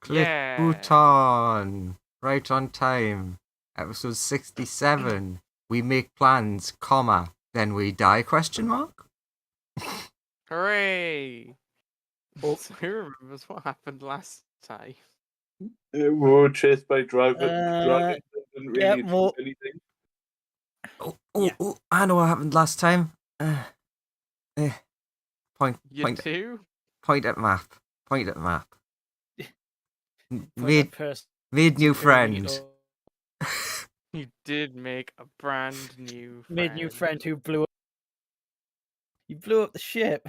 Click Yeah. button. Right on time. Episode 67. We make plans, comma, then we die, question mark? Hooray! Oh. So who remembers what happened last time? We were chased by dragons that didn't really yeah, achieve well- anything. Oh, I know what happened last time. Point too? point at map. Point at map. Point at Made new friend. You did make a brand new friend. Made new friend who blew up. You blew up the ship.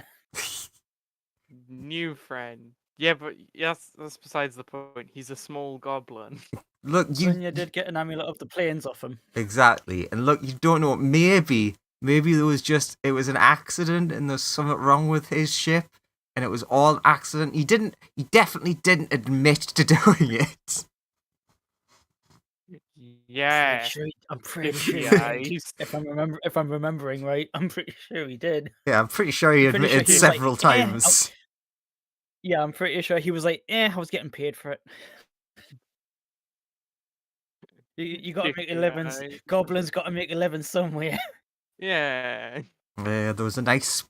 New friend. Yeah, but that's beside the point. He's a small goblin. Look, Sonya did get an amulet of the plains off him. Exactly. And look, you don't know, maybe there was it was an accident and there's something wrong with his ship and it was all accident. He definitely didn't admit to doing it. Yeah. I'm pretty sure Yeah, he did. If I'm remembering right, I'm pretty sure he did. Yeah, I'm pretty sure he admitted several times. Yeah, I'm pretty sure he was like, I was getting paid for it. You got to make a living. Goblins got to make a living somewhere. Yeah. There was a nice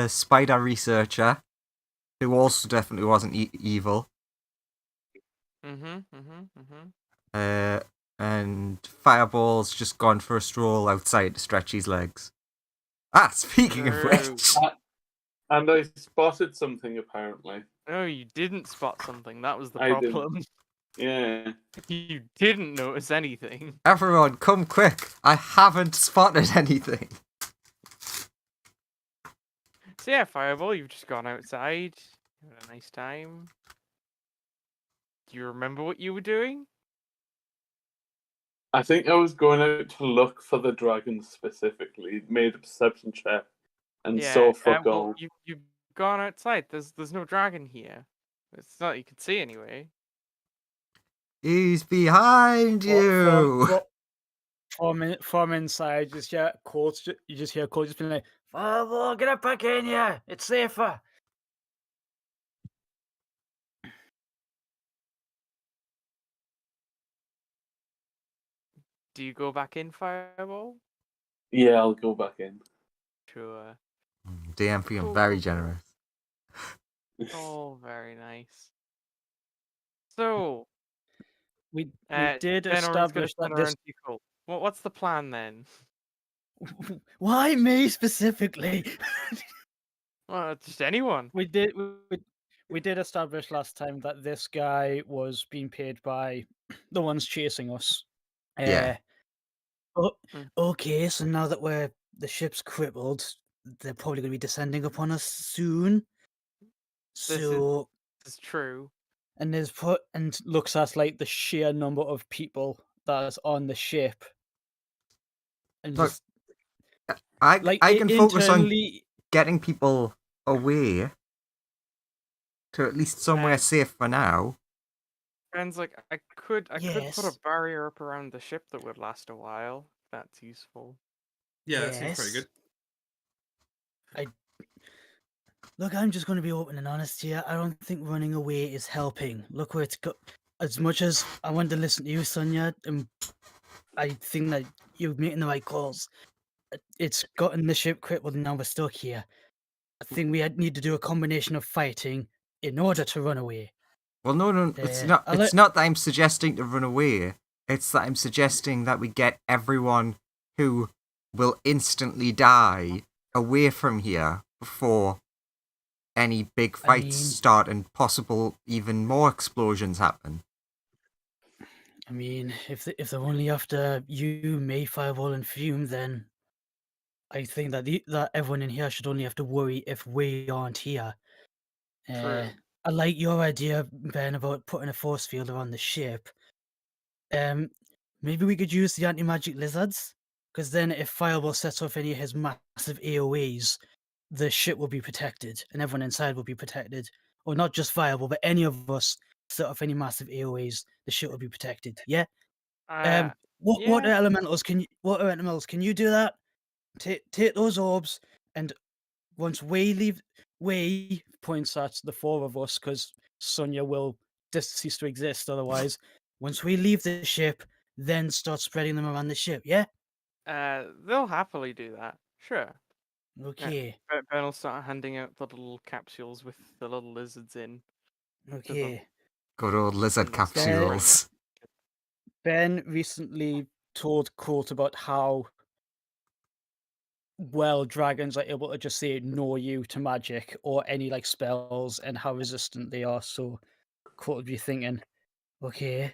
spider researcher who also definitely wasn't evil. And Fireball's just gone for a stroll outside to stretch his legs. Speaking of which. And I spotted something, apparently. No, you didn't spot something. That was the problem. Yeah. You didn't notice anything. Everyone, come quick. I haven't spotted anything. So yeah, Fireball, you've just gone outside. You had a nice time. Do you remember what you were doing? I think I was going out to look for the dragon specifically. Made a perception check and saw fuck all. You've gone outside. There's no dragon here. It's not you could see anyway. He's behind you. From inside, you just hear Colt just being like, "Fireball, get back in here. It's safer." Do you go back in, Fireball? Yeah, I'll go back in. Sure. DM being very generous. Oh, very nice. So we did establish that this. What's the plan then? Why me specifically? Well, just anyone. We did establish last time that this guy was being paid by the ones chasing us. Yeah. Okay, so now that the ship's crippled, they're probably going to be descending upon us soon. This is true. And looks at like the sheer number of people that is on the ship, and look, just I can focus on getting people away to at least somewhere safe for now. Friends, like I could put a barrier up around the ship that would last a while. That's useful. Yeah, that seems pretty good. Look, I'm just going to be open and honest here. I don't think running away is helping. Look where it's got. As much as I want to listen to you, Sonia, and I think that you're making the right calls. It's gotten the ship crippled, and now we're stuck here. I think we need to do a combination of fighting in order to run away. Well, no, it's not. It's not that I'm suggesting to run away. It's that I'm suggesting that we get everyone who will instantly die away from here before any big fights start and possible even more explosions happen. I mean, if they're only after you, me, Fireball, and Fume, then I think that everyone in here should only have to worry if we aren't here. I like your idea, Ben, about putting a force field around the ship. Maybe we could use the anti-magic lizards, because then if Fireball sets off any of his massive AoEs, the ship will be protected, and everyone inside will be protected. Or not just Fireball, but any of us set off any massive AoEs, the ship will be protected. Yeah. Water elementals, can you do that? Take those orbs, and once we leave, points at the four of us, because Sonia will cease to exist. Otherwise, once we leave the ship, then start spreading them around the ship. Yeah. They'll happily do that. Sure. Okay. Ben will start handing out the little capsules with the little lizards in to them. Okay. Good old lizard And they'll start spraying capsules. Ben recently told Colt about how well dragons are able to just say ignore you to magic or any like spells and how resistant they are. So Colt would be thinking, okay,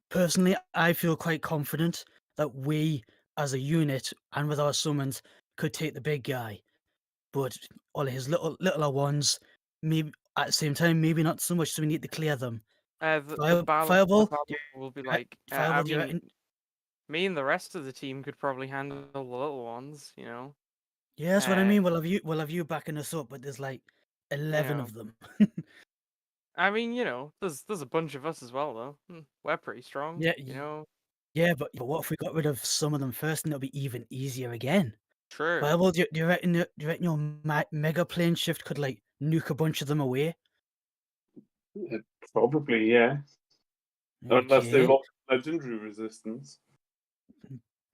personally, I feel quite confident that we as a unit and with our summons could take the big guy. But all of his littler ones, maybe at the same time, maybe not so much, so we need to clear them. The Fireball, battle will be like. Fireball, I mean, me and the rest of the team could probably handle the little ones. You know. yeah, that's what I mean. We'll have you backing us up, but there's like 11 of them. I mean, there's a bunch of us as well, though. We're pretty strong. Yeah, You know. Yeah, but what if we got rid of some of them first, and it'll be even easier again? True. Fireball, do you reckon your mega plane shift could like nuke a bunch of them away? Probably, yeah. Unless Okay. they've all legendary resistance.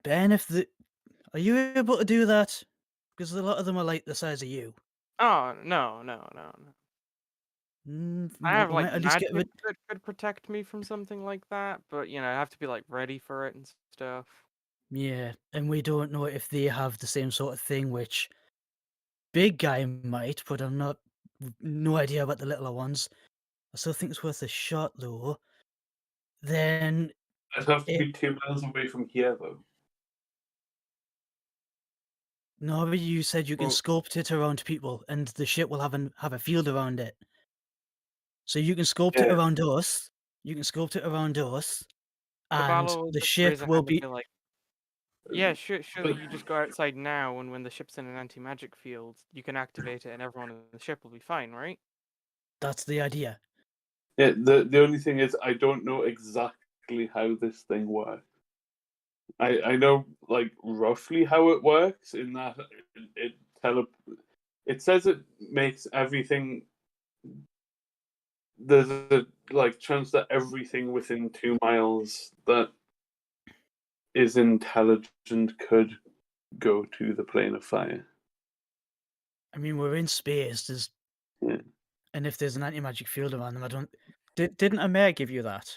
Ben, are you able to do that? Because a lot of them are like the size of you. Oh no. I have We might like at least get magic rid. that could protect me from something like that, but I have to be like ready for it and stuff. Yeah, and we don't know if they have the same sort of thing, which big guy might, but I'm not. No idea about the littler ones. I still think it's worth a shot though. Then I'd have to be 2 miles away from here, though. no, but you said you can sculpt it around people, and the ship will have a field around it. So you can sculpt it around us. You can sculpt it around us, and the ship will be. Like, yeah, sure. You just go outside now, and when the ship's in an anti-magic field, you can activate it, and everyone in the ship will be fine, right? That's the idea. Yeah. The only thing is, I don't know exactly how this thing works. I know like roughly how it works in that it says it makes everything. There's a like chance that everything within 2 miles that is intelligent could go to the plane of fire. I mean, we're in space. And if there's an anti-magic field around them, I don't. Didn't a mayor give you that?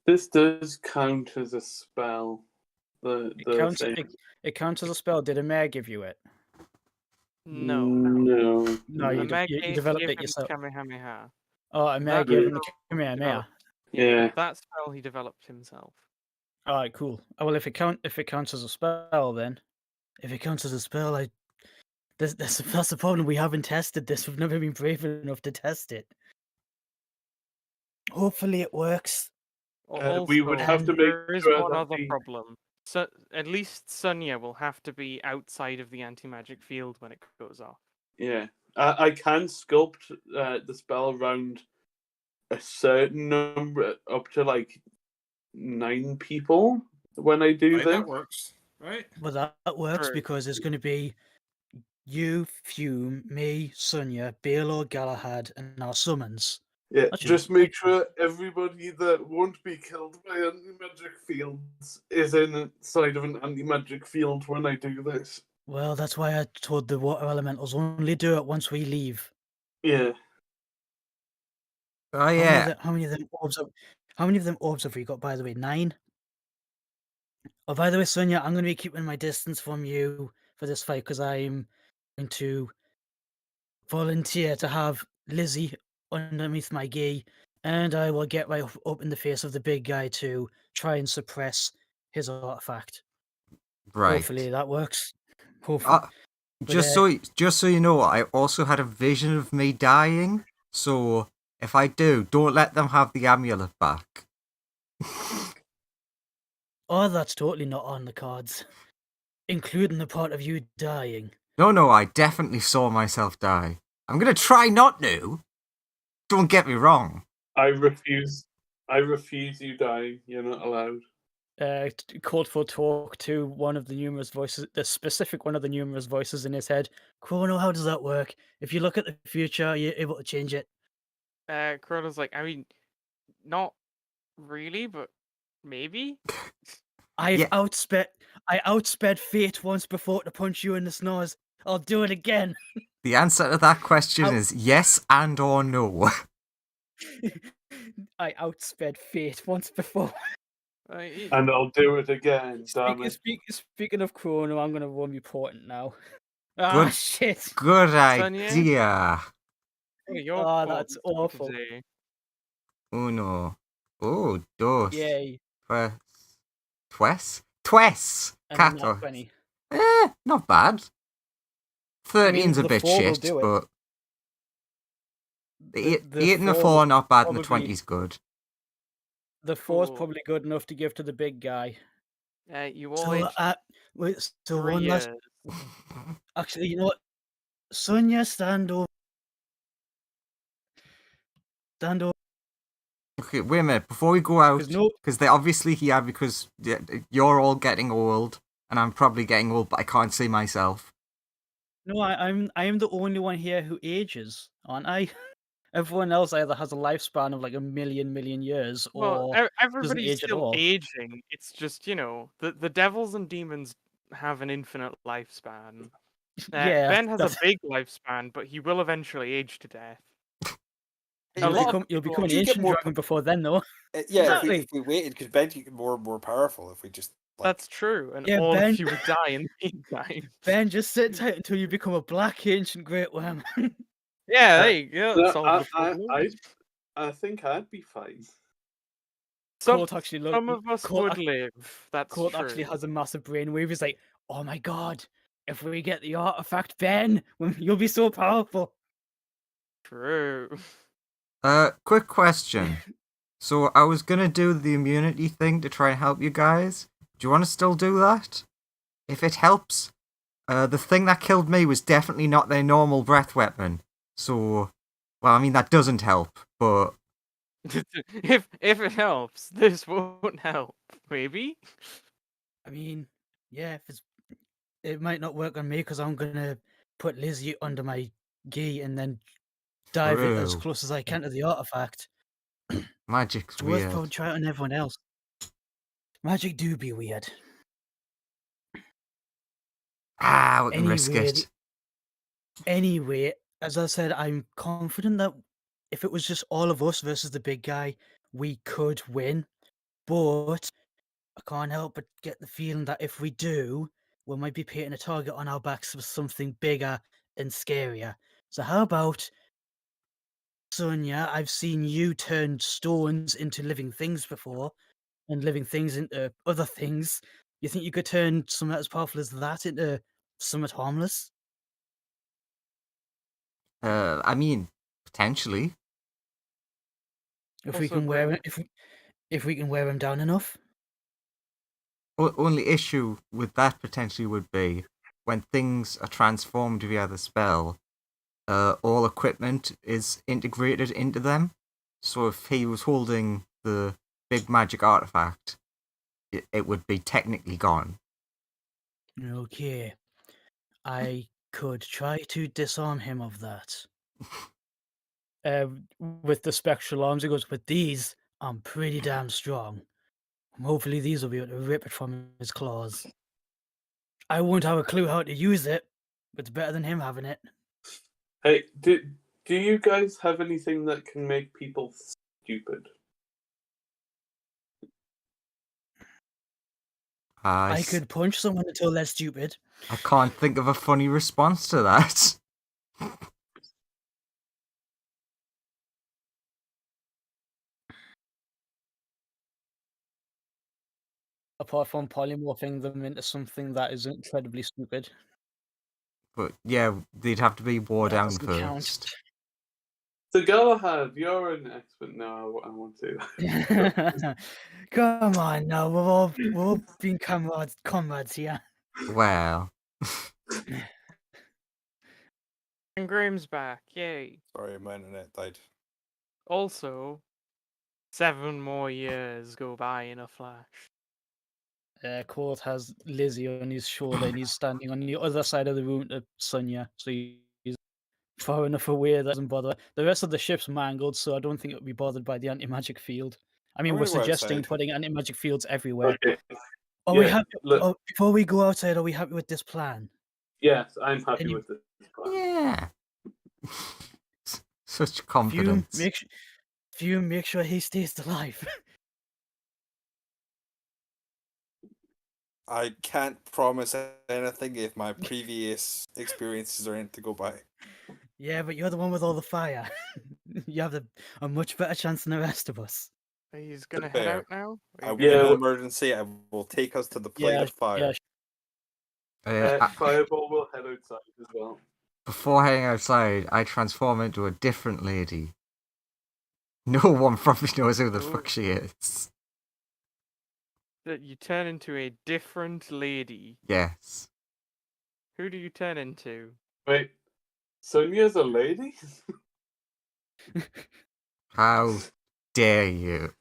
This does count as a spell. It counts as a spell. Did a mayor give you it? No. No, you developed it yourself. Kamehameha. Oh, a mayor gave him the Kamehameha. Yeah. That spell he developed himself. All right, cool. Oh, well, if it counts as a spell, then if it counts as a spell, that's the problem. We haven't tested this. We've never been brave enough to test it. Hopefully, it works. We would have to make there is one other problem. So at least Sunya will have to be outside of the anti-magic field when it goes off. Yeah, I can sculpt the spell around a certain number, up to like 9 people when I do this. That works, right? Well, that works because there's going to be you, Fume, me, Sunya, Baelor, Galahad, and our summons. Yeah, just make sure everybody that won't be killed by anti-magic fields is inside of an anti-magic field when I do this. Well, that's why I told the water elementals only do it once we leave. Yeah. Oh yeah. How many of them orbs have we got, by the way? 9? Oh, by the way, Sonia, I'm going to be keeping my distance from you for this fight because I'm going to volunteer to have Lizzie underneath my gi, and I will get right up in the face of the big guy to try and suppress his artifact. Right. Hopefully that works. Hopefully. Just so you know, I also had a vision of me dying. So if I do, don't let them have the amulet back. Oh, that's totally not on the cards, including the part of you dying. No, I definitely saw myself die. I'm gonna try not to. Don't get me wrong. I refuse you dying. You're not allowed. Called for talk to one of the numerous voices, the specific one of the numerous voices in his head. Chrono, how does that work? If you look at the future, you're able to change it. Crowder's like, I mean, not really, but maybe. I outsped fate once before to punch you in the snores. I'll do it again. The answer to that question Out- is yes and or no. I outsped fate once before. And I'll do it again. Damn it. Speaking of Chrono, I'm gonna run reporting now. Good- Shit! Good Sonia? idea. Your That's fault awful. today. Uno. Oh, dos. Yay! Tres. Twes. And then Cato. 20. Not bad. 13's a the bit 4 will shit, do it. but the The 8 and the 4 4 will are not bad, and the probably- 20's good. The 4's Cool. probably good enough to give to the big guy. You all So, aged so 3 one last. years. Actually, you know what? Sonia, stand over. Stand over. Okay, wait a minute. Before we go out, 'Cause no- because they're obviously here because you're all getting old, and I'm probably getting old, but I can't see myself. No, I'm the only one here who ages, aren't I? Everyone else either has a lifespan of like a million years, Well, or everybody's age at still all. aging. It's just, the devils and demons have an infinite lifespan. Yeah, Ben has a that's- big lifespan, but he will eventually age to death. You'll become an ancient dragon before then, though. Yeah, Exactly. if we waited, because Ben could get more and more powerful if we just That's true, and Yeah, all Ben- of you would die in the meantime. Ben, just sit tight until you become a black ancient great worm. Yeah, there you go. No, That solved the problem. I think I'd be fine. Colt actually Some of us Colt would live. That's Colt true. actually has a massive brainwave. He's like, oh my god, if we get the artifact, Ben, you'll be so powerful. True. Quick question. So I was gonna do the immunity thing to try and help you guys. Do you want to still do that? If it helps, the thing that killed me was definitely not their normal breath weapon. So, well, I mean that doesn't help, but if it helps, this won't help. Maybe. I mean, yeah, it might not work on me because I'm gonna put Lizzie under my gi and then dive it as True. close as I can to the artifact. Magic's It's worth weird. probably try it on everyone else. Magic do be weird. We can risk it. Anyway, as I said, I'm confident that if it was just all of us versus the big guy, we could win. But I can't help but get the feeling that if we do, we might be painting a target on our backs for something bigger and scarier. So how about, Sonia, I've seen you turn stones into living things before, and living things into other things. You think you could turn something as powerful as that into something harmless? I mean, potentially. If we Also, can wear Ben- it, if we can wear him down enough. Only issue with that potentially would be when things are transformed via the spell, all equipment is integrated into them. So if he was holding the big magic artifact, it would be technically gone. Okay. I could try to disarm him of that. With the spectral arms, he goes, with these, I'm pretty damn strong. Hopefully these will be able to rip it from his claws. I won't have a clue how to use it, but it's better than him having it. Hey, do you guys have anything that can make people stupid? I could punch someone until they're stupid. I can't think of a funny response to that. Apart from polymorphing them into something that is incredibly stupid. But yeah, they'd have to be wore That down doesn't first. count. So go ahead, you're an expert. No, I want to. Come on now, we're all being comrades here. Well, And Graham's back. Yay. Sorry, my internet died. Also, 7 more years go by in a flash. Court has Lizzie on his shoulder and he's standing on the other side of the room to Sonia, so he's far enough away that doesn't bother. The rest of the ship's mangled, so I don't think it would be bothered by the anti-magic field. I mean, I'm we're gonna go suggesting outside. putting anti-magic fields everywhere. Okay. Are we Yeah, happy? look. Before we go outside, are we happy with this plan? Yes, I'm happy Can you- with this plan. Yeah. Such Fume, confidence. make sure he stays alive. I can't promise anything if my previous experiences are anything to go by. Yeah, but you're the one with all the fire. You have a much better chance than the rest of us. He's gonna head Fair. out now. Are I you will gonna- in Yeah. an emergency. I will take us to the plane Yeah, of fire. yeah. Fireball will head outside as well. Before heading outside, I transform into a different lady. No one probably knows who the fuck she is. That you turn into a different lady. Yes. Who do you turn into? Wait, Sonia's a lady? How dare you?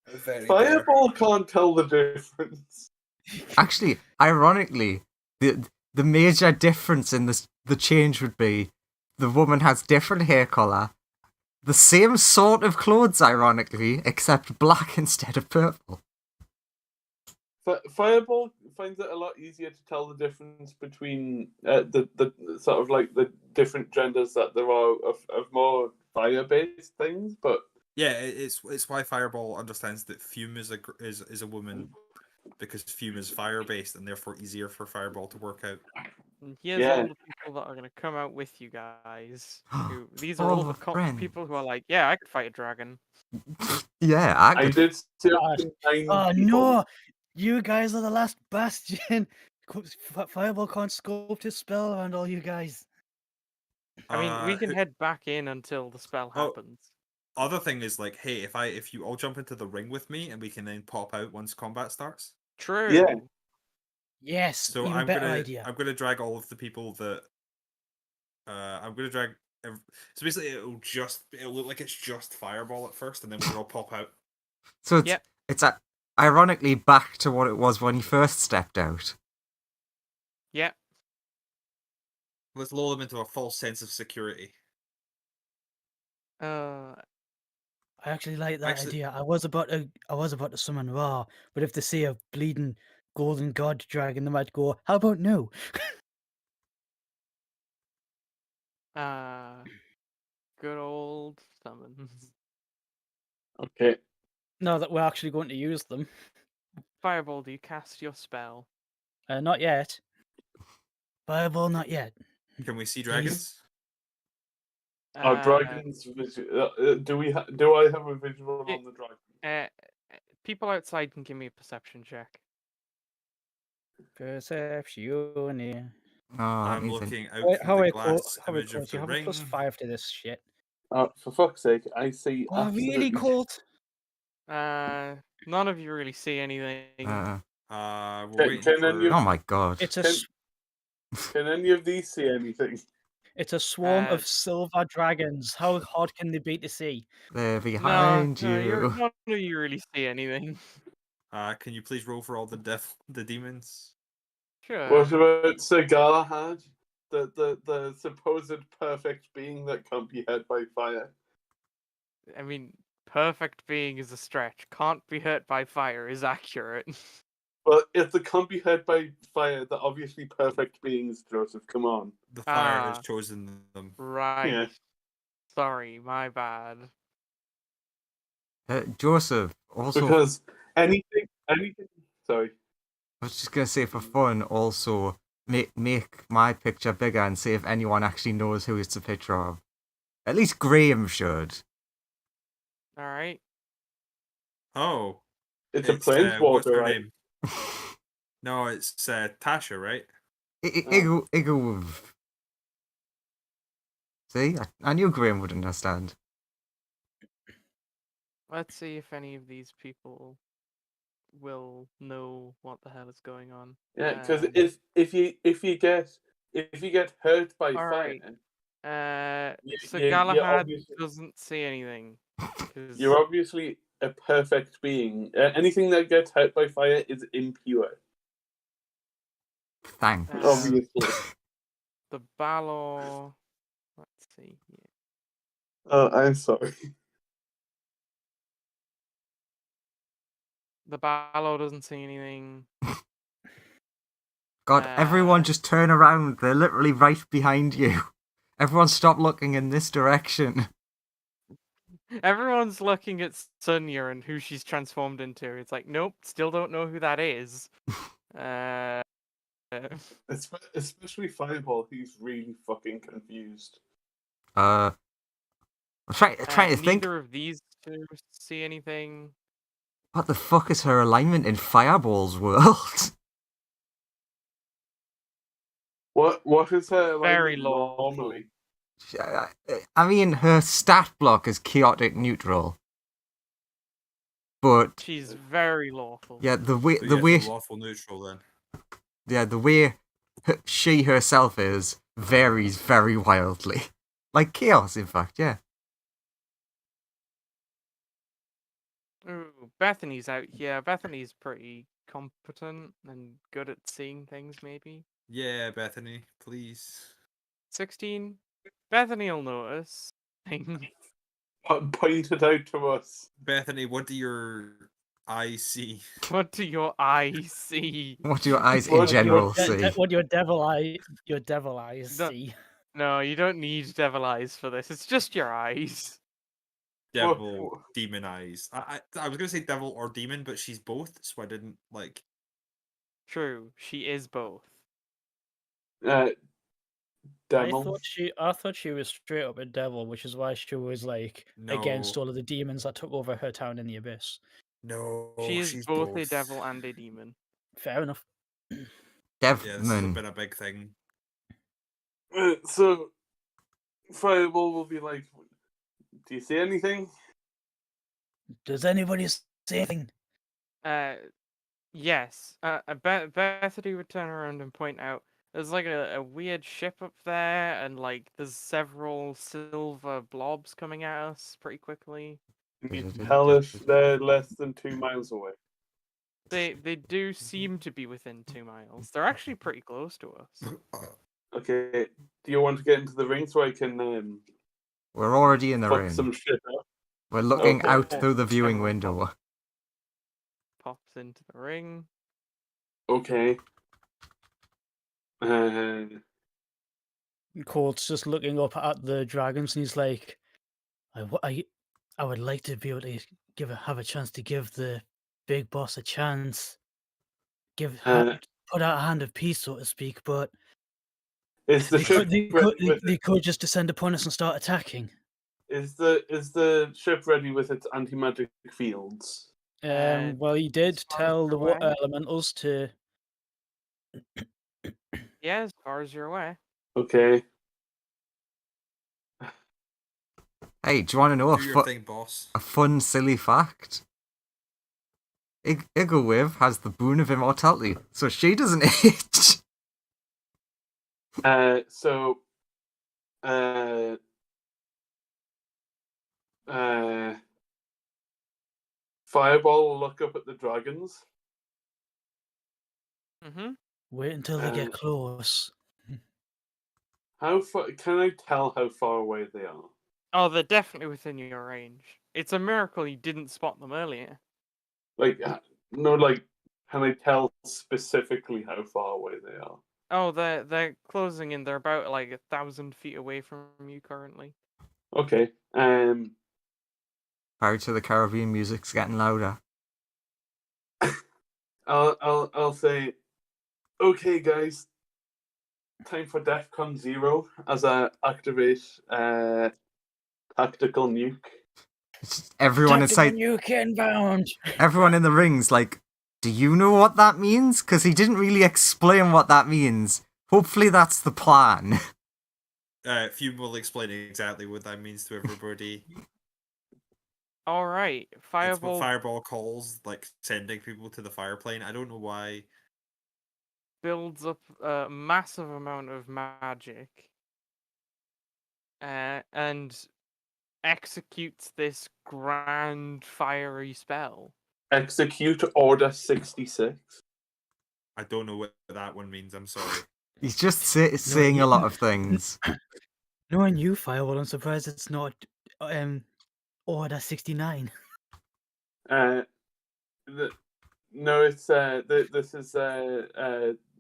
Very dare. Fireball can't tell the difference. Actually, ironically, the major difference in the change would be the woman has different hair color, the same sort of clothes, ironically, except black instead of purple. Fireball finds it a lot easier to tell the difference between the sort of like the different genders that there are of more fire-based things, but Yeah, it's why Fireball understands that Fume is a woman, because Fume is fire based and therefore easier for Fireball to work out. And here's Yeah. all the people that are gonna come out with you guys. These are All all the the friends. people who are like, yeah, I could fight a dragon. Yeah, I did see up God. to 9 Oh people. no! You guys are the last bastion. Fireball can't sculpt his spell around all you guys. I mean, we can Who- head back in until the spell Oh. happens. Other thing is like, hey, if you all jump into the ring with me and we can then pop out once combat starts. True. Yeah. Yes, So even better idea. I'm gonna drag all of the people that I'm gonna drag. So basically, it'll look like it's just Fireball at first, and then we'll all pop out. So it's Yep. it's ironically back to what it was when he first stepped out. Yeah. Let's lull them into a false sense of security. I actually like that Actually- idea. I was about to summon Ra, but if they see a bleeding golden god dragon, they might go, "How about no?" Good old summons. Okay. Now that we're actually going to use them, Fireball, do you cast your spell? not yet. Fireball, not yet. Can we see dragons? Our dragons. Do I have a visual Yeah. on the dragon? People outside can give me a perception check. Perception. Yeah. Oh, I'm he's in- looking out Wait, through how the are glass you, image of You the have a ring. +5 to this shit. For fuck's sake, I see. Oh, really, absolutely- Colt? None of you really see anything. We're Can- waiting can for. any of- oh my god. It's a Can- s- Can any of these see anything? it's a swarm Uh, of silver dragons. How hard can they be to see? They're behind no, you. none of you really see anything. Can you please roll for all the demons? Sure. What about Sir Galahad, the supposed perfect being that can't be hurt by fire? I mean, perfect being is a stretch. Can't be hurt by fire is accurate. Well, if they can't be hurt by fire, they're obviously perfect beings, Joseph. Come on. The fire has Ah. chosen them. Right. Yeah. Sorry, my bad. Joseph, also, Because anything. Sorry. I was just gonna say for fun, also make my picture bigger and see if anyone actually knows who it's a picture of. At least Graham should. All right. Oh, It's a what's her planeswalker, right? name? No, it's Tasha, right? Iggle. See, I knew Graham would understand. Let's see if any of these people will know what the hell is going on. Yeah, because Um, if you get hurt by All fire, right. So you're Galahad obviously- doesn't see anything. 'cause- you're obviously a perfect being. Anything that gets hurt by fire is impure. Thanks. Um, Obviously. The Balor. see. Yeah. Oh, I'm sorry. The Ballo doesn't see anything. God, everyone Uh, just turn around. They're literally right behind you. Everyone stop looking in this direction. Everyone's looking at Sunya and who she's transformed into. It's like, nope, still don't know who that is. Uh, Especially Fireball, he's really fucking confused. I'm trying to think. neither of these two see anything. What the fuck is her alignment in Fireball's world? What is her Very alignment lawful. normally? I mean, her stat block is chaotic neutral. But She's very lawful. yeah, the way so lawful neutral then. yeah, the way she herself is varies very wildly. Like chaos, in fact, yeah. Ooh, Bethany's out here. Bethany's pretty competent and good at seeing things, maybe. Yeah, Bethany, please. 16. Bethany will notice things. Point it out to us. Bethany, what do your eyes see? What do your eyes see? What do your eyes in What- general Your see? what your devil eyes No. see. No, you don't need devil eyes for this. It's just your eyes. Devil, demon eyes. I was gonna say devil or demon, but she's both, so I didn't like. True, she is both. I Demo. thought she was straight up a devil, which is why she was like against No. all of the demons that took over her town in the abyss. No, She is she's both a devil and a demon. Fair enough. Yeah, this has Devman. been a big thing. So, Fireball will be like, do you see anything? Does anybody see anything? Yes. Bethany would turn around and point out there's like a weird ship up there, and like there's several silver blobs coming at us pretty quickly. Can you tell us they're less than 2 miles away? They do seem to be within 2 miles. They're actually pretty close to us. Okay, do you want to get into the ring so I can We're already in the fuck ring. some shit up? We're looking Okay. out through the viewing Everyone window. Pops into the ring. Okay. Colt's just looking up at the dragons, and he's like, I would like to be able to have a chance to give the big boss a chance, put out a hand of peace, so to speak. But Is the ship ready with they could just descend upon us and start attacking. Is the ship ready with its anti-magic fields? Well, he did as far as tell the you're water aware. elementals to. Yeah, as far as you're aware. Okay. Hey, do you want to know Do your thing, boss. a fun, silly fact? Igglewave has the boon of immortality, so she doesn't age. So. Fireball will look up at the dragons. Mm-hmm. Wait until they get close. How far? Can I tell how far away they are? Oh, they're definitely within your range. It's a miracle you didn't spot them earlier. Like, no, like, can I tell specifically how far away they are? Oh, they're closing in. They're about like 1,000 feet away from you currently. Okay. Pirates of the Caribbean music's getting louder. I'll say, okay, guys. Time for DEFCON 0 as I activate tactical nuke. Everyone inside. Nuke inbound. Everyone in the ring's like, do you know what that means? Because he didn't really explain what that means. Hopefully that's the plan. Fume will explain exactly what that means to everybody. All right, It's what Fireball Fireball calls like sending people to the fire plane. I don't know why. builds up a massive amount of magic, and executes this grand fiery spell. Execute Order 66. I don't know what that one means. I'm sorry. He's just saying a lot of things. Knowing you, Firewall, I'm surprised it's not Order 69. No, it's this is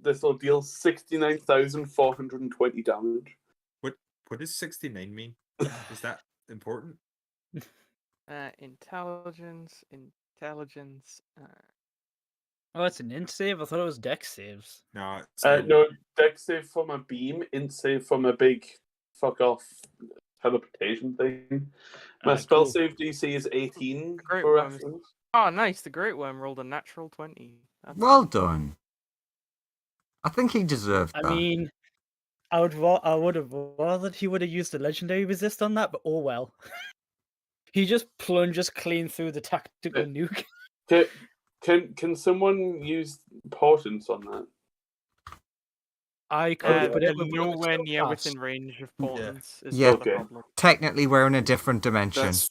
this will deal 69,420 damage. What does 69 mean? Is that important? Intelligence. Oh, it's an int save? I thought it was dex saves. No, it's No, dex save from a beam, int save from a big fuck off teleportation thing. My spell Cool. save DC is 18 Great for worms. reference. Oh, nice. The Great Worm rolled a natural 20. That's Well done. I think he deserved I that. mean, I would have rather he would have used the legendary resist on that, but oh well. He just plunges clean through the tactical nuke. Can someone use portents on that? I could, but they're it would nowhere so near fast. within range of portents. Is Yeah. not the Okay. problem. Technically, we're in a different dimension. That's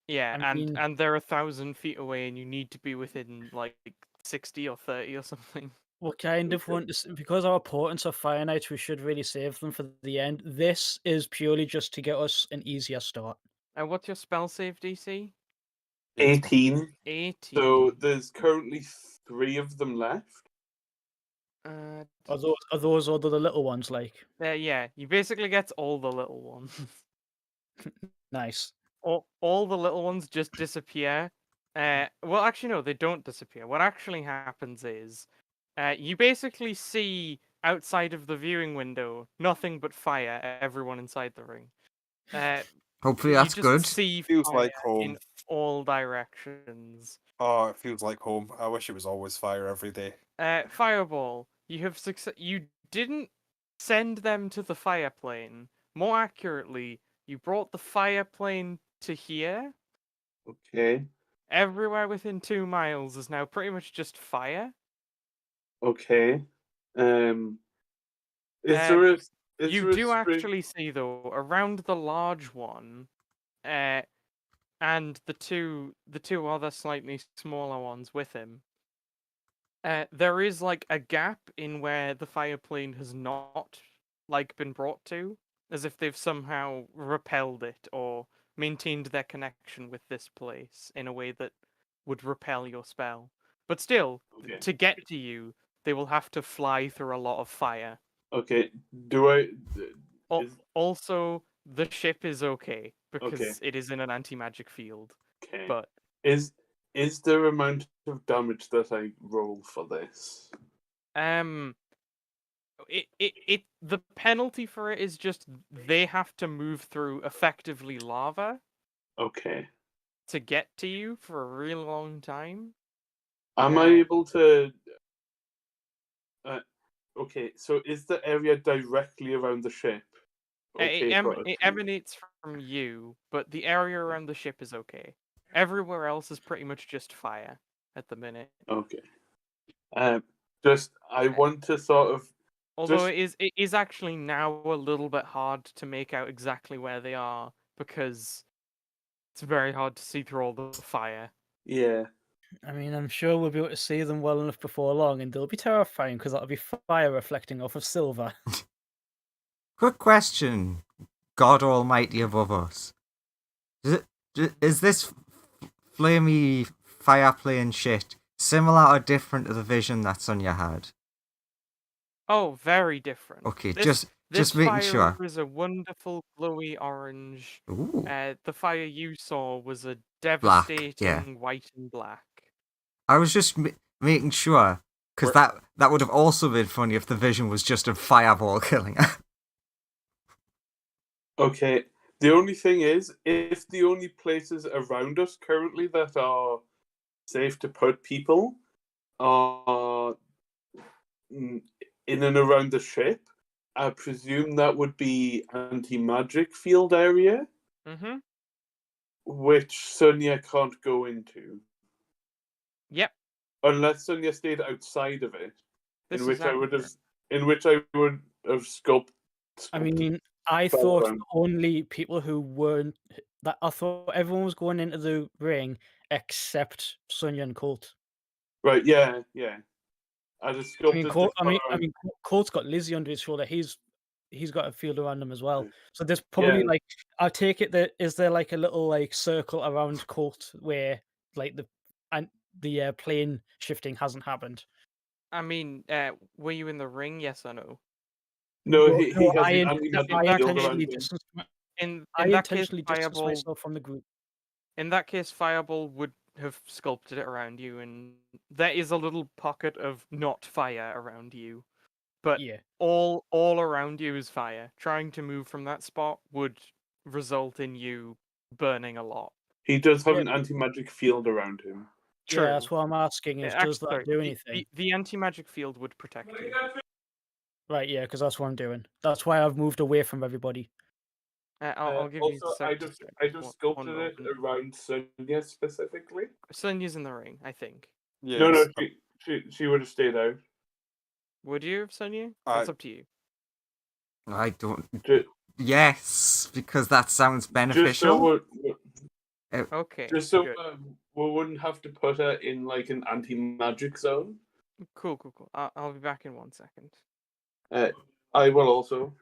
Yeah, I mean- and they're 1,000 feet away, and you need to be within like 60 or 30 or something. We kind of want to, because our portents are Fire Knights, we should really save them for the end. This is purely just to get us an easier start. And what's your spell save DC? 18. 18. So there's currently 3 of them left. Uh, Are those all the little ones like? yeah, you basically get all the little ones. Nice. all the little ones just disappear. Well, actually, no, they don't disappear. What actually happens is, you basically see outside of the viewing window nothing but fire. Everyone inside the ring. Hopefully, You that's just good. see feels fire like home. in all directions. Oh, it feels like home. I wish it was always fire every day. Fireball, you have You didn't send them to the fire plane. More accurately, you brought the fire plane to here. Okay. Everywhere within 2 miles is now pretty much just fire. Okay. Is Uh, there a You do actually see though around the large one, and the two other slightly smaller ones with him. There is like a gap in where the fire plane has not like been brought to, as if they've somehow repelled it or maintained their connection with this place in a way that would repel your spell. But still, Okay. to get to you, they will have to fly through a lot of fire. Okay. Do I? Is, Also, the ship is okay because it is in an anti-magic field. okay. But Is there amount of damage that I roll for this? the penalty for it is just they have to move through effectively lava Okay. to get to you for a really long time. Am I able to? Okay. So is the area directly around the ship? Okay. It emanates from you, but the area around the ship is okay. Everywhere else is pretty much just fire at the minute. Okay. Just I want to sort of. Although it is actually now a little bit hard to make out exactly where they are because it's very hard to see through all the fire. Yeah. I mean, I'm sure we'll be able to see them well enough before long, and they'll be terrifying because that'll be fire reflecting off of silver. Quick question, God Almighty above us. Is this flamey fire plane shit similar or different to the vision that Sonia had? Oh, very different. Okay, this just making fire sure. was a wonderful glowy orange. Ooh. The fire you saw was a devastating white and black. I was just making sure, because that would have also been funny if the vision was just a fireball killing her. Okay. The only thing is, if the only places around us currently that are safe to put people are in and around the ship, I presume that would be anti-magic field area, Mm-hmm. which Sonia can't go into. Yep. Unless Sonia stayed outside of it, This in is which I would accurate. have scoped. I mean, I Spell thought round. only people who weren't that. I thought everyone was going into the ring except Sonya and Colt. Right? Yeah, yeah. I just scoped. I mean, Colt's got Lizzie under his shoulder. he's got a field around him as well. So there's probably like, I'll take it that is there like a little like circle around Colt where like the plane shifting hasn't happened. I mean, were you in the ring? Yes or no? No, Well, he no, has I an intentionally anti-magic field around him. distanced In I that case, intentionally distanced Fireball. myself from the group. In that case, Fireball would have sculpted it around you, and there is a little pocket of not fire around you, but Yeah. all around you is fire. Trying to move from that spot would result in you burning a lot. He does have Yeah. an anti-magic field around him. Yeah, that's what I'm asking is, does that Sorry, do anything? The anti-magic field would protect you. Right, yeah, because that's what I'm doing. That's why I've moved away from everybody. I'll give you. Also, I just sculpted it around Sonia specifically. Sonia's in the ring, I think. Yes. No, she would have stayed out. Would you have, Sonia? That's up to you. I don't. Yes, because that sounds Just beneficial. Okay. Just so we wouldn't have to put her in like an anti-magic zone. Cool. I'll be back in 1 second. I will also.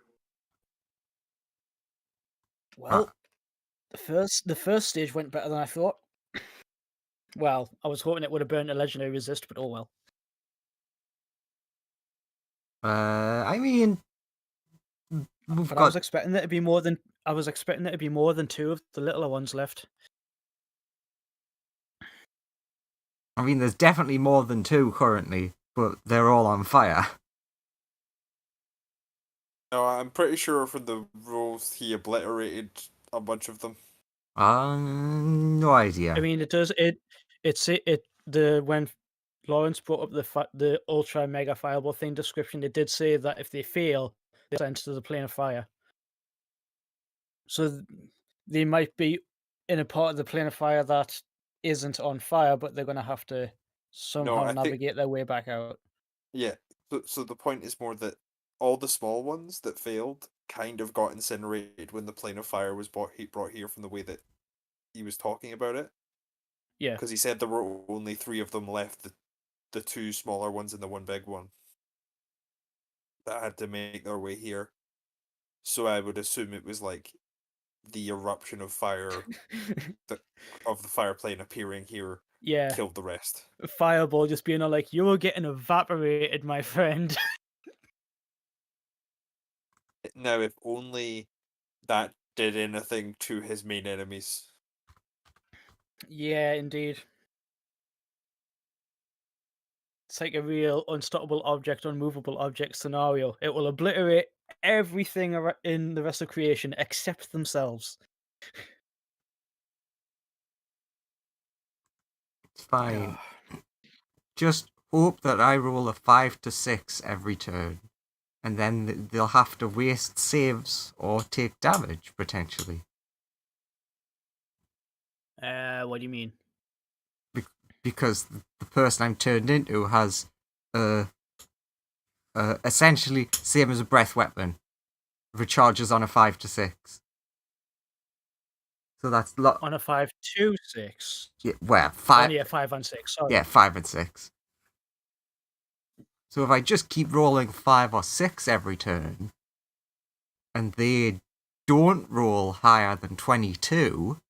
Well, the first stage went better than I thought. Well, I was hoping it would have burned a legendary resist, but oh well. I mean, I was expecting there to be more than two of the littler ones left. I mean, there's definitely more than 2 currently, but they're all on fire. No, I'm pretty sure for the rules he obliterated a bunch of them. No idea. I mean, it does when Lawrence brought up the ultra mega fireball thing description, it did say that if they fail, they sent to the plane of fire. So they might be in a part of the plane of fire that isn't on fire, but they're going to have to somehow navigate their way back out. Yeah. So the point is more that all the small ones that failed kind of got incinerated when the plane of fire was brought here from the way that he was talking about it. Yeah. Because he said there were only 3 of them left, the 2 smaller ones and the 1 big one, that had to make their way here. So I would assume it was like the eruption of fire of the fire plane appearing here killed the rest. Fireball just being all like, you were getting evaporated, my friend. Now, if only that did anything to his main enemies. Yeah, indeed. It's like a real unstoppable object, unmovable object scenario. It will obliterate everything in the rest of creation except themselves. It's fine. Just hope that I roll a 5 to 6 every turn, and then they'll have to waste saves or take damage potentially. What do you mean? Because the person I'm turned into has essentially same as a breath weapon, recharges on a 5 to 6. So that's on a 5 to 6. Yeah, well, 5. Oh, yeah, 5 and 6. Sorry. Yeah, 5 and 6. So if I just keep rolling 5 or 6 every turn, and they don't roll higher than 22,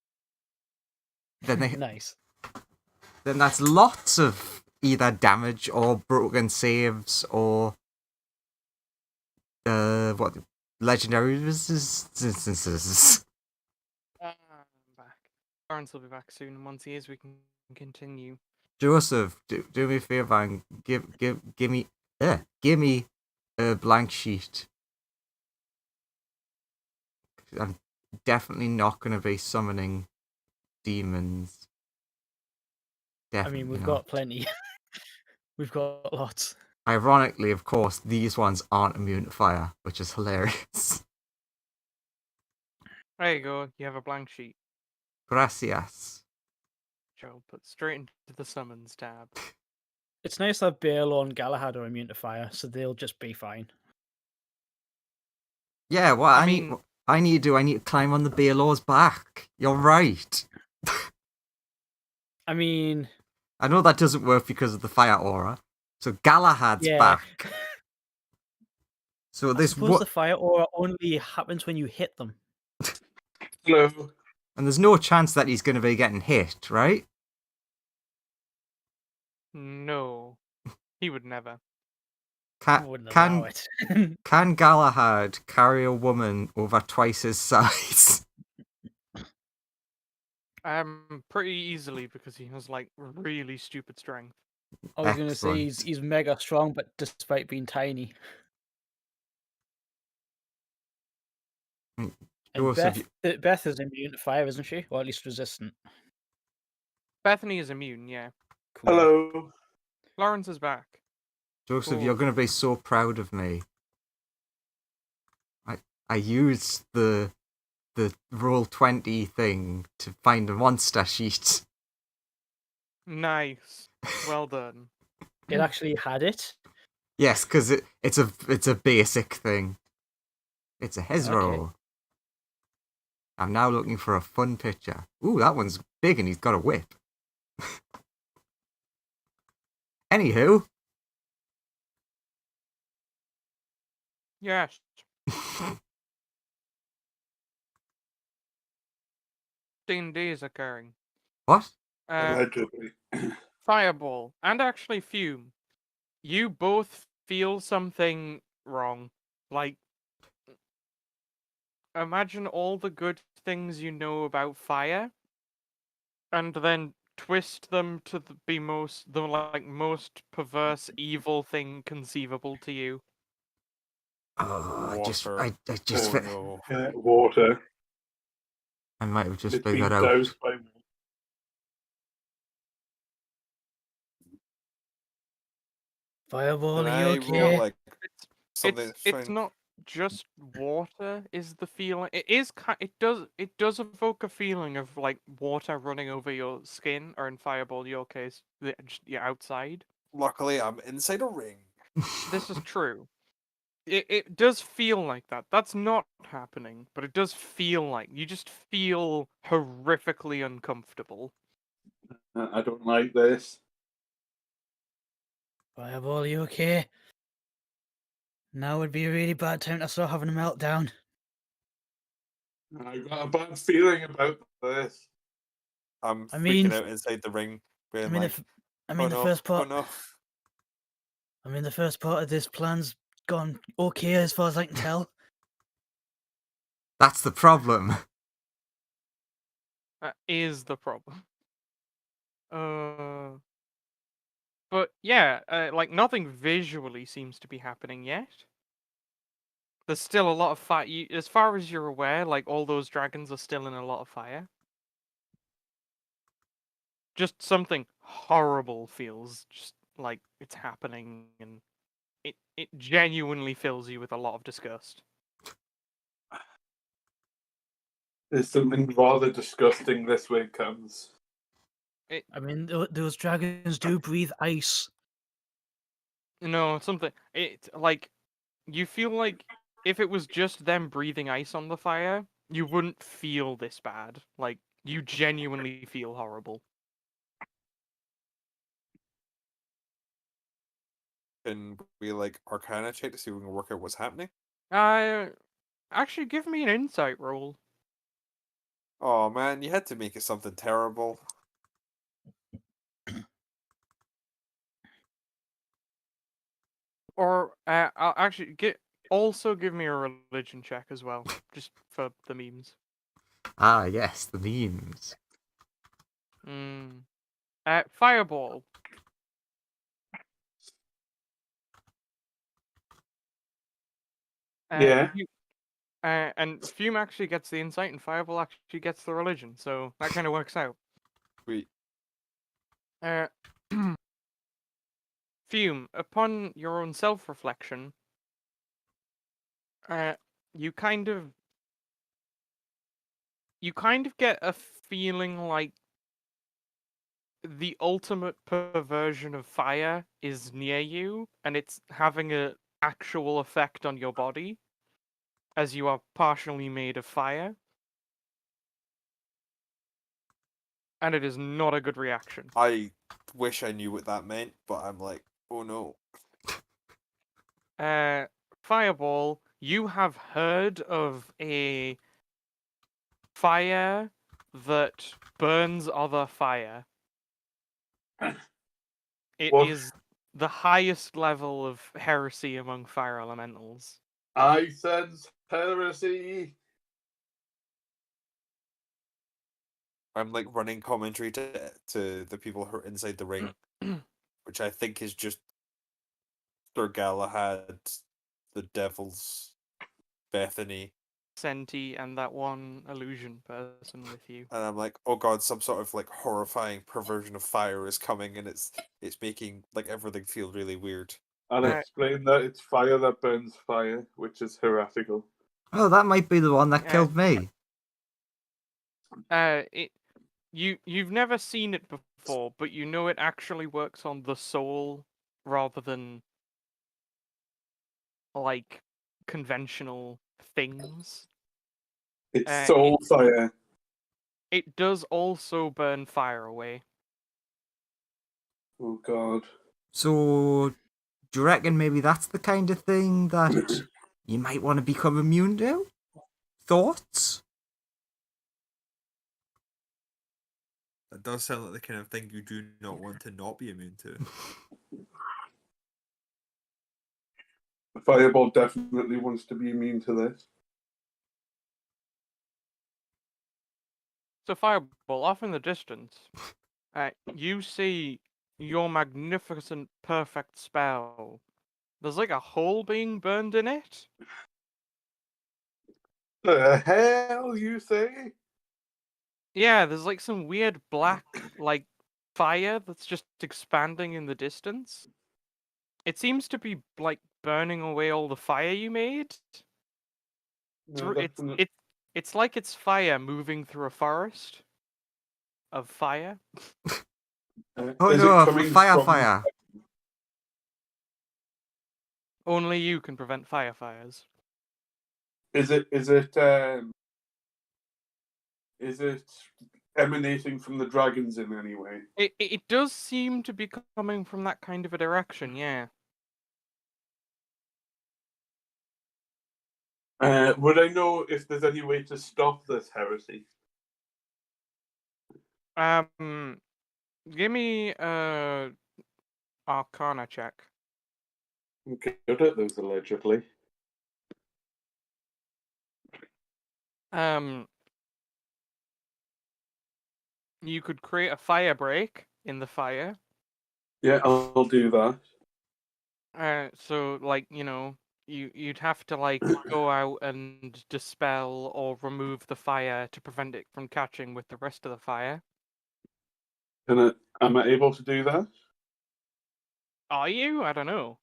then they nice. Then that's lots of either damage or broken saves or legendary resistances. I'm back. Lawrence will be back soon. Once he is, we can continue. Joseph, do me a favor and give me a blank sheet. I'm definitely not going to be summoning demons. Definitely I mean, we've not. got plenty. We've got lots. Ironically, of course, these ones aren't immune to fire, which is hilarious. There you go. You have a blank sheet. Gracias. Joe, put straight into the summons tab. It's nice that Baelor and Galahad are immune to fire, so they'll just be fine. Yeah, well, I need to climb on the Baelor's back. You're right. I mean, I know that doesn't work because of the fire aura. So Galahad's back. So I this suppose the fire aura only happens when you hit them. Hello. and there's no chance that he's going to be getting hit, right? No, he would never. I Can wouldn't allow it. can Galahad carry a woman over twice his size? Pretty easily because he has like really stupid strength. I was going to say Excellent. he's mega strong, but despite being tiny. And Joseph, Beth is immune to fire, isn't she? Or at least resistant. Bethany is immune, yeah. Cool. Hello. Lawrence is back. Joseph, Cool. you're going to be so proud of me. I used the Roll20 thing to find a monster sheet. Nice. Well done. It actually had it. Yes, because it's a basic thing. It's a his Okay. roll. I'm now looking for a fun picture. Ooh, that one's big and he's got a whip. Anywho. Yes. D&D is occurring. What? Allegedly. Fireball and actually Fume. You both feel something wrong. Like, imagine all the good things you know about fire, and then twist them to be most perverse, evil thing conceivable to you. Oh, I just Oh no. Water. I might have just It's been figured out. doused by me. Fireball, Can are I you roll okay? like something It's that's fine? not just water is the feeling. It does evoke a feeling of like water running over your skin, or in Fireball, your case, just your outside. Luckily, I'm inside a ring. This is true. It does feel like that. That's not happening, but it does feel like you just feel horrifically uncomfortable. I don't like this. Fireball, are you okay? Now would be a really bad time to start having a meltdown. I got a bad feeling about this. I'm I mean- freaking out inside the ring, being I mean, like, the no, first oh part. no. I mean, the first part of this plan's gone okay as far as I can tell. That's the problem. That is the problem. But yeah, like nothing visually seems to be happening yet. There's still a lot of fire. As far as you're aware, like all those dragons are still in a lot of fire. Just something horrible feels just like it's happening, and it genuinely fills you with a lot of disgust. There's something rather disgusting this way comes. I mean, those dragons do breathe ice. No, something. It like you feel like if it was just them breathing ice on the fire, you wouldn't feel this bad. Like you genuinely feel horrible. Can we like Arcana check to see if we can work out what's happening? Actually, give me an insight roll. Oh man, you had to make it something terrible. Or I'll actually give me a religion check as well, just for the memes. Ah, yes, the memes. Fireball. Yeah. And Fume actually gets the insight, and Fireball actually gets the religion, so that kind of works out. Sweet. Fume, upon your own self-reflection, you kind of get a feeling like the ultimate perversion of fire is near you, and it's having an actual effect on your body, as you are partially made of fire. And it is not a good reaction. I wish I knew what that meant, but I'm like, oh no. Fireball, you have heard of a fire that burns other fire. It What? is the highest level of heresy among fire elementals. I sense heresy. I'm like running commentary to the people who are inside the ring, which I think is just Sir Galahad, the Devil's Bethany, Senti and that one illusion person with you. and I'm like, oh god, some sort of like horrifying perversion of fire is coming, and it's making like everything feel really weird. I'll explain that it's fire that burns fire, which is heretical. Oh, that might be the one that killed me. You've never seen it before, but you know it actually works on the soul rather than like conventional things. It's soul fire. It does also burn fire away. Oh god. So, do you reckon maybe that's the kind of thing that you might want to become immune to? Thoughts? That does sound like the kind of thing you do not want to not be immune to. Fireball definitely wants to be immune to this. So Fireball, off in the distance, you see your magnificent, perfect spell. There's like a hole being burned in it. The hell you say? Yeah, there's like some weird black, like, fire that's just expanding in the distance. It seems to be, like, burning away all the fire you made. No, It's like it's fire moving through a forest of fire. Oh is no, it coming fire. Only you can prevent fires. Is it emanating from the dragons in any way? It does seem to be coming from that kind of a direction, yeah. Would I know if there's any way to stop this heresy? Give me a Arcana check. I'm good at those, allegedly. You could create a fire break in the fire. Yeah, I'll do that. So like, you'd have to like go out and dispel or remove the fire to prevent it from catching with the rest of the fire. Am I able to do that? Are you? I don't know.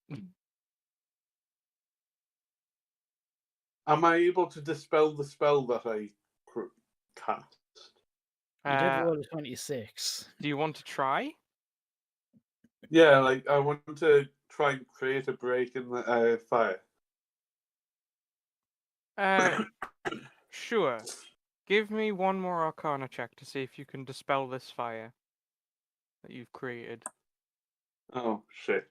Am I able to dispel the spell that I cast? You did roll a 26. Do you want to try? Yeah, like I want to try and create a break in the fire. Sure. Give me one more Arcana check to see if you can dispel this fire that you've created. Oh shit!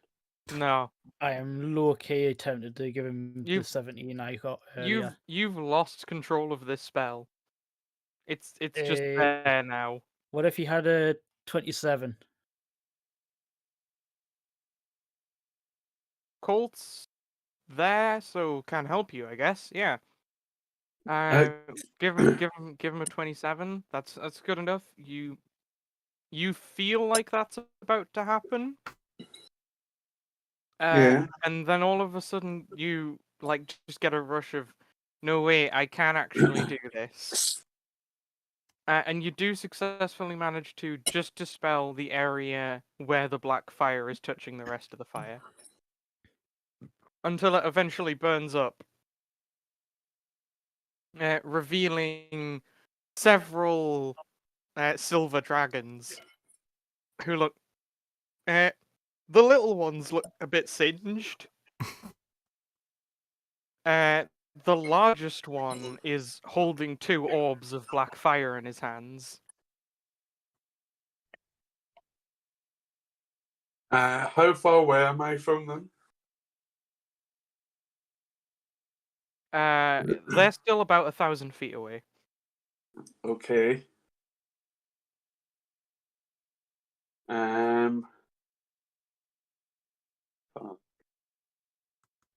No. I am low-key tempted to give him the 17 I got earlier. You've lost control of this spell. It's just there now. What if he had a 27? Colt's there, so can help you, I guess. Yeah. Give him a 27. That's good enough. You feel like that's about to happen. Yeah. And then all of a sudden you like just get a rush of, no way, I can actually do this. And you do successfully manage to just dispel the area where the black fire is touching the rest of the fire. Until it eventually burns up. Revealing several silver dragons who look. The little ones look a bit singed. The largest one is holding 2 orbs of black fire in his hands. How far away am I from them? They're still about 1,000 feet away. Okay.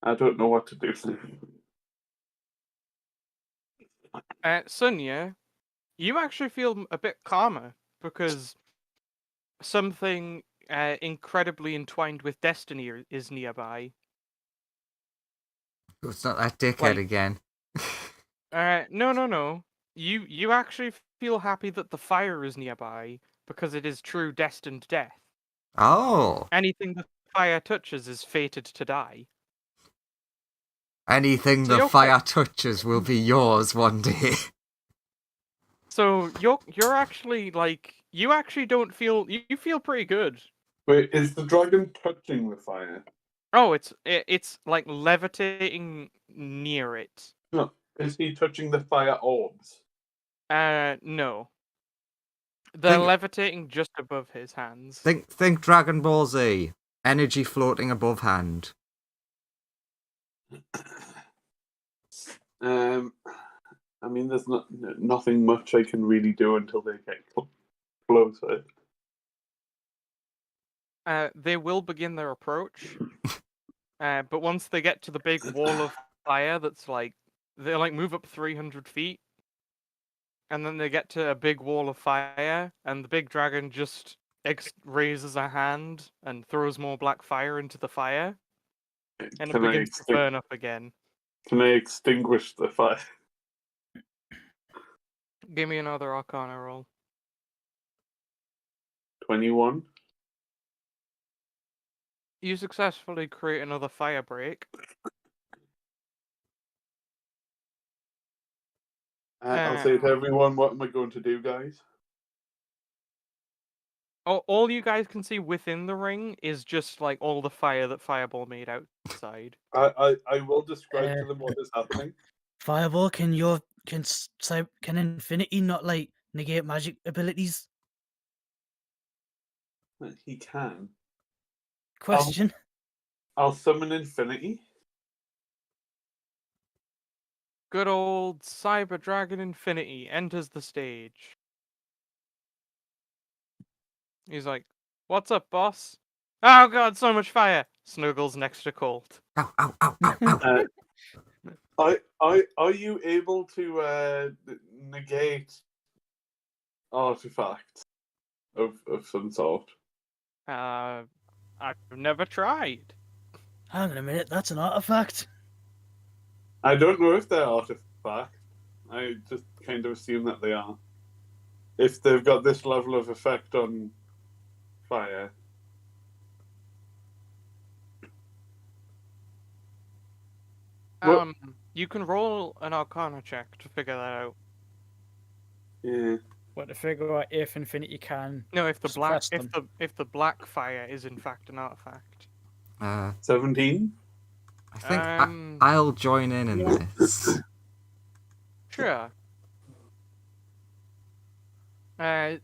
I don't know what to do. Sunya, you actually feel a bit calmer because something incredibly entwined with destiny is nearby. It's not that dickhead Like- again. No. You actually feel happy that the fire is nearby because it is true destined death. Oh. Anything the fire touches is fated to die. Anything So the you're fire touches will be yours one day. So you're actually like you actually don't feel you feel pretty good. Wait, is the dragon touching the fire? Oh, it's like levitating near it. No. Is he touching the fire orbs? No. They're Think- levitating just above his hands. Think Dragon Ball Z. Energy floating above hand. I mean, there's nothing much I can really do until they get closer. They will begin their approach. But once they get to the big wall of fire that's like they like move up 300 feet. And then they get to a big wall of fire, and the big dragon just raises a hand and throws more black fire into the fire, and it begins to burn up again. Can I extinguish the fire? Give me another Arcana roll. 21. You successfully create another fire break. I'll say to everyone, what am I going to do, guys? All you guys can see within the ring is just like all the fire that Fireball made outside. I will describe to them what is happening. Fireball, can Infinity not like negate magic abilities? He can. Question. I'll summon Infinity. Good old Cyber Dragon Infinity enters the stage. He's like, "What's up, boss?" "Oh god, so much fire!" Snuggles next to Colt. Ow, ow, ow, ow, ow. Are you able to negate artifacts of some sort? I've never tried. Hang on a minute, that's an artifact. I don't know if they're artifacts. I just kind of assume that they are. If they've got this level of effect on fire. You can roll an Arcana check to figure that out. Yeah. What, to figure out if Infinity can? No, if the black suppress them. if the black fire is in fact an artifact. 17? I think I'll join in this. Sure.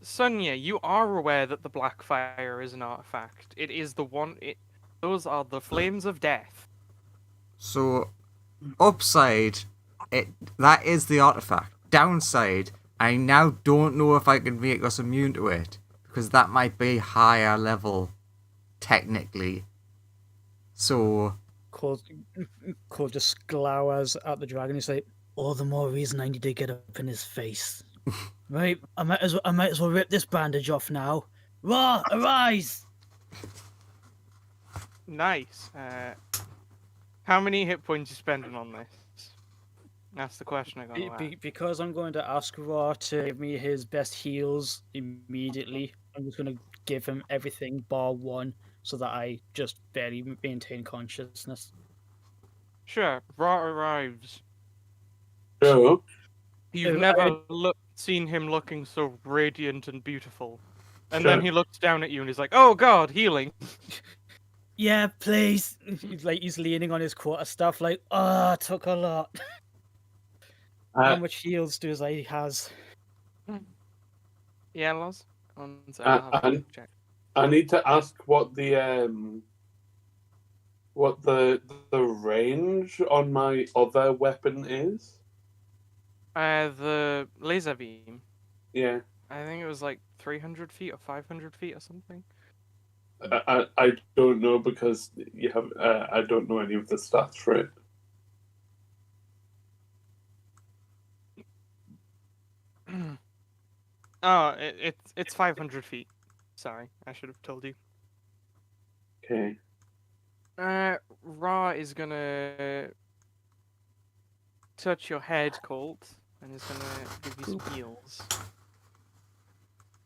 Sonia, you are aware that the black fire is an artifact. It is the one. Those are the flames of death. So, upside, that is the artifact. Downside, I now don't know if I can make us immune to it, because that might be higher level, technically. So... Cole just glowers at the dragon. He's like, all the more reason I need to get up in his face. Right, I might as well rip this bandage off now. Ra, arise! Nice. How many hit points you spending on this? That's the question I got to ask. Because I'm going to ask Ra to give me his best heals immediately. I'm just going to give him everything bar one, so that I just barely maintain consciousness. Sure. Ra arrives. Sure. You've never seen him looking so radiant and beautiful. And then he looks down at you and he's like, "Oh God, healing." Yeah, please. He's leaning on his quarterstaff, like, took a lot. How much heals does he has? Yeah, Loz. I'll have a quick check. I need to ask what the what the range on my other weapon is? The laser beam. Yeah, I think it was like 300 feet or 500 feet or something. I don't know because you have I don't know any of the stats for it. Oh, it's 500 feet. Sorry, I should have told you. Okay. Ra is gonna touch your head, Colt, and is gonna give you some heals.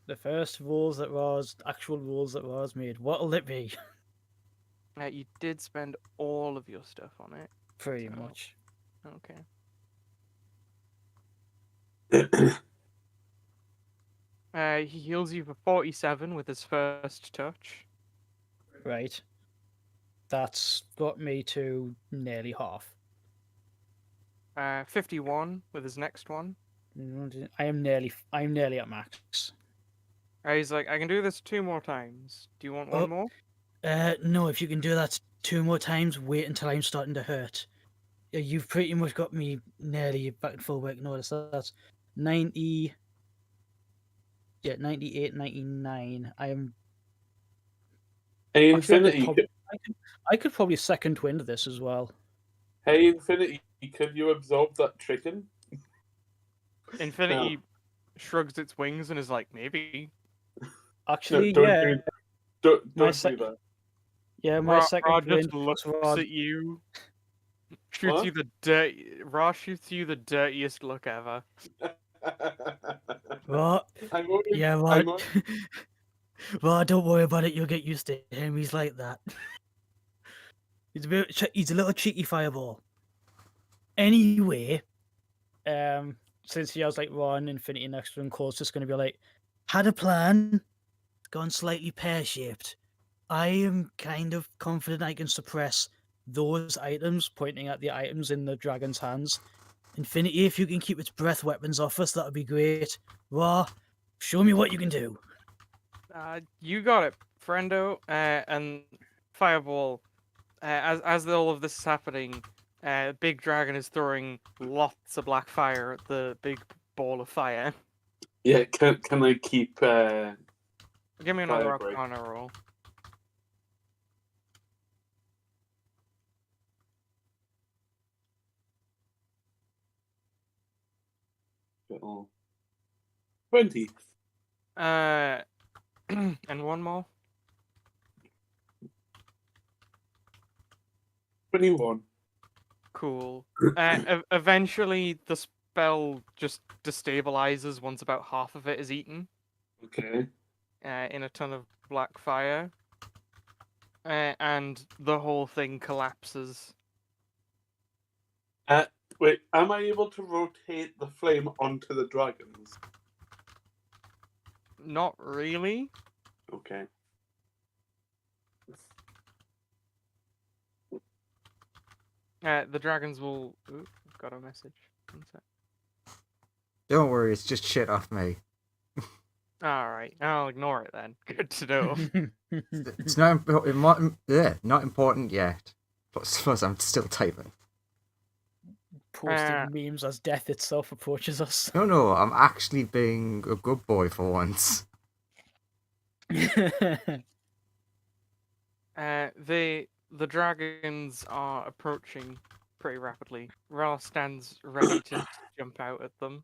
The first rules that Roz, actual rules that Roz made. What'll it be? You did spend all of your stuff on it. Pretty So- much. Okay. He heals you for 47 with his first touch. Right. That's got me to nearly half. 51 with his next one. I'm nearly at max. He's like, I can do this 2 more times. Do you want Oh. one more? No, if you can do that 2 more times, wait until I'm starting to hurt. Yeah, you've pretty much got me nearly back in full working order. So that's 90. Yeah, 98, 99. I am. Hey Actually, Infinity, I could probably second wind this as well. hey Infinity, could you absorb that chicken? Infinity shrugs its wings and is like, maybe. Actually, don't yeah. don't My do that. Yeah, my Ra second wind just looks was at you, shoots What? you Ra shoots you the dirtiest look ever. What? I'm only, Yeah, I'm what? only, Well, don't worry about it. You'll get used to him. He's like that. He's a little cheeky fireball. Anyway, since he has like Ron, Infinity next to him, Cole's just going to be like, had a plan, gone slightly pear-shaped. I am kind of confident I can suppress those items, pointing at the items in the dragon's hands. Infinity, if you can keep its breath weapons off us, that would be great. Raw, show me what you can do. You got it, friendo. And Fireball. As all of this is happening, Big Dragon is throwing lots of black fire at the big ball of fire. yeah. Can I keep? Give me another Fire break. Arcana roll. Little 20. And one more. 21. Cool. Eventually, the spell just destabilizes once about half of it is eaten. Okay. In a ton of black fire. And the whole thing collapses. Wait, am I able to rotate the flame onto the dragons? Not really. Okay. The dragons will. Ooh, got a message. One sec. Don't worry, it's just shit off me. Alright, I'll ignore it then. Good to know. It's not not important yet. But suppose I'm still typing. Posting memes as death itself approaches us. No, I'm actually being a good boy for once. The dragons are approaching pretty rapidly. Ra stands ready to jump out at them.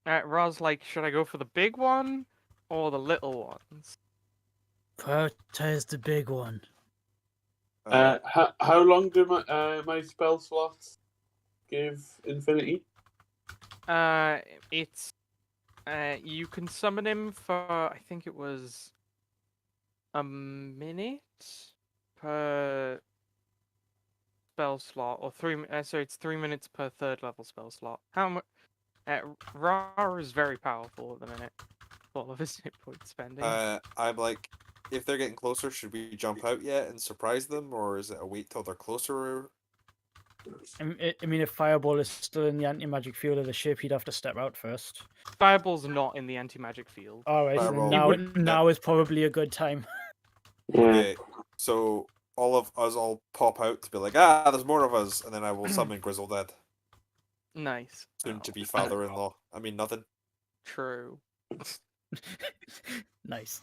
Ra's like, should I go for the big one or the little ones? Prioritize the big one. How long do my spell slots give Infinity? It's you can summon him for I think it was a minute per spell slot, or 3. Sorry, it's 3 minutes per third level spell slot. How much? Ra is very powerful at the minute. All of his hit point spending. I'm like, if they're getting closer, should we jump out yet and surprise them, or is it a wait till they're closer? I mean, if Fireball is still in the anti-magic field of the ship, he'd have to step out first. Fireball's not in the anti-magic field. Alright, Fireball. now is probably a good time. Okay, so all of us all pop out to be like, there's more of us, and then I will summon Grizzledead, Nice. soon to be Oh, father-in-law. I mean, nothing. true. Nice.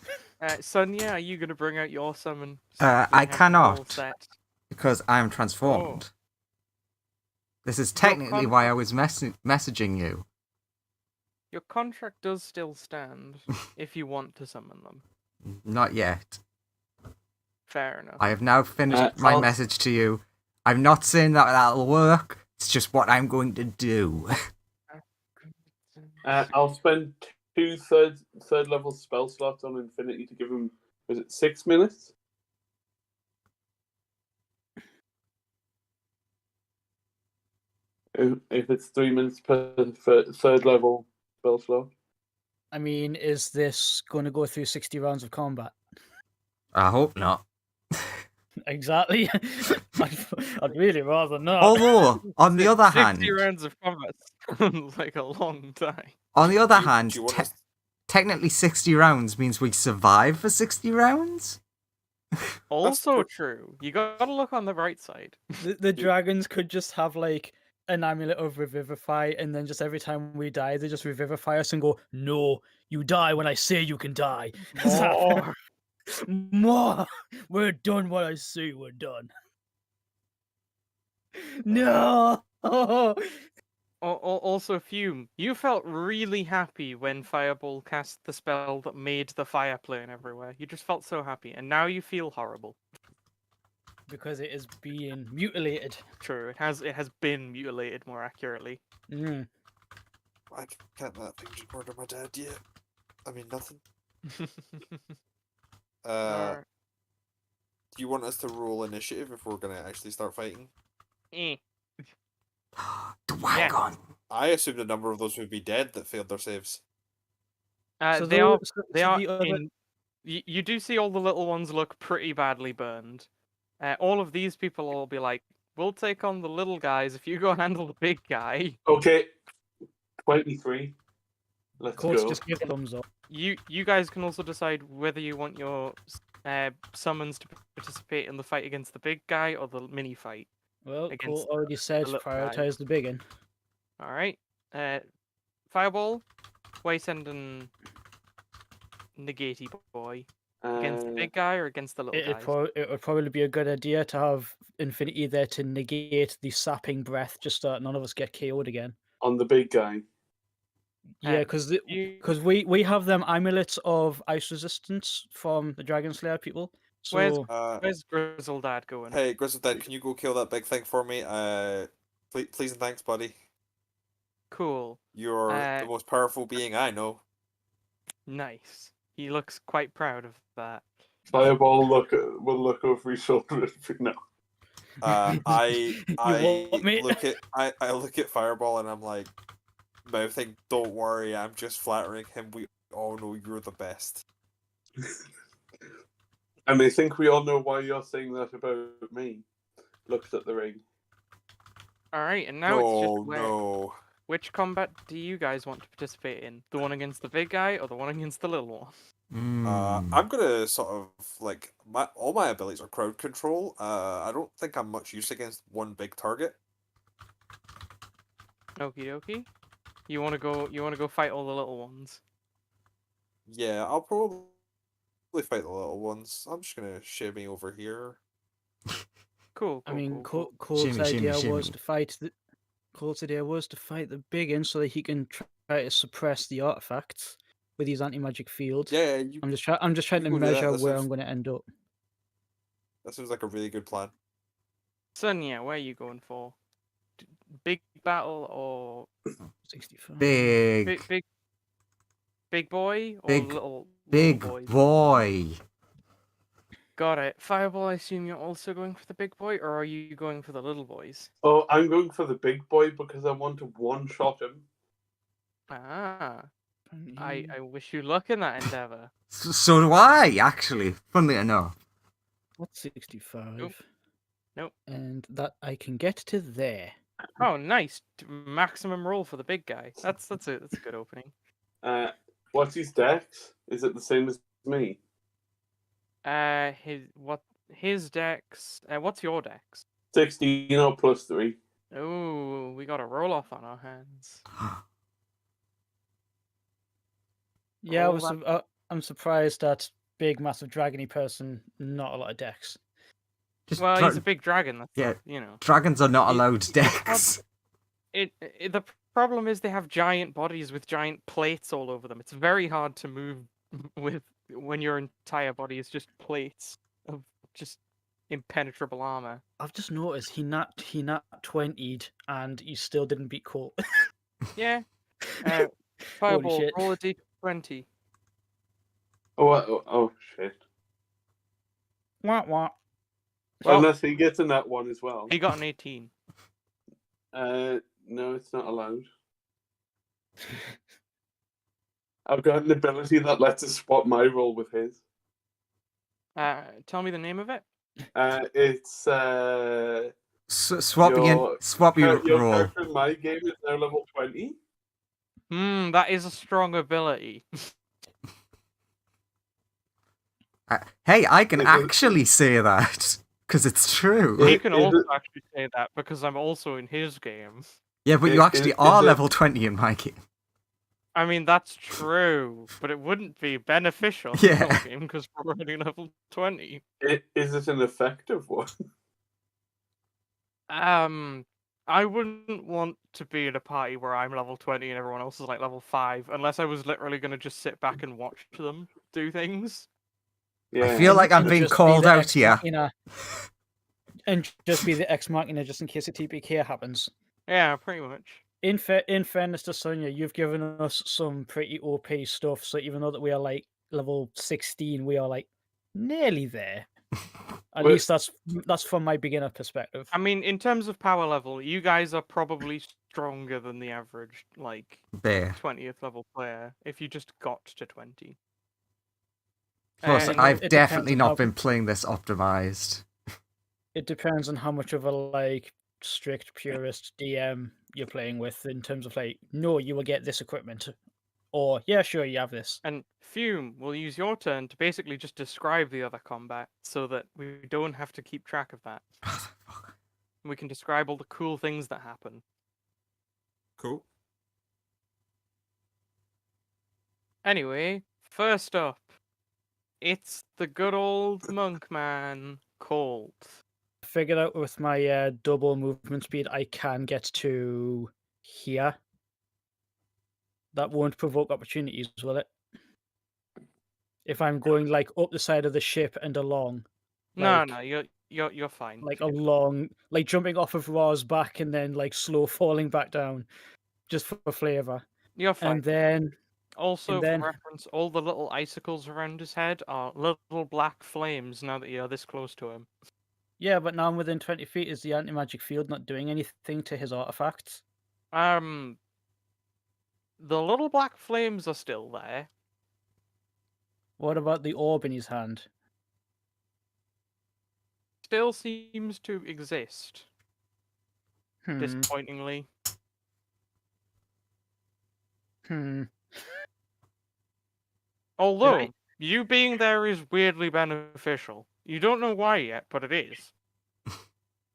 Sonia, are you gonna bring out your summon? I All cannot, set. because I'm transformed. This is Your technically why I was messaging you. Your contract does still stand if you want to summon them. Not yet. Fair enough. I have now finished my message to you. I'm not saying that that'll work. It's just what I'm going to do. I'll spend 2 third level spell slots on Infinity to give him, was it 6 minutes? If it's 3 minutes per third level spell slot. I mean, is this going to go through 60 rounds of combat? I hope not. Exactly. I'd really rather not. Although, on the other 60 hand, rounds of combat sounds like a long time. on the other Do hand, you want us- technically 60 rounds means we survive for 60 rounds? Also true. You gotta look on the bright side. The dragons could just have like an amulet of revivify, and then just every time we die, they just revivify us and go, "No, you die when I say you can die." More. More. We're done when I say we're done. No. Also, Fume, you felt really happy when Fireball cast the spell that made the fire plane everywhere. You just felt so happy, and now you feel horrible. Because it is being mutilated. True, it has been mutilated more accurately. Mm. I can't let that thing just murder my dad yet. I mean, nothing. Alright. Do you want us to roll initiative if we're gonna actually start fighting? Eh. The wagon. I assumed a number of those would be dead that failed their saves. They are. You do see all the little ones look pretty badly burned. All of these people will be like, "We'll take on the little guys if you go handle the big guy." Okay, 23. Let's Courts go. just give thumbs up. You guys can also decide whether you want your summons to participate in the fight against the big guy or the mini fight. Well, Against Colt already said the little guy. prioritize the big one. All right. Fireball, why sending Negati boy against the big guy or against the little guys? It would probably be a good idea to have Infinity there to negate the sapping breath, just so that none of us get KO'd again. On the big guy. Yeah, because we have them amulets of ice resistance from the Dragon Slayer people. So where's Grizzledad going? Hey, Grizzledad, can you go kill that big thing for me? Please and thanks, buddy. Cool. You're the most powerful being I know. Nice. He looks quite proud of that. Fireball will look over his shoulder. No. I look at Fireball and I'm like, mouthing, "Don't worry, I'm just flattering him. We all know you're the best." And I think we all know why you're saying that about me. Looks at the ring. Alright, and now it's just which combat do you guys want to participate in? The one against the big guy or the one against the little one? I'm gonna sort of like all my abilities are crowd control. I don't think I'm much use against one big target. Okie dokie. You wanna go fight all the little ones? Yeah, I'll probably fight the little ones. I'm just gonna shimmy over here. Cool. I mean, cool. Colt's idea was to fight the big one so that he can try to suppress the artifacts with his anti-magic field. Yeah, I'm just trying to measure where I'm going to end up. That seems like a really good plan. Sonia, where are you going for? Big battle or 65? Big boy or Big little boy. Got it. Fireball, I assume you're also going for the big boy, or are you going for the little boys? Oh, I'm going for the big boy because I want to one-shot him. Ah. I wish you luck in that endeavor. So do I, actually. Funnily enough. What's 65? Nope. And that I can get to there. Oh, nice. Maximum roll for the big guy. That's a good opening. What's his dex? Is it the same as me? What his dex. What's your dex? 16 or plus 3. Oh, we got a roll off on our hands. Yeah, All I'm surprised that big, massive dragony person, not a lot of decks. Just Well, he's a big dragon. That's yeah. not, you know. Dragons are not It- allowed it's not- decks. The problem is they have giant bodies with giant plates all over them. It's very hard to move with when your entire body is just plates of just impenetrable armor. I've just noticed he nat 20'd and he still didn't beat Colt. Yeah. Fireball, shit. roll a d20. Oh, shit. Wah wah. Well, Unless he gets in that one as well. he got an 18. No, it's not allowed. I've got an ability that lets us swap my roll with his. Tell me the name of it. It's Swap your your roll. character in my game is now level 20. That is a strong ability. Hey, I can It is- actually say that because it's true. He It- can it also is- actually say that because I'm also in his game. Yeah, but you actually is are it- level 20 in my game. I mean, that's true, but it wouldn't be beneficial in Yeah. your game because we're already level 20. Is it an effective one? I wouldn't want to be in a party where I'm level 20 and everyone else is like level 5, unless I was literally going to just sit back and watch them do things. Yeah. I feel like I'm And being just be called the out ex here. machina. And just be the ex machina just in case a TPK happens. Yeah, pretty much. In fairness to Sonia, you've given us some pretty OP stuff. So even though that we are like level 16, we are like nearly there. At Well- least that's from my beginner perspective. I mean, in terms of power level, you guys are probably stronger than the average, like, There. 20th level player, if you just got to 20. Plus, And I've it definitely depends on not been playing this optimized. It depends on how much of a like strict purist DM you're playing with in terms of like, no, you will get this equipment, or yeah, sure, you have this. And Fume will use your turn to basically just describe the other combat so that we don't have to keep track of that. We can describe all the cool things that happen. Cool. Anyway, first up, it's the good old monk man, Colt. Figured out with my double movement speed, I can get to here. That won't provoke opportunities, will it? If I'm going like up the side of the ship and along, No, like, no, you're fine. like along, like jumping off of Ra's back and then like slow falling back down, just for flavor. You're fine. And then Also, and then- for reference, all the little icicles around his head are little black flames now that you're this close to him. yeah, but now I'm within 20 feet. Is the anti-magic field not doing anything to his artifacts? The little black flames are still there. What about the orb in his hand? Still seems to exist, Hmm. disappointingly. Although, Right. you being there is weirdly beneficial. You don't know why yet, but it is.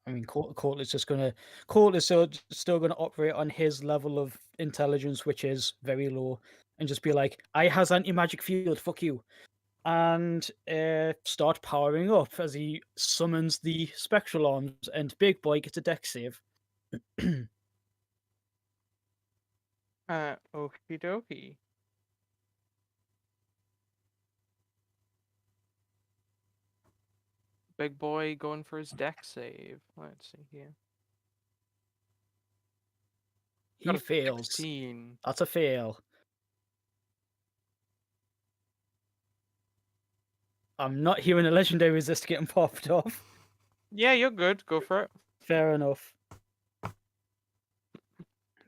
I mean, Colt is still gonna operate on his level of intelligence, which is very low, and just be like, "I has anti-magic field, fuck you," and start powering up as he summons the spectral arms, and Big Boy gets a dex save. Okie dokie. Big boy going for his deck save. Let's see here. He Got a fails. 16. That's a fail. I'm not hearing a legendary resist getting popped off. Yeah, you're good. Go for it. Fair enough.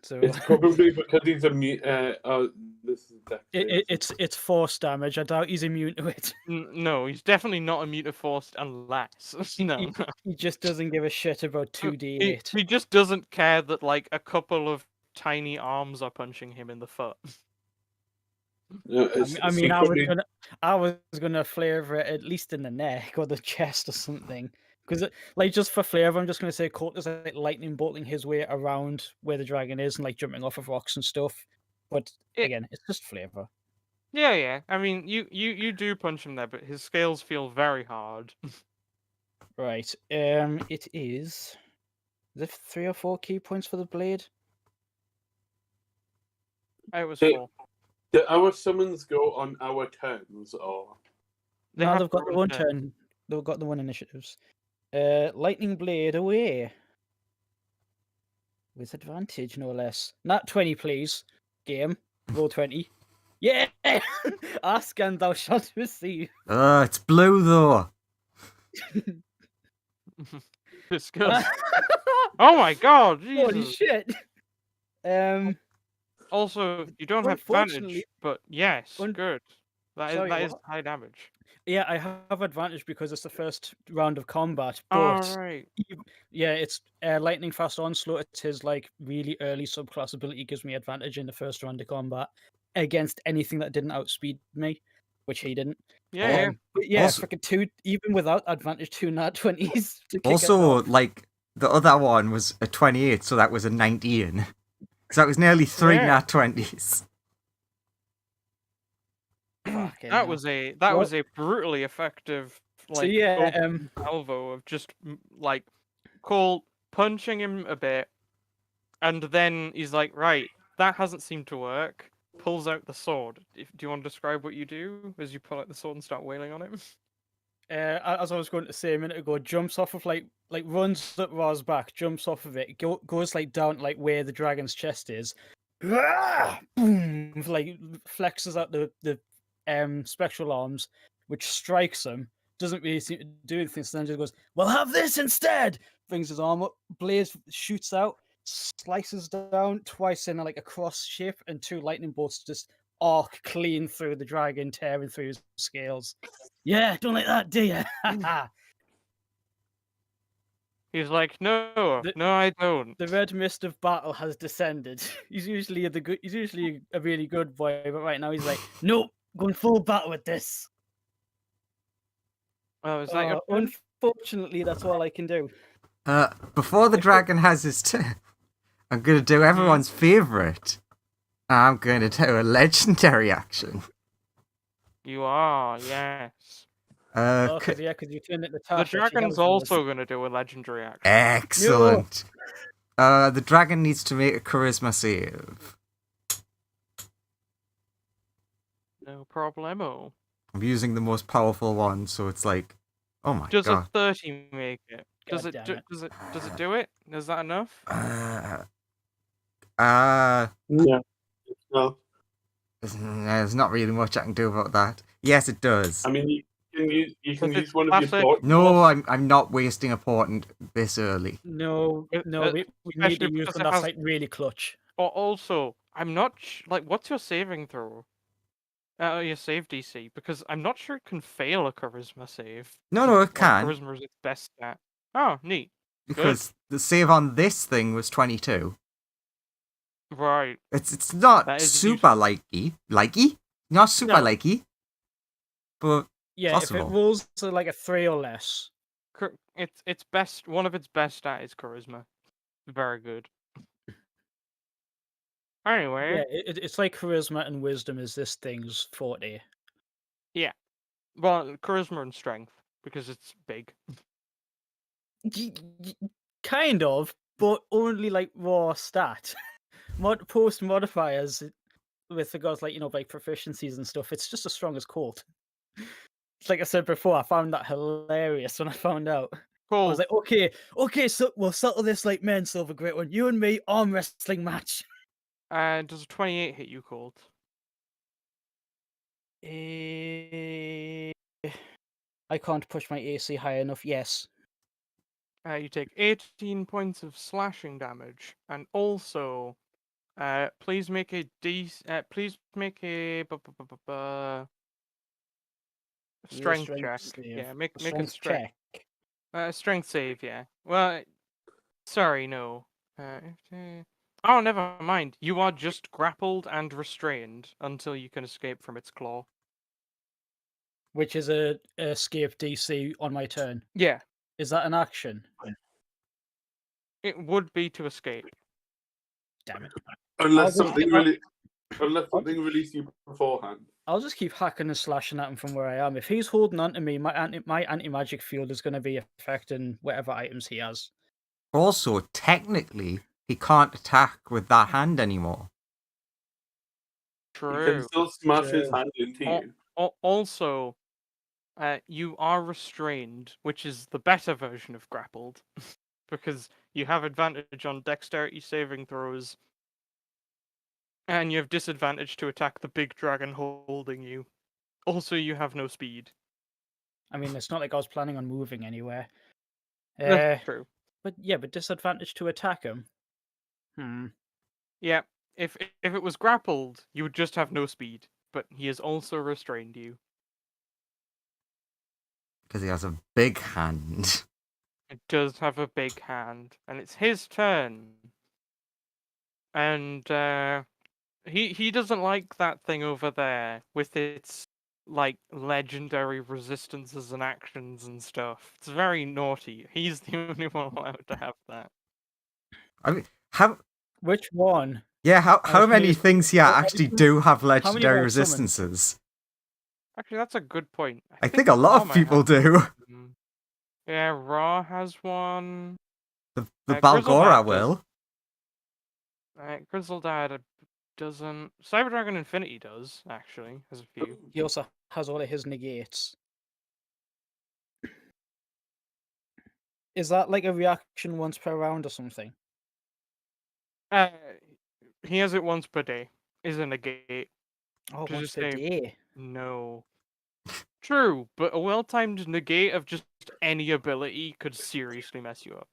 So It's probably because he's immune. This is dex save. it's force damage. I doubt he's immune to it. No, he's definitely not immune to forced unless. No. He just doesn't give a shit about 2d8. He just doesn't care that like a couple of tiny arms are punching him in the foot. I mean, I was gonna flavor it at least in the neck or the chest or something. Because, like, just for flavor, I'm just gonna say Colt is like lightning bolting his way around where the dragon is and like jumping off of rocks and stuff. But again, it's just flavor. Yeah. I mean, you do punch him there, but his scales feel very hard. Right. It is. Is it 3 or 4 key points for the blade? It was 4. Do our summons go on our turns, or No, they've got their the one turn. turn. They've got the one initiatives. Lightning blade away. With advantage, no less. Nat 20, please. Game. Roll 20. Yeah! Ask and thou shalt receive. It's blue though. Disgust. Oh my god, Holy Jesus. shit! Also, you don't have advantage, Unfortunately- but yes, good. Sorry, That is what? high damage. Yeah, I have advantage because it's the first round of combat. But Alright. yeah, it's lightning fast onslaught. It's his like really early subclass ability gives me advantage in the first round of combat against anything that didn't outspeed me, which he didn't. Yeah. But yeah, Also- freaking 2, even without advantage, 2 nat 20s to kick us Also, off. like, the other one was a 28, so that was a 19. So that was nearly 3 Yeah. nat 20s. Fucking That hell. was a Well- brutally effective So like yeah, open salvo of just like Cole punching him a bit, and then he's like, right, that hasn't seemed to work. Pulls out the sword. Do you want to describe what you do as you pull out the sword and start wailing on him? as I was going to say a minute ago, jumps off of like runs at Ra's back, jumps off of it, goes like down like where the dragon's chest is, boom, like flexes out the spectral arms, which strikes him. Doesn't really seem to do anything. So then just goes, "Well, have this instead." Brings his arm up, blaze shoots out, slices down twice in like a cross shape, and 2 lightning bolts just arc clean through the dragon, tearing through his scales. Yeah, don't like that, do you? He's like, no, I don't. The red mist of battle has descended. He's usually he's usually a really good boy, but right now he's like, nope, going full battle with this. Oh, is that your turn? Unfortunately, that's all I can do. Before the dragon has his turn, I'm going to do everyone's favourite. I'm going to do a legendary action. You are, yes. Because you turned it to The dragon's also going to do a legendary action. Excellent. The dragon needs to make a charisma save. No problemo. I'm using the most powerful one, so it's like, oh my Does god. a 30 make it? Does God it damn do it? Do it? Is that enough? no, no. There's not really much I can do about that. Yes, it does. I mean, you can But use it's one of your classic. thoughts. No, I'm not wasting a portent this early. No, we need especially to use because one it that's has- like really clutch. Or also, I'm not like, what's your saving throw? Your save DC, because I'm not sure it can fail a charisma save. No, it Like, can. charisma is its best stat. Oh, neat. Because the save on this thing was 22. Right. It's not That is super likey. Not super No. likey. But Yeah, possible. if it rolls to like a 3 or less. Its best, one of its best stat is charisma. Very good. Anyway, Yeah, it's like charisma and wisdom is this thing's forte. well, charisma and strength because it's big. Kind of, but only like raw stat. Post modifiers with regards like like proficiencies and stuff. It's just as strong as Colt. Like I said before, I found that hilarious when I found out. I Cool. was like, okay, so we'll settle this like men, Silver Great One. You and me, arm wrestling match. Does a 28 hit you, Colt? I can't push my AC high enough. Yes. You take 18 points of slashing damage, and also, please make a please make a strength check. save. Yeah, make a Strength strength check. strength save. Yeah. Well, sorry, no. Oh, never mind. You are just grappled and restrained until you can escape from its claw. Which is a escape DC on my turn. Yeah, Is that an action? it would be to escape. Damn it. Unless I'll something released you beforehand. I'll just keep hacking and slashing at him from where I am. If he's holding on to me, my anti-magic field is going to be affecting whatever items he has. Also, technically, he can't attack with that hand anymore. He can True. still smash his True. hand into you. Also, you are restrained, which is the better version of grappled, because you have advantage on dexterity saving throws, and you have disadvantage to attack the big dragon holding you. Also, you have no speed. I mean, it's not like I was planning on moving anywhere. True. But disadvantage to attack him. Yeah, if it was grappled, you would just have no speed, but he has also restrained you. Because he has a big hand. It does have a big hand, and it's his turn. And he doesn't like that thing over there with its like legendary resistances and actions and stuff. It's very naughty. He's the only one allowed to have that. I mean, how? Which one? Yeah, how many confused. things here How actually many- do have many legendary have I summoned? resistances? Actually, that's a good point. I think a lot Raw of might people have do. one. Yeah, Raw has one. The Grizzledad Balgora does. will. Grizzledad doesn't. Cyber Dragon Infinity does, actually. Has a few. He also has all of his negates. Is that like a reaction once per round or something? He has it once per day. Is a negate. Oh, To once just per say day. no. True, but a well-timed negate of just any ability could seriously mess you up.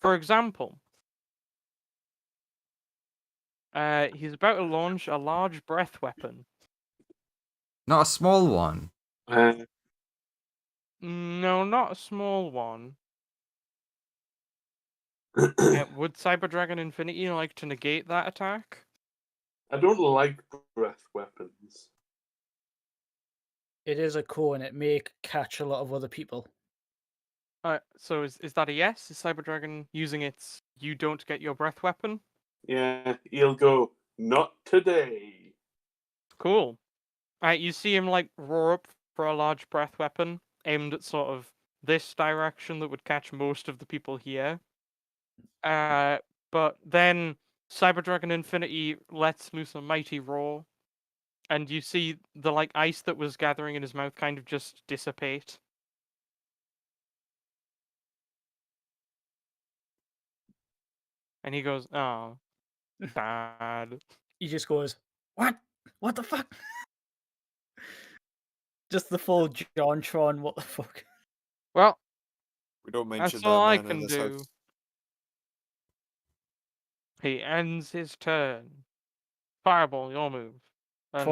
For example, he's about to launch a large breath weapon. Not a small one. No, not a small one. Would Cyber Dragon Infinity like to negate that attack? I don't like breath weapons. It is a core and it may catch a lot of other people. So is that a yes? Is Cyber Dragon using its "you don't get your breath" weapon? Yeah, he'll go, not today. Cool. You see him like roar up for a large breath weapon aimed at sort of this direction that would catch most of the people here. But then Cyber Dragon Infinity lets loose a mighty roar, and you see the like ice that was gathering in his mouth kind of just dissipate. And he goes, "Oh, bad." He just goes, "What? What the fuck?" Just the full JonTron. What the fuck? Well, We don't that's mention all that I man in can this do. house. He ends his turn. Fireball, your move. And,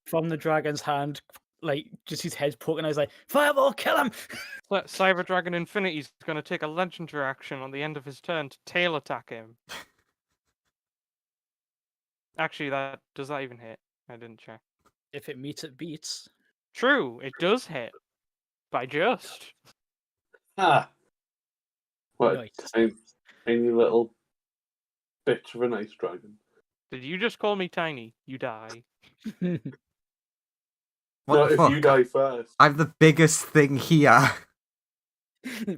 From the dragon's hand, like just his head poking. I was like, "Fireball, kill him!" Cyber Dragon Infinity's going to take a legendary action on the end of his turn to tail attack him. Actually, does that even hit? I didn't check. If it meets, it beats. True, it does hit. By just. Ah! What Nice. a tiny little bitch of an ice dragon. Did you just call me tiny? You die. What Not the if fuck? you die first. I'm the biggest thing here.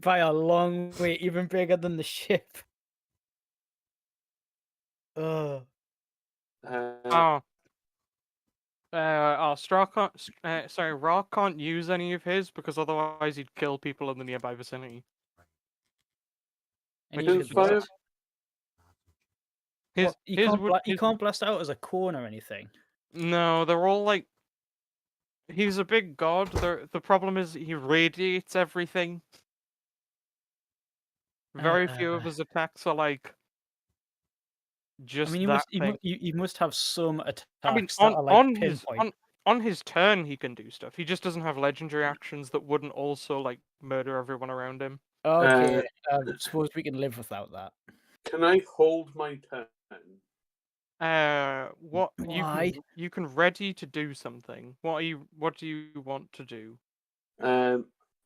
By a long way, even bigger than the ship. Raw can't use any of his because otherwise he'd kill people in the nearby vicinity. And Because fire. You can't blast out as a cone or anything. No, they're all like. He's a big god. The problem is he radiates everything. Very few of his attacks are like. Just I mean, you must have some attacks that are like pinpoint. On his turn he can do stuff. He just doesn't have legendary actions that wouldn't also like murder everyone around him. Okay, I suppose we can live without that. Can I hold my turn? What Why? you can ready to do something. What do you want to do?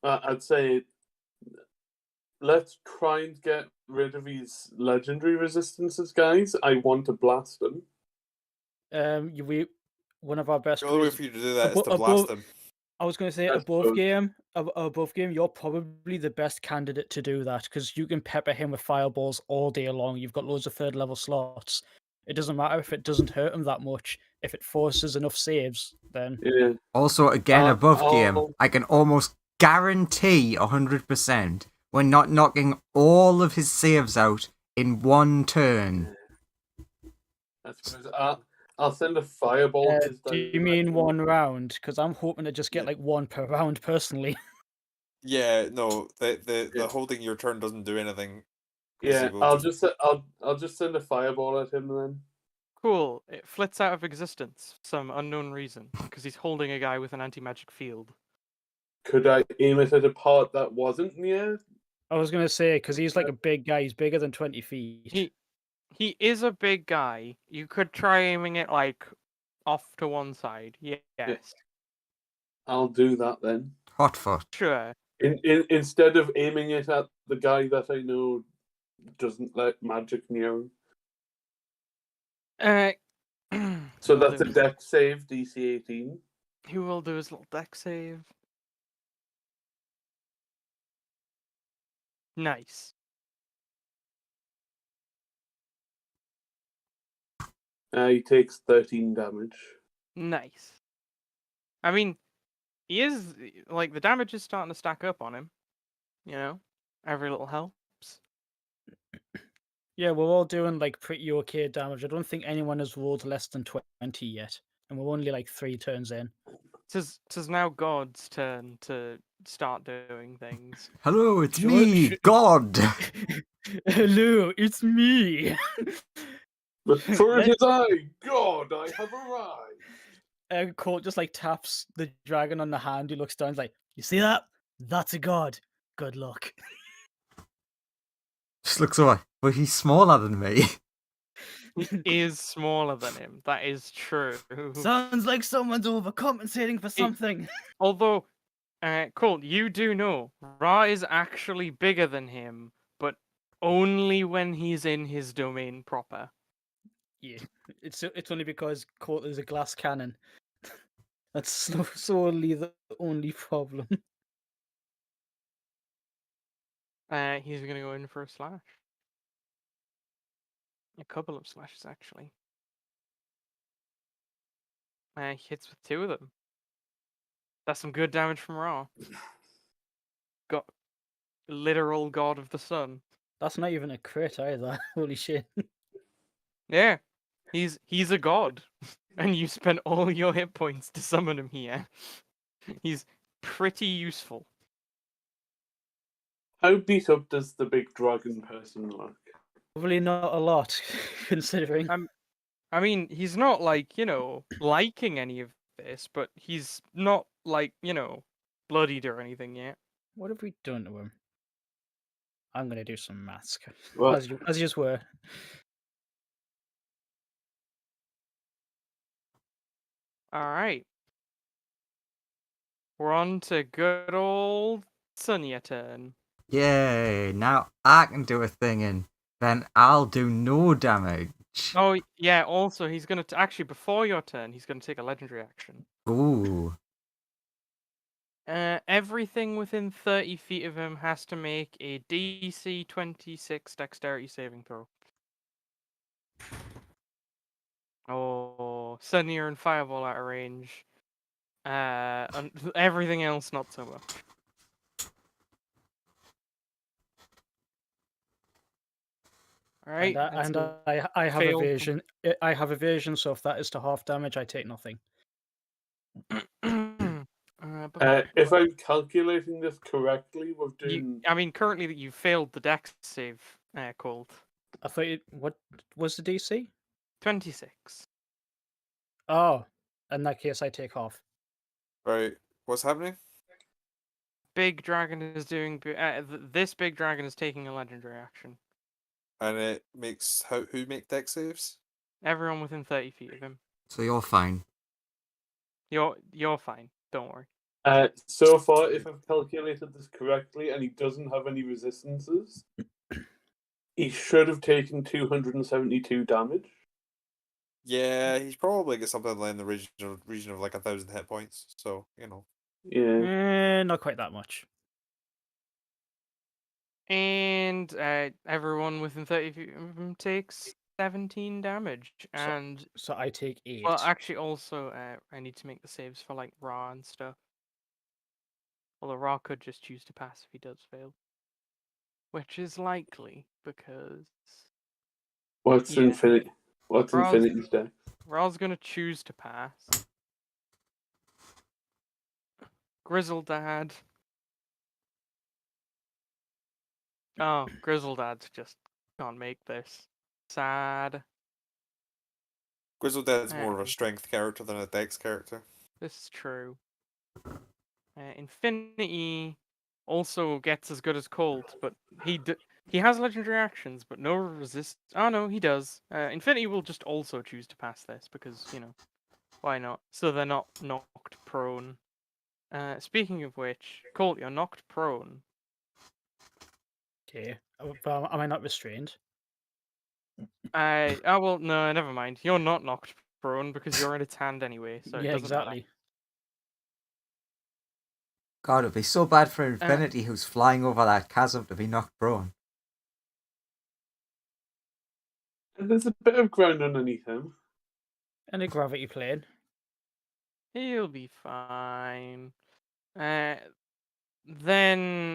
I'd say let's try and get rid of these legendary resistances, guys. I want to blast them. One of our best. The only way for you to do that is to above, blast them. I was going to say I above suppose. game, you're probably the best candidate to do that because you can pepper him with fireballs all day long. You've got loads of third level slots. It doesn't matter if it doesn't hurt him that much. If it forces enough saves, then Yeah. Also, again, above game, I'll- I can almost guarantee 100% we're not knocking all of his saves out in one turn. I suppose I'll send a fireball his do you direction. mean one round? Because I'm hoping to just get Yeah. like one per round personally. Yeah, no, the Yeah. holding your turn doesn't do anything. 'cause Yeah, he will I'll just send a fireball at him then. Cool. It flits out of existence for some unknown reason because he's holding a guy with an anti-magic field. Could I aim it at a part that wasn't near? I was going to say because he's like a big guy. He's bigger than 20 feet. He is a big guy. You could try aiming it like off to one side. Yes. I'll do that then. Hotfoot. Sure. Instead of aiming it at the guy that I know doesn't let magic near him. So that's a deck save, DC 18. He will do his little deck save. Nice. He takes 13 damage. Nice. I mean, he is like the damage is starting to stack up on him. You know, every little helps. Yeah, we're all doing like pretty okay damage. I don't think anyone has rolled less than 20 yet, and we're only like 3 turns in. Tis now God's turn to start doing things. Hello, it's me, God. Hello, it's me. But for it is I, God, I have arrived. Colt just like taps the dragon on the hand. He looks down, he's like, "You see that? That's a god. Good luck." Just looks away. But he's smaller than me. He is smaller than him. That is true. Sounds like someone's overcompensating for something. Although, Colt, you do know Ra is actually bigger than him, but only when he's in his domain proper. Yeah, it's only because Colt is a glass cannon. That's solely the only problem. He's gonna go in for a slash. A couple of slashes, actually. He hits with 2 of them. That's some good damage from Ra. Got literal god of the sun. That's not even a crit either. Holy shit. Yeah, he's a god, and you spent all your hit points to summon him here. He's pretty useful. How beat up does the big dragon person look? Probably not a lot, considering. I mean, he's not like, liking any of this, but he's not like, bloodied or anything yet. What have we done to him? I'm gonna do some maths, What? as you just were. All right. We're on to good old Sonia turn. Yay, now I can do a thing and then I'll do no damage. Oh, yeah, also, he's going to... Actually, before your turn, he's going to take a legendary action. Ooh. Everything within 30 feet of him has to make a DC 26 dexterity saving throw. Oh, Sonia and Fireball out of range. And everything else not so much. All right, And I have failed. evasion. I have evasion, so if that is to half damage, I take nothing. If I'm calculating this correctly, we're doing. I mean, currently you failed the dex save, Colt. I thought what was the DC? 26. Oh, in that case, I take half. Right, what's happening? Big dragon is doing. This big dragon is taking a legendary action. And it makes who make deck saves? Everyone within 30 feet of him. So you're fine. You're fine. Don't worry. So far, if I've calculated this correctly, and he doesn't have any resistances, he should have taken 272 damage. Yeah, he's probably got something like in the region of like 1,000 hit points. So Yeah. Not quite that much. And everyone within 30 feet of him takes 17 damage. And So I take 8. well, actually, also I need to make the saves for like Ra and stuff. Although Ra could just choose to pass if he does fail, which is likely because What's Yeah. Infinity? What's Ra's- Infinity's deck? Ra's gonna choose to pass. Grizzle Dad. Oh, Grizzle Dad just can't make this. Sad. Grizzledad's more of a strength character than a dex character. This is true. Infinity also gets as good as Colt, but he has legendary actions, but no resist. Oh no, he does. Infinity will just also choose to pass this because why not? So they're not knocked prone. Speaking of which, Colt, you're knocked prone. Okay. But am I not restrained? Oh well, no, never mind. You're not knocked prone because you're in its hand anyway, so it Yeah, doesn't matter. exactly. God, it'd be so bad for Infinity, who's flying over that chasm, to be knocked prone. There's a bit of ground underneath him. And a gravity plane. He'll be fine. Then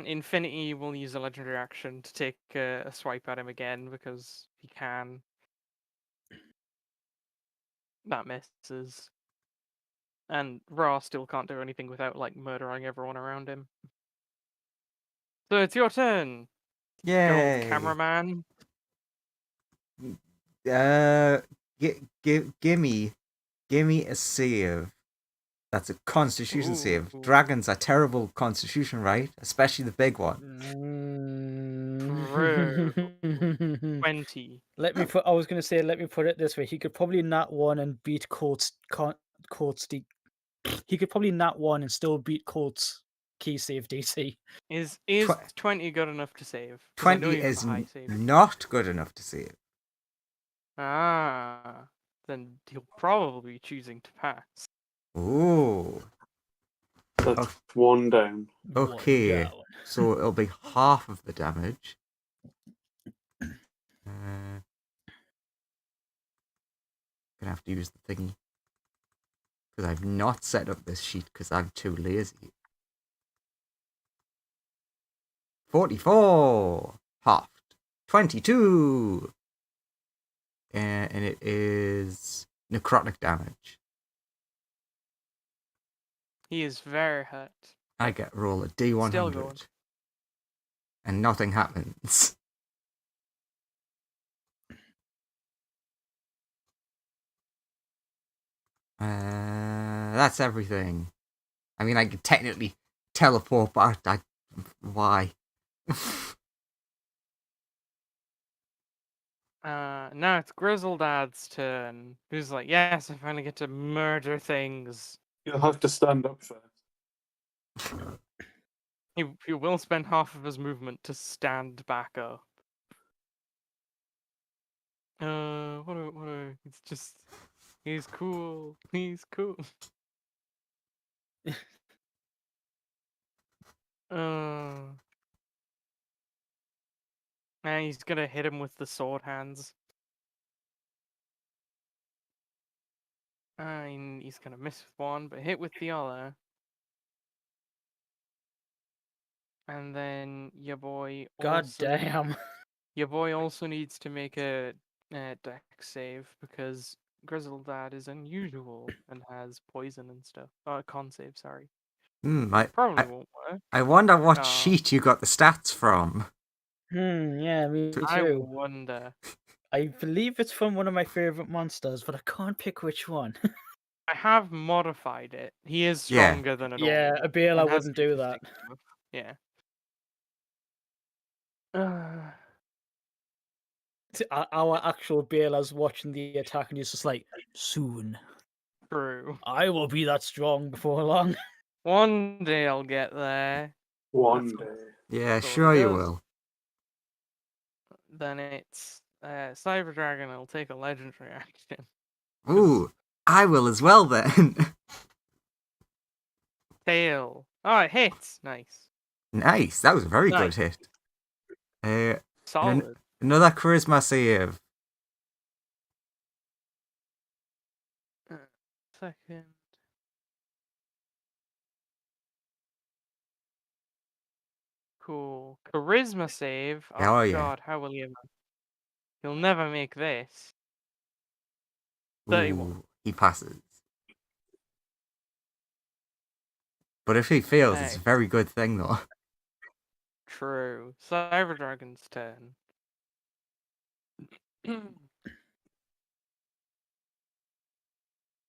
Infinity will use a legendary action to take a swipe at him again because he can. That misses. And Ra still can't do anything without like murdering everyone around him. So it's your turn, good old Yay! cameraman. Gimme a save. That's a Constitution save. Ooh. Dragons are terrible Constitution, right? Especially the big one. True. 20. I was gonna say, let me put it this way: he could probably nat 1 and beat Colt's. He could probably nat 1 and still beat Colt's key save DC. Is Tw- 20 good enough to save? 'Cause I know 20 you have is a high save. not good enough to save. Then he'll probably be choosing to pass. Ooh. That's one down. Okay. One down. So it'll be half of the damage. Gonna have to use the thingy. Because I've not set up this sheet because I'm too lazy. 44! Halved. 22! And it is necrotic damage. He is very hurt. I get roll a Still going. D100. And nothing happens. That's everything. I mean, I could technically teleport, but why? Now it's Grizzledad's turn. Who's like, yes, I finally get to murder things. You'll have to stand up first. He will spend half of his movement to stand back up. It's just, he's cool. He's cool. And he's gonna hit him with the sword hands. And he's gonna miss with one, but hit with the other. And then your boy God also damn. Your boy also needs to make a deck save because Grizzledad is unusual and has poison and stuff. Con save, sorry. Probably won't work. I wonder what sheet you got the stats from. Yeah, me too. I wonder. I believe it's from one of my favorite monsters, but I can't pick which one. I have modified it. He is stronger than a normal. Yeah, a BL I and has wouldn't do that. interesting stuff. Yeah. Our actual Bela's watching the attack, and he's just like, soon. True. I will be that strong before long. One day I'll get there. One day. Yeah, So sure he you does. will. Then it's Cyber Dragon will take a legendary action. Ooh, I will as well then. Tail. Oh, it hits. Nice. Nice, that was a very good Nice. hit. And Solid. another charisma save. Second. Cool. Charisma save. Oh, Oh, yeah. God, how will he ever? He'll never make this. 31. Ooh, he passes. But if he fails, it's a very good thing though. True. Cyber Dragon's turn.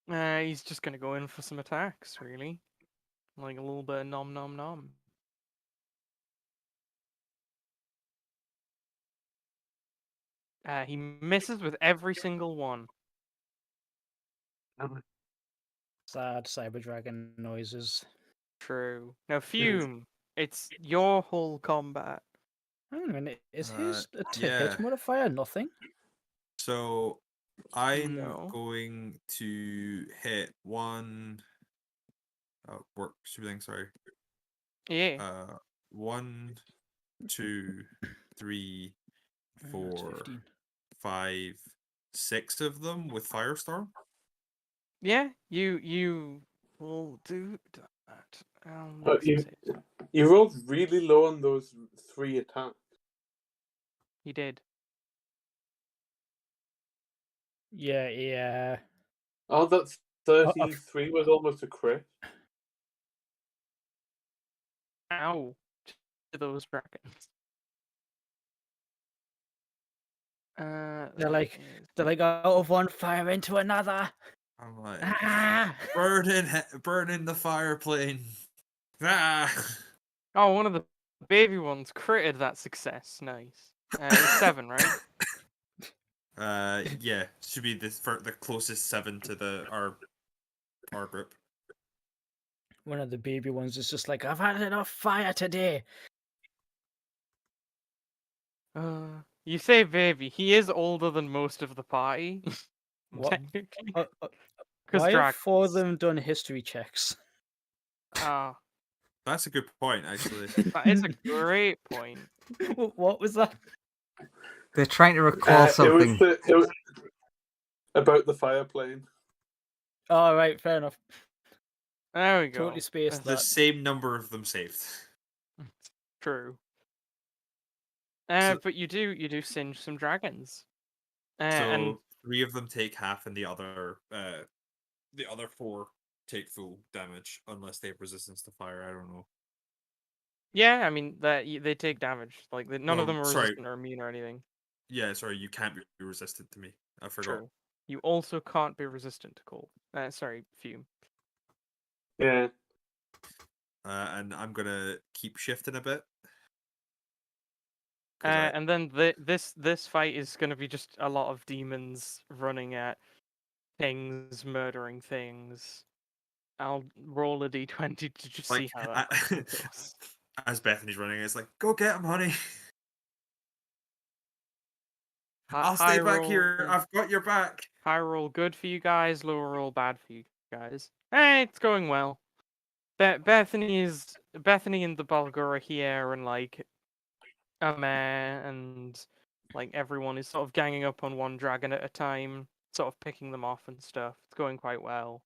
He's just gonna go in for some attacks, really. Like a little bit of nom nom nom. He misses with every single one. Sad Cyber Dragon noises. True. Now, Fume, it's your whole combat. Hang on a minute, is his to yeah. hit modifier nothing? So I'm No. going to hit one. Work thing. Sorry. Yeah. 1, 2, 3, That's 4, 15. 5, 6 of them with Firestorm. Yeah, you will do that. But you rolled really low on those 3 attacks. He did. Yeah. Oh, that 33 was almost a crit. Ow. To those dragons. They're like out of one fire into another. I'm like, Ah! burn in the fire plane. Ah! Oh, one of the baby ones critted that success. Nice. It was 7, right? Yeah, should be the closest 7 to our group. One of the baby ones is just like, I've had enough fire today. You say baby. He is older than most of the party. What? Technically. Why have 4 of dragons. them done history checks? Ah, That's a good point, actually. that is a great point. What was that? They're trying to recall something. It was about the fire plane. Oh, right, fair enough. There we go. Totally spaced The that. same number of them saved. True. So- But you do singe some dragons. So And 3 of them take half, and the other 4 take full damage unless they have resistance to fire. I don't know. yeah, I mean they take damage. Like none of them are sorry. resistant or immune or anything. Yeah, sorry, you can't be resistant to me. I forgot. True. You also can't be resistant to cold. Sorry, fume. Yeah. And I'm gonna keep shifting a bit. And then this fight is going to be just a lot of demons running at things, murdering things. I'll roll a d20 to just see how that goes. As Bethany's running, it's like, go get him, honey. I'll stay back here. I've got your back. High roll good for you guys, lower roll bad for you guys. Hey, it's going well. Bethany and the Bulgur are here, and like and like everyone is sort of ganging up on one dragon at a time, sort of picking them off and stuff. It's going quite well.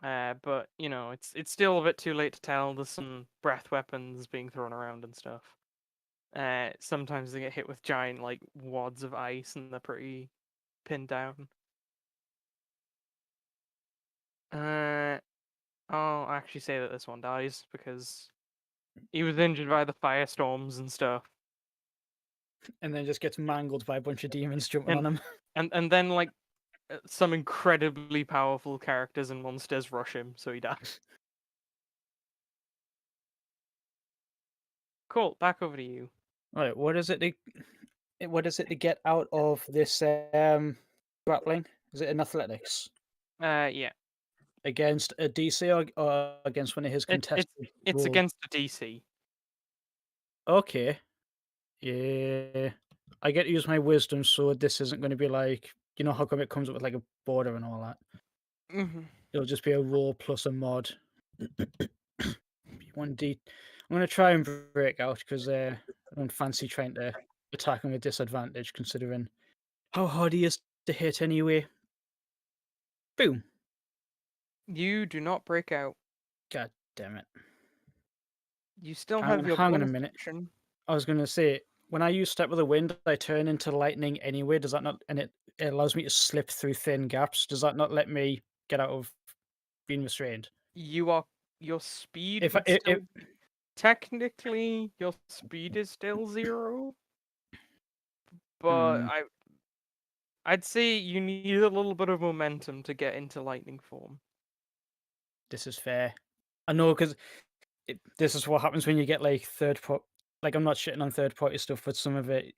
But you know, it's still a bit too late to tell. There's some breath weapons being thrown around and stuff. Sometimes they get hit with giant like wads of ice and they're pretty pinned down. I'll actually say that this one dies because he was injured by the firestorms and stuff. And then just gets mangled by a bunch of demons jumping on him. And then like some incredibly powerful characters and monsters rush him, so he dies. Cool, back over to you. Right, what is it? what is it to get out of this grappling? Is it in athletics Yeah. against a DC or against one of his contested It's rolls? against a DC. Okay. Yeah. I get to use my wisdom, so this isn't going to be like, you know how come it comes up with like a border and all that. Mm-hmm. It'll just be a roll plus a mod. 1d. I'm going to try and break out because I don't fancy trying to attack him with disadvantage, considering how hard he is to hit anyway. Boom. You do not break out. God damn it. You still Hang have on- your hang on a bonus minute. action. I was going to say, when I use Step of the Wind, I turn into lightning anyway. Does that not? And it allows me to slip through thin gaps. Does that not let me get out of being restrained? Your speed If would I, still technically your speed is still 0, but I'd say you need a little bit of momentum to get into lightning form. this is fair. I know because this is what happens when you get like like I'm not shitting on third party stuff, but some of the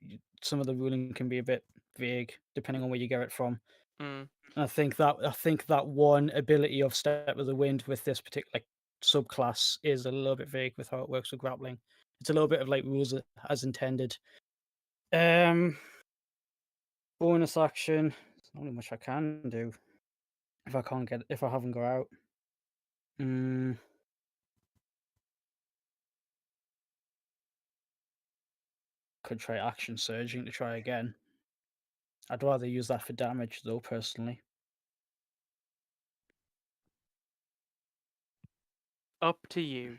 ruling can be a bit vague depending on where you get it from. Mm. And I think that one ability of Step of the Wind with this particular subclass is a little bit vague with how it works with grappling. It's a little bit of like rules as intended. Bonus action. There's not really much I can do if I haven't got out. Could try action surging to try again. I'd rather use that for damage though, personally. Up to you.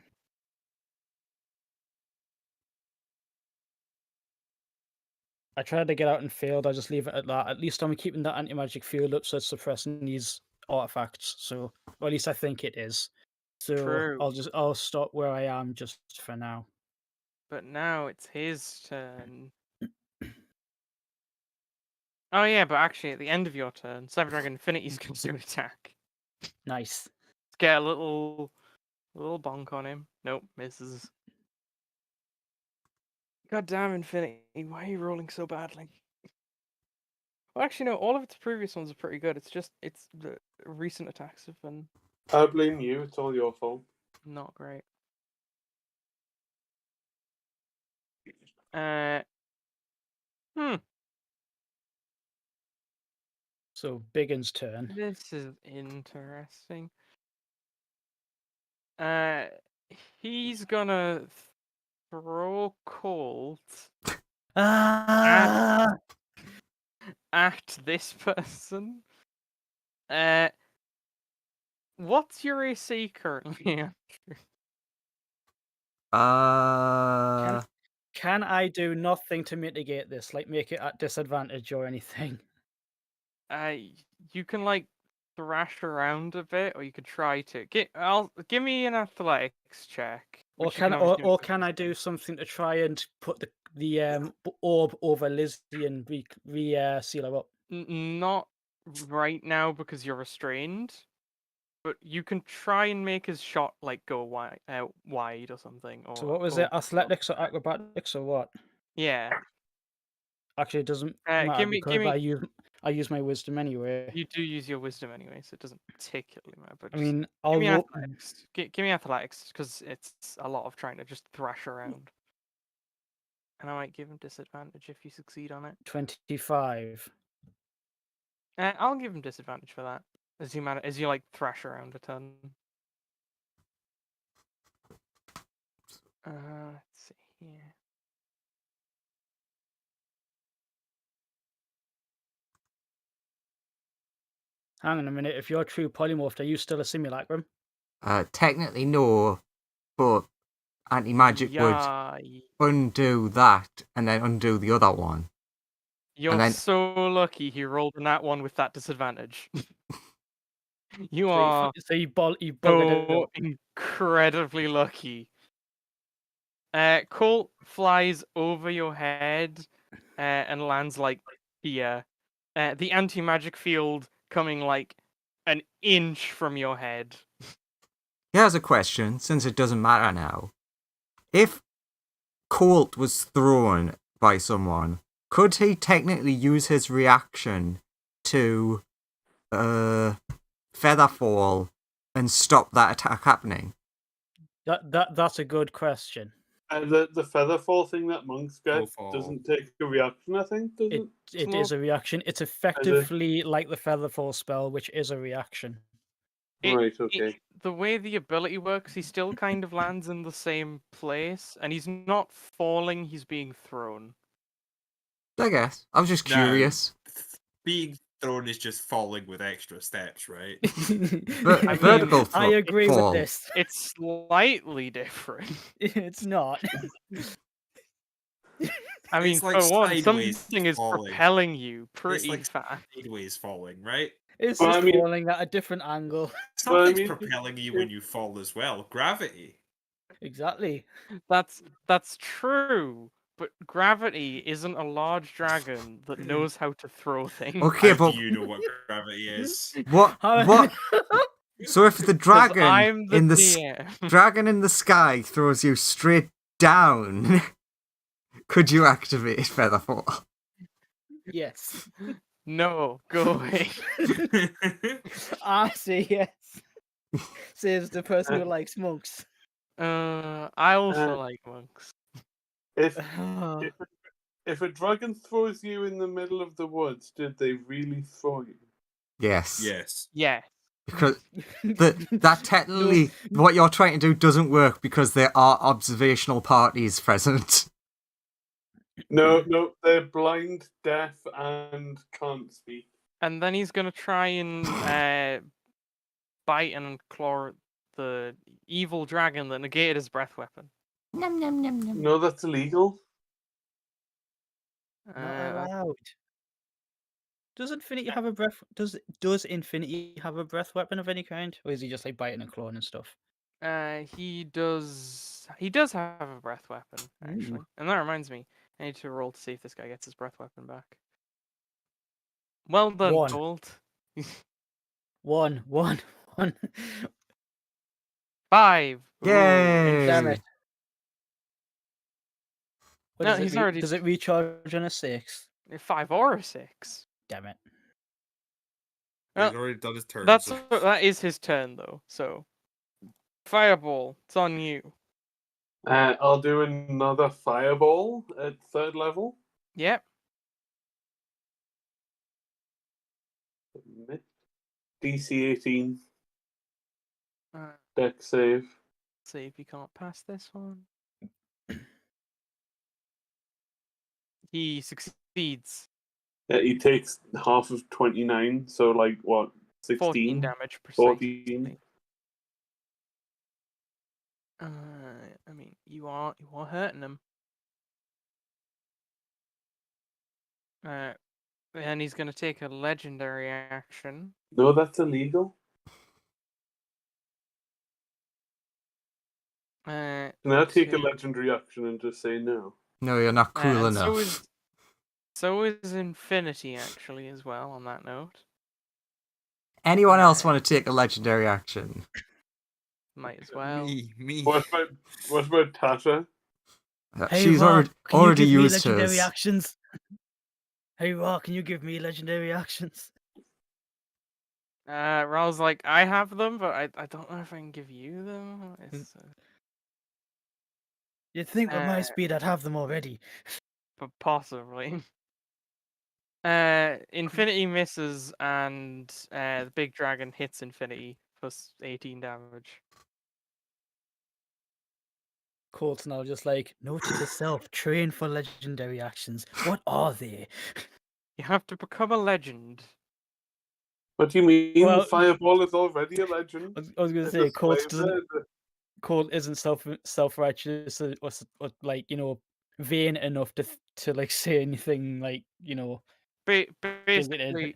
I tried to get out and failed. I just leave it at that. At least I'm keeping that anti-magic field up, so it's suppressing these artifacts. So, or at least I think it is. So True. I'll stop where I am just for now. But now it's his turn. Oh yeah, but actually at the end of your turn, Cyber Dragon Infinity's going to do an attack. Nice. Let's get a little bonk on him. Nope, misses. God damn Infinity, why are you rolling so badly? Well, actually, no, all of its previous ones are pretty good. It's just, the recent attacks have been I blame you. It's all your fault. not great. So Biggin's turn. This is interesting. He's gonna throw Colt at this person. What's your AC currently? Can I do nothing to mitigate this, like make it at disadvantage or anything? You can like thrash around a bit, or you could try to. Give me an athletics check. Or can I do something to try and put the orb over Lizzie and seal her up? Not right now because you're restrained, but you can try and make his shot like go wide or something. Or So what was it? Athletics or acrobatics or what? Yeah. Actually, it doesn't matter because I use my wisdom anyway. You do use your wisdom anyway, so it doesn't particularly matter. But I mean, give me athletics. Give me athletics because it's a lot of trying to just thrash around. And I might give him disadvantage if you succeed on it. 25. I'll give him disadvantage for that as you like thrash around a ton. Let's see here. Hang on a minute. If you're true polymorph, are you still a simulacrum? Technically no, but anti-magic would undo that and then undo the other one. You're so lucky he rolled in that one with that disadvantage. You are so incredibly lucky. Colt flies over your head and lands like here. The anti-magic field coming like an inch from your head. Here's a question, since it doesn't matter now. If Colt was thrown by someone could he technically use his reaction to Featherfall and stop that attack happening? That's a good question. The featherfall thing that monks get Fall. doesn't take a reaction, I think, does it? It is a reaction. It's effectively like the Featherfall spell, which is a reaction. Right, okay. The way the ability works, he still kind of lands in the same place, and he's not falling, he's being thrown. I guess. I was just curious. Being thrown is just falling with extra steps, right? Vertical I agree fall. with this. It's slightly different. It's not. I mean, It's like for one, sideways something is falling. propelling you pretty like fast. Sideways falling, right? It's Well, just I mean- falling at a different angle. Something's mean, propelling you when you fall as well. Gravity. Exactly. That's true, but gravity isn't a large dragon that knows how to throw things. Okay, How but do you know what gravity is? what? So if the 'Cause dragon I'm the in the DM. dragon in the sky throws you straight down, could you activate Featherfall? Yes. No, go away. I say yes. Says the person who likes monks. I also like monks. If a dragon throws you in the middle of the woods, did they really throw you? Yes. Yes. Yeah. Because that technically what you're trying to do doesn't work because there are observational parties present. No, they're blind, deaf, and can't speak. And then he's gonna try and bite and claw the evil dragon that negated his breath weapon. Nom, nom, nom, nom. No, that's illegal. Not allowed. Does Infinity have a breath? Does Infinity have a breath weapon of any kind, or is he just like biting and clawing and stuff? He does have a breath weapon, actually. And that reminds me, I need to roll to see if this guy gets his breath weapon back. Well done, One. Colt. One. 5. Yay! Damn it. What No, does it he's already Does it recharge on a 6? 5 or a 6. Damn it. He's Well, already done his turn. that is his turn though. So, Fireball, it's on you. I'll do another fireball at 3rd level. Yep. DC 18. Uh, Deck save. see if you can't pass this one. He succeeds. Yeah, he takes half of 29, so like what? 16? 14 damage 14. I mean, you are hurting him. And he's gonna take a legendary action. No, that's illegal. Can I take a legendary action and just say no? No, you're not cool and enough. So is Infinity actually as well. On that note, Anyone else want to take a legendary action? might as well. Me. What about Tasha? Hey, She's Rock, can you already give me used legendary hers. actions? Hey, Rock, can you give me legendary actions? Raul's like, I have them, but I don't know if I can give you them. You'd think with my speed I'd have them already. But possibly. Infinity misses, and the big dragon hits Infinity for 18 damage. Colt's now just like, note to self, train for legendary actions. What are they? You have to become a legend. What do you mean? Well- Fireball is already a legend. I was gonna It's say, a Colt flavor. isn't self-righteous or like, you know, vain enough to like say anything like, you know, Basically,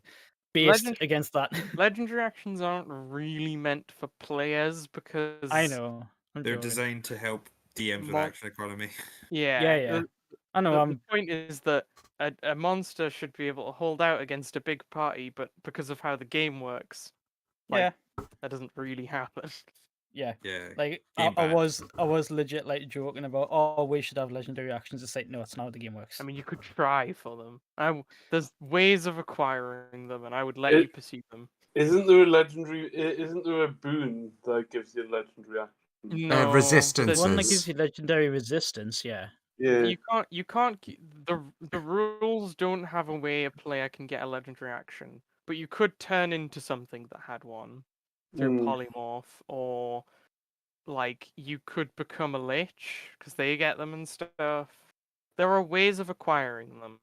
based against that. legendary actions aren't really meant for players because I know. I'm They're joking. designed to help DMs with Mon- action economy. Yeah, Yeah. I know. the point is that a monster should be able to hold out against a big party, but because of how the game works, like, Yeah. that doesn't really happen. Yeah. Yeah. Like Game I bad. was legit like joking about, oh, we should have legendary actions. It's like, no, it's not how the game works. I mean, you could try for them. There's ways of acquiring them, and I would let you pursue them. Isn't there a legendary? Isn't there a boon that gives you legendary action? No, Resistances. One that gives you legendary resistance, yeah. Yeah. You can't. The rules don't have a way a player can get a legendary action, but you could turn into something that had one through polymorph, or like you could become a lich because they get them and stuff. There are ways of acquiring them,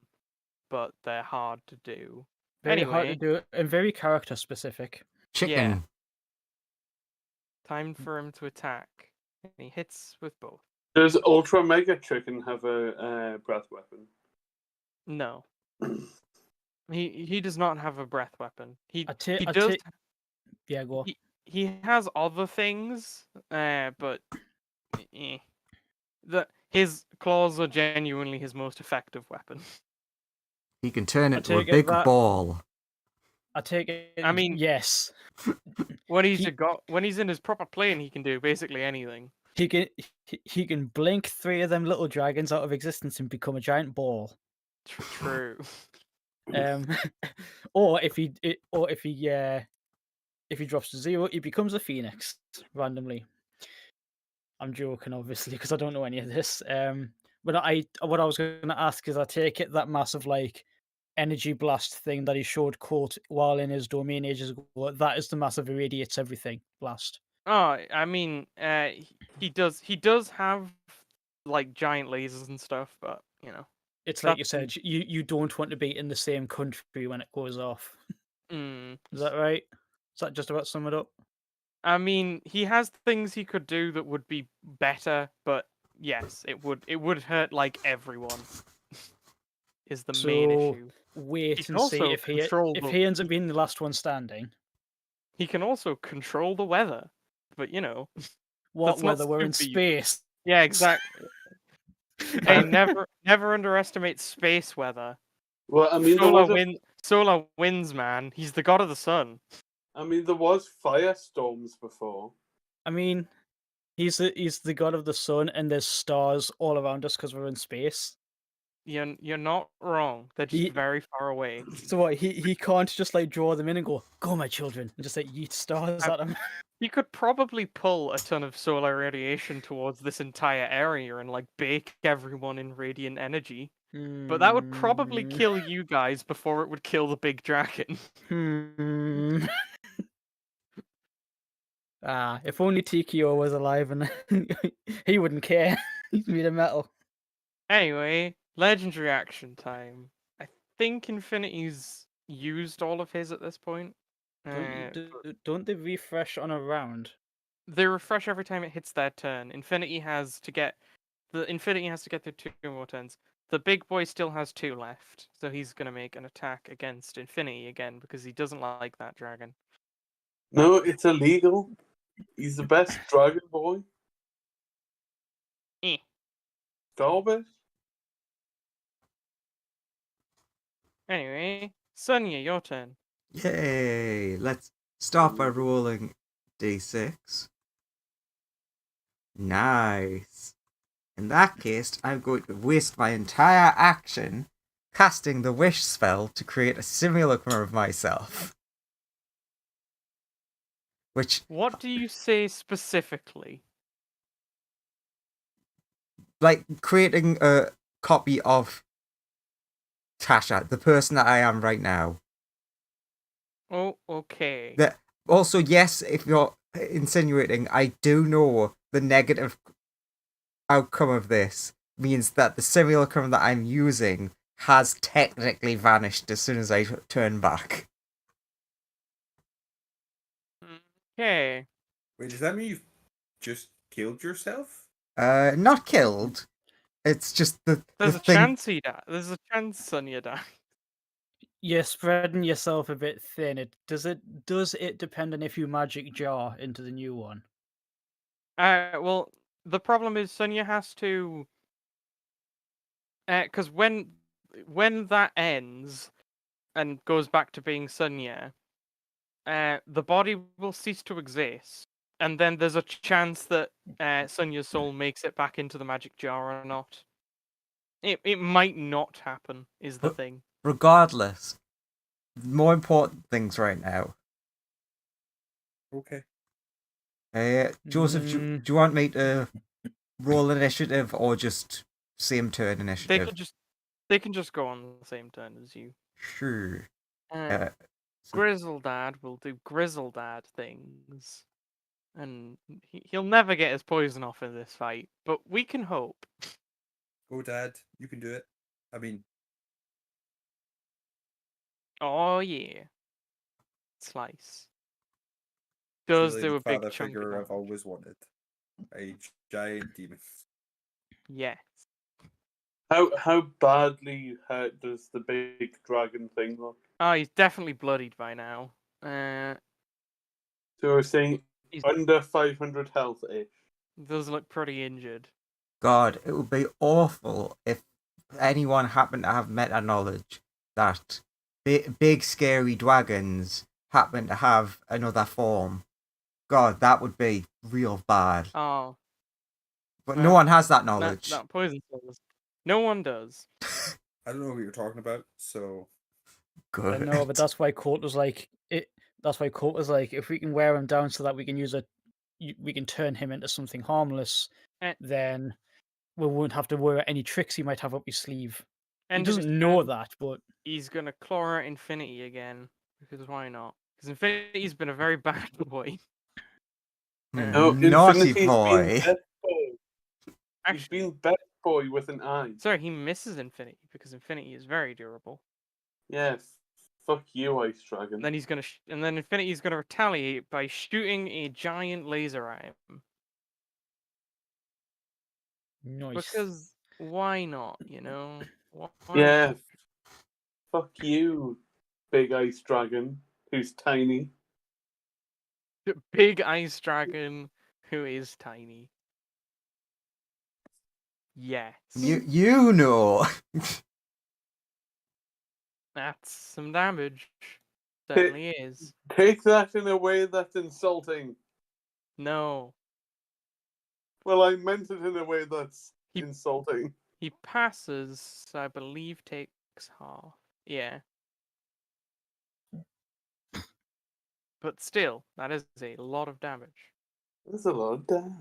but they're hard to do. Very hard to Anyway, do and very character specific. Chicken. Yeah. Time for him to attack, and he hits with both. Does Ultra Mega Chicken have a breath weapon? No, he does not have a breath weapon. He I does. Yeah, go. He has other things, but his claws are genuinely his most effective weapon. He can turn I into a take it big that- ball. I take it. I mean- yes, When he's He- when he's in his proper plane, he can do basically anything. he can blink 3 of them little dragons out of existence and become a giant ball. True. Or if he drops to 0, he becomes a phoenix randomly. I'm joking, obviously, because I don't know any of this. But what I was going to ask is, I take it that massive like energy blast thing that he showed Colt while in his domain ages ago. That is the massive irradiates everything blast. Oh, I mean, he does have like giant lasers and stuff, but you know. It's like you That's- said, you don't want to be in the same country when it goes off. Mm. Is that right? Does that just about sum it up? I mean, he has things he could do that would be better, but yes, it would hurt like everyone. Is the main So, issue. Wait He can and see also if control if the- he ends up being the last one standing. He can also control the weather, but you know, What That's not whether we're in stupid. space? yeah, exactly. Hey, never underestimate space weather. Well, I mean, there was Solar winds, man. He's the god of the sun. there was firestorms before. I mean, he's the god of the sun, and there's stars all around us because we're in space. You're not wrong. They're just He- very far away. So what? He can't just like draw them in and go, "Go, my children," and just like yeet stars at them. He could probably pull a ton of solar radiation towards this entire area and like bake everyone in radiant energy. But that would probably kill you guys before it would kill the big dragon. If only TKO was alive and he wouldn't care. He's made of metal. Anyway, legendary action time. I think Infinity's used all of his at this point. Don't they refresh on a round? They refresh every time it hits their turn. Infinity has to get through 2 more turns. The big boy still has 2 left, so he's gonna make an attack against Infinity again because he doesn't like that dragon. No, it's illegal. He's the best dragon boy. Eh. Stop it. Anyway, Sonia, your turn. Yay! Let's start by rolling d6. Nice. In that case, I'm going to waste my entire action casting the wish spell to create a simulacrum of myself. What do you say specifically? Like creating a copy of Tasha, the person that I am right now. Oh, okay. Also, yes, if you're insinuating, I do know the negative outcome of this means that the simulacrum that I'm using has technically vanished as soon as I turn back. Okay. Wait, does that mean you've just killed yourself? Not killed. It's just the There's a thing. chance he dies. There's a chance Sonia dies. You're spreading yourself a bit thin. Does it depend on if you magic jar into the new one? Well, the problem is Sonia has to, because when that ends and goes back to being Sonia, the body will cease to exist. And then there's a chance that Sonya's soul makes it back into the magic jar or not. It might not happen, is the thing. Regardless, more important things right now. Okay. Joseph, do you want me to roll initiative or just same turn initiative? They can just go on the same turn as you. Sure. So Grizzledad will do Grizzledad things. And he'll never get his poison off in this fight, but we can hope. Go, Dad. You can do it. I mean, Oh yeah. Slice. Does truly do the a big father chunk of figure I've damage. always wanted. A giant demon. Yes. How badly hurt does the big dragon thing look? Oh, he's definitely bloodied by now. So we're saying He's under 500 health ish. does look pretty injured. God, it would be awful if anyone happened to have meta knowledge that big scary dragons happen to have another form. God, that would be real bad. Oh. But well, no one has that knowledge. That poison does. No one does. I don't know what you're talking about, so Good. I know, but that's why Colt was like it. That's why Colt was like, if we can wear him down so that we can we can turn him into something harmless, then we won't have to worry about any tricks he might have up his sleeve. He doesn't know that, but he's gonna claw out Infinity again because why not? Because Infinity's been a very bad boy. No, Naughty Infinity's boy. been best boy. He's been best boy with an eye. Sorry, he misses Infinity because Infinity is very durable. Yes. Fuck you, Ice Dragon. Then he's gonna, and then Infinity's gonna retaliate by shooting a giant laser at him. nice. Because why not? You know? Why Yeah. not? Fuck you, big Ice Dragon, who's tiny. Big ice dragon who is tiny. Yes. You know. That's some damage. Certainly is. Take that in a way that's insulting. No. Well, I meant it in a way that's insulting. He passes, I believe takes half. Yeah. But still, that is a lot of damage. That's a lot of damage.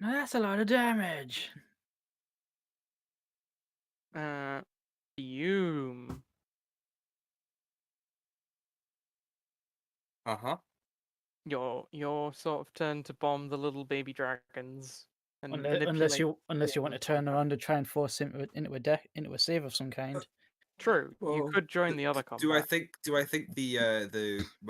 No, that's a lot of damage. Fume. Uh-huh. Your sort of turn to bomb the little baby dragons. And Unless you want to turn around and try and force him into a save of some kind. True, you could join the other combat. Do I think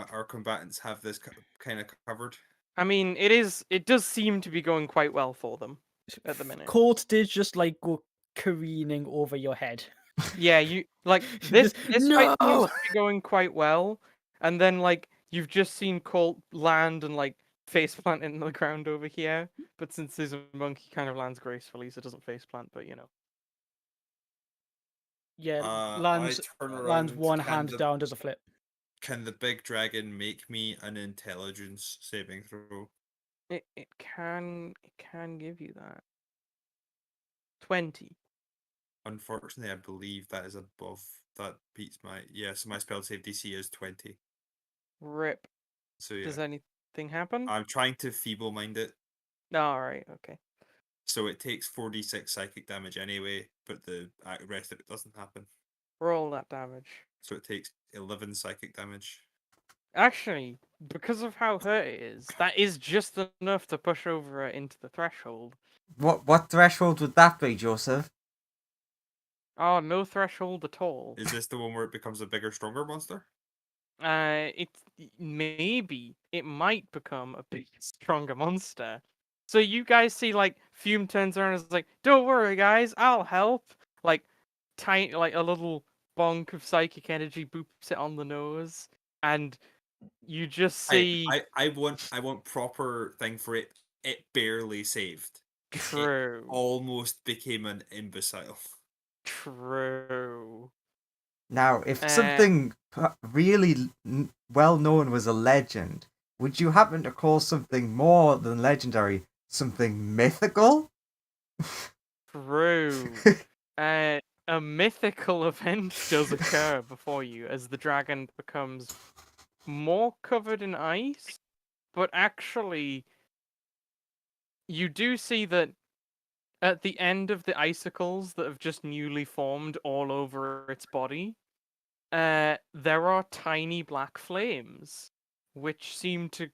our combatants have this kind of covered? I mean, it does seem to be going quite well for them at the minute. Colt did just like go careening over your head. Yeah, you like this fight seems to be going quite well, and then like you've just seen Colt land and like faceplant in the ground over here. But since he's a monk, he kind of lands gracefully, so it doesn't faceplant. But you know. Yeah, lands one hand down, does a flip. Can the big dragon make me an intelligence saving throw? It can give you that. 20. Unfortunately, I believe that is above. That beats my so my spell save DC is 20. Rip. So yeah. Does anything happen? I'm trying to feeble mind it. All right. Okay. So it takes 4d6 psychic damage anyway, but the rest of it doesn't happen. Roll that damage. So it takes 11 psychic damage. Actually, because of how hurt it is, that is just enough to push over it into the threshold. What threshold would that be, Joseph? Oh, no threshold at all. Is this the one where it becomes a bigger, stronger monster? It might become a big, stronger monster. So you guys see, like, Fume turns around and is like, "Don't worry, guys, I'll help." Like, tiny, like a little bonk of psychic energy boops it on the nose, and you just see. I want proper thing for it. It barely saved. True. It almost became an imbecile. True. Now, if something really well known was a legend, would you happen to call something more than legendary something mythical? True. A mythical event does occur before you as the dragon becomes more covered in ice, but actually, you do see that at the end of the icicles that have just newly formed all over its body, there are tiny black flames, which seem to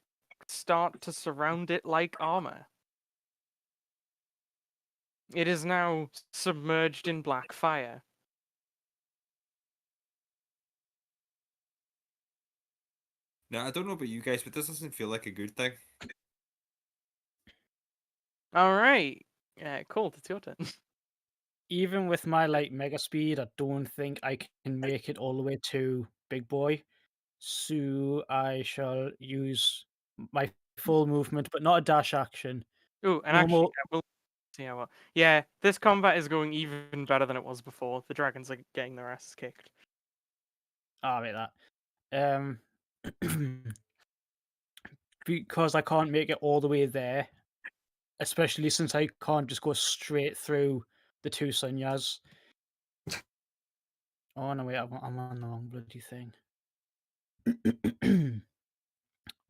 start to surround it like armor. It is now submerged in black fire. Now, I don't know about you guys, but this doesn't feel like a good thing. All right, Colt, it's your turn. Even with my like mega speed, I don't think I can make it all the way to Big Boy. So I shall use my full movement, but not a dash action. Ooh, and actually, Normal. we'll see how well. Yeah, this combat is going even better than it was before. The dragons are getting their asses kicked. Ah, wait, that. Because I can't make it all the way there, especially since I can't just go straight through the two Sunyas. Oh no, wait, I'm on the wrong bloody thing.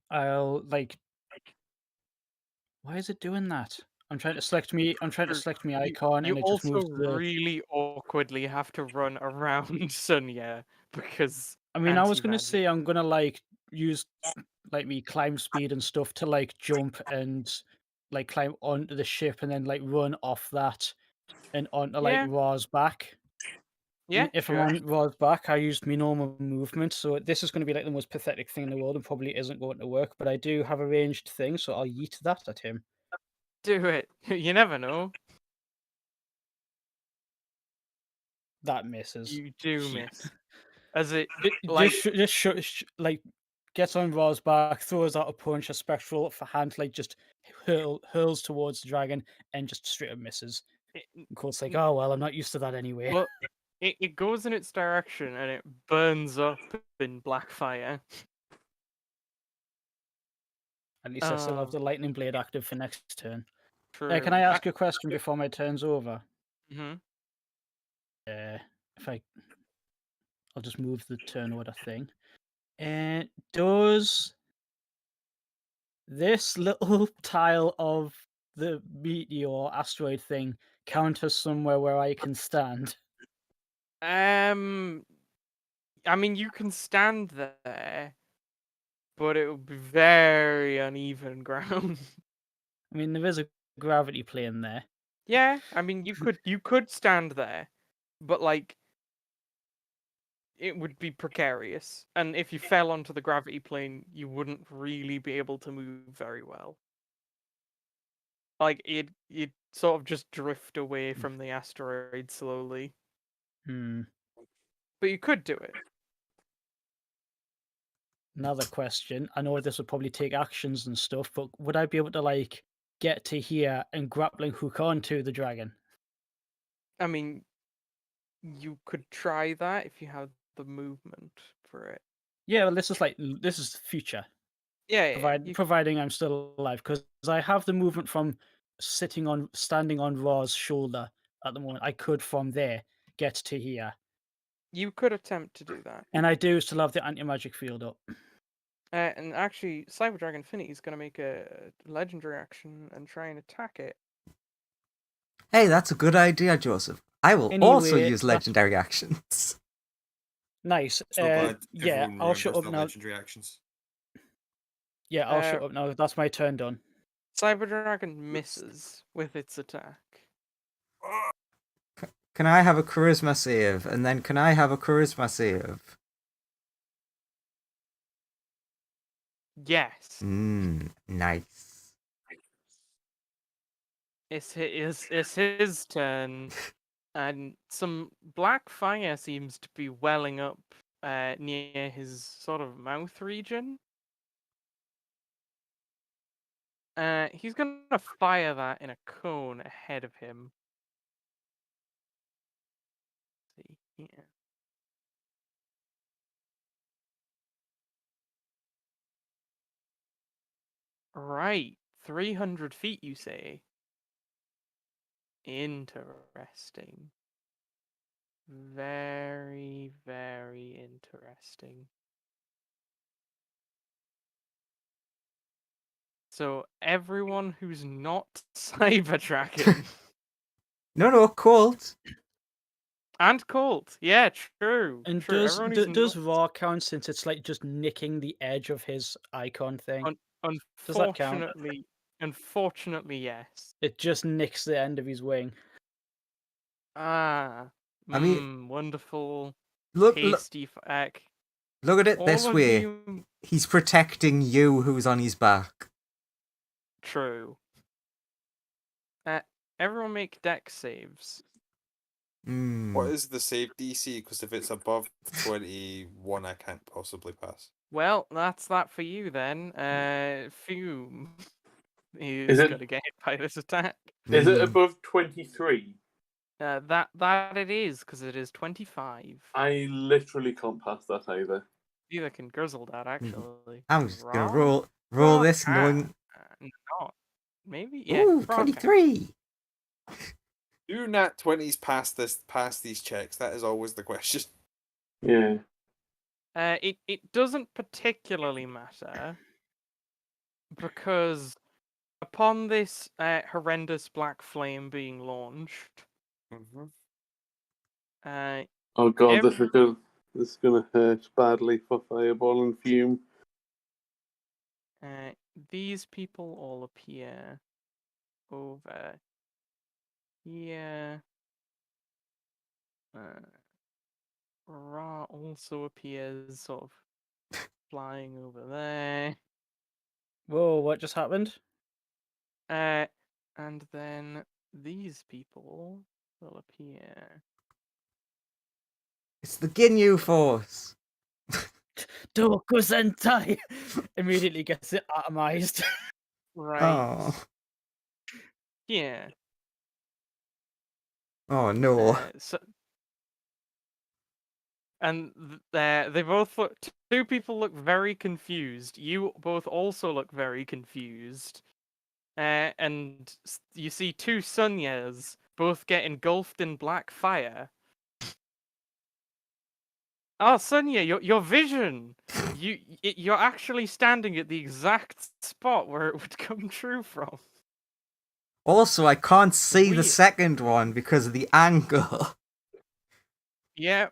I'll like. Why is it doing that? I'm trying to select me. I'm trying to select me icon, You and it just also moves to the. really awkwardly have to run around Sunya because I mean, I was gonna anti-magic. say I'm gonna like use like me climb speed and stuff to like jump and like climb onto the ship and then like run off that and onto like Yeah, Ra's back. yeah, If I'm sure. on Ra's back, I used my normal movement, so this is going to be like the most pathetic thing in the world and probably isn't going to work. But I do have a ranged thing, so I'll yeet that at him. Do it. You never know. That misses. You do Shit. miss. As it It like like gets on Ra's back, throws out a punch, a spectral for hand, like just hurls towards the dragon and just straight up misses. it, And Colt's like, oh well, I'm not used to that anyway. well, it goes in its direction and it burns up in black fire. At least I still have the lightning blade active for next turn. True. Can I ask you a question before my turn's over? Mm-hmm. If I'll just move the turn order thing. And does this little tile of the meteor asteroid thing count as somewhere where I can stand? I mean, you can stand there, but it would be very uneven ground. I mean, there is a gravity plane there. Yeah, I mean, you could stand there, but like it would be precarious, and if you fell onto the gravity plane, you wouldn't really be able to move very well. Like you'd sort of just drift away from the asteroid slowly. But you could do it. Another question. I know this would probably take actions and stuff, but would I be able to like get to here and grappling hook onto the dragon? I mean, you could try that if you have the movement for it. Yeah, well, this is future. Yeah, Providing I'm still alive, because I have the movement from standing on Ra's shoulder at the moment. I could from there get to here, you could attempt to do that. and I do still have the anti-magic field up. And actually, Cyber Dragon Finny is going to make a legendary action and try and attack it. Hey, that's a good idea, Joseph. I will also Anyway, use legendary actions. Nice. So glad Yeah, everyone I'll shut remembers up the now. legendary actions. Yeah, I'll shut up now. That's my turn done. Cyber Dragon misses with its attack. Can I have a charisma save? And then can I have a charisma save? Yes. Nice. It's his turn, and some black fire seems to be welling up near his sort of mouth region. He's gonna fire that in a cone ahead of him. Let's see here. Right. 300 feet, you say? Interesting. Very, very interesting. So everyone who's not Cyber Dragon No, Colt. and Colt, yeah, true. And True. does Everyone who's does not... raw count since it's like just nicking the edge of his icon thing? Does that count? Unfortunately, yes. It just nicks the end of his wing. Ah, I mean, wonderful, look, tasty. look at it All this of way. you. He's protecting you, who's on his back. True. Everyone make dex saves. What is the save DC? Because if it's above 21, I can't possibly pass. Well, that's that for you then. Fume Is is it- gonna get hit by this attack. Is it Mm. above 23? That it is, because it is 25. I literally can't pass that either. Neither can Grizzle that actually. I'm just gonna Raw? roll this knowing. Not. Maybe? Yeah. Ooh, Raw can. 23. Do nat 20s pass these checks? That is always the question. Yeah. It doesn't particularly matter because upon this horrendous black flame being launched, Mm-hmm. Oh god, Every- this is gonna hurt badly for Fireball and Fume. these people all appear over here. Ra also appears sort of flying over there. Whoa, what just happened? And then these people will appear. It's the Ginyu Force. Doku Sentai immediately gets it atomized. Right. Oh. Yeah. Oh no. And they both look. Two people look very confused. You both also look very confused. And you see two Sunyas both get engulfed in black fire. Oh, Sunya, your vision! You're actually standing at the exact spot where it would come true from. Also, I can't see the Weird. second one because of the angle. Yeah.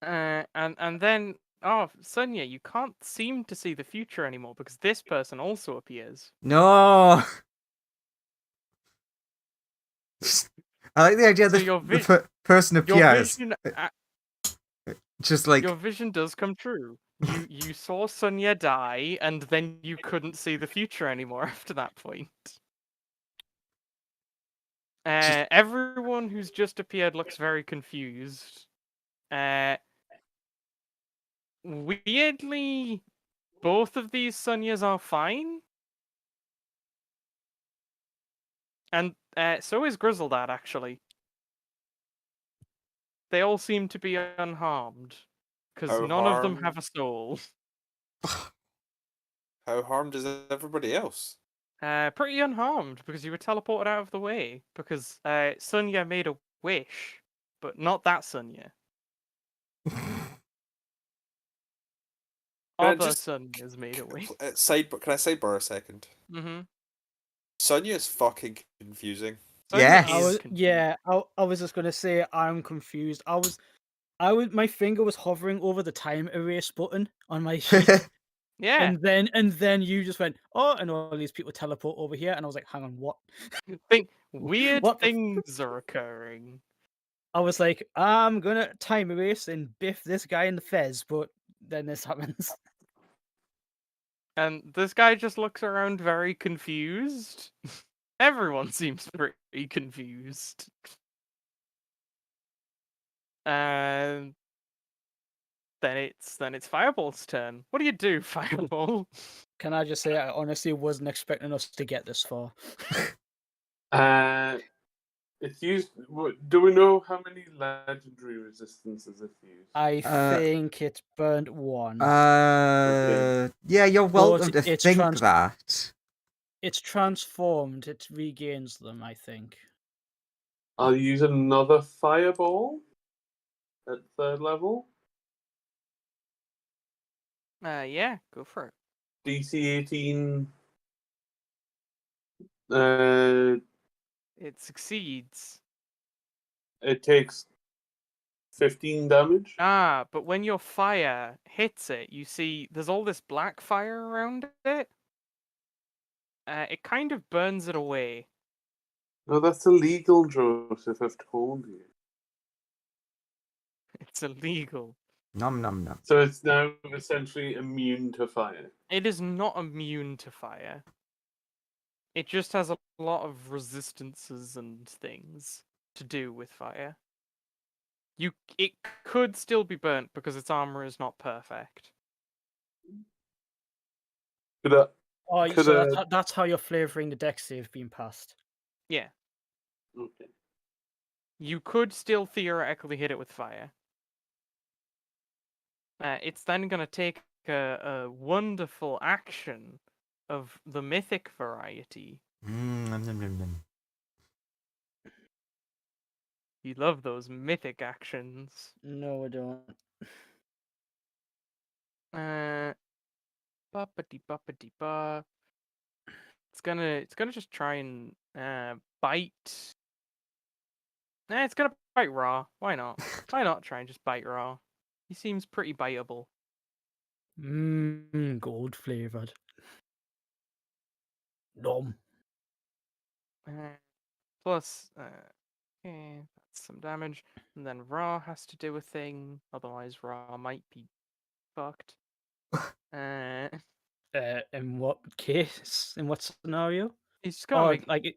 And then Sunya, you can't seem to see the future anymore because this person also appears. No. I like the idea So that your the person Your appears. vision, Just like your vision does come true. You saw Sunya die, and then you couldn't see the future anymore after that point. Everyone who's just appeared looks very confused. Weirdly, both of these Sunyas are fine. And so is Grizzledad, actually. They all seem to be unharmed. Because How none of them harmed- have a soul. How harmed is everybody else? Pretty unharmed, because you were teleported out of the way. Because Sunya made a wish, but not that Sunya. Can I Other just- Sunya's made a wish. Can I sidebar a second? Mm-hmm. Sonya's fucking confusing. Yes. I was just gonna say I'm confused. My finger was hovering over the time erase button on my sheet, Yeah. and then you just went, oh, and all these people teleport over here, and I was like, hang on, what? Weird What the things are occurring. I was like, I'm gonna time erase and biff this guy in the fez, but then this happens. And this guy just looks around very confused. Everyone seems pretty confused. And then it's Fireball's turn. What do you do, Fireball? Can I just say I honestly wasn't expecting us to get this far. Is It's used. Do we know how many legendary resistances it's used? I Uh, think it's burnt one. Yeah, you're welcome to it's think that. It's transformed. It regains them, I think. I'll use another fireball at 3rd level. Yeah, go for it. DC 18. It succeeds. It takes 15 damage. But when your fire hits it, you see there's all this black fire around it. It kind of burns it away. No, that's illegal, Joseph. I've told you. It's illegal. Nom nom nom. So it's now essentially immune to fire. It is not immune to fire. It just has a lot of resistances and things to do with fire. It could still be burnt because its armor is not perfect. Could So that's how you're flavoring the deck save being passed. Yeah. Okay. You could still theoretically hit it with fire. It's then going to take a wonderful action of the mythic variety. Nom nom nom nom. You love those mythic actions. No, I don't. Buppity buppity ba. It's gonna just try and bite. It's gonna bite Raw. Why not? Why not try and just bite Raw? He seems pretty biteable. Gold flavored. Nom. Plus, okay, that's some damage. And then Raw has to do a thing. Otherwise, Raw might be fucked. In what case? In what scenario? He's just gonna like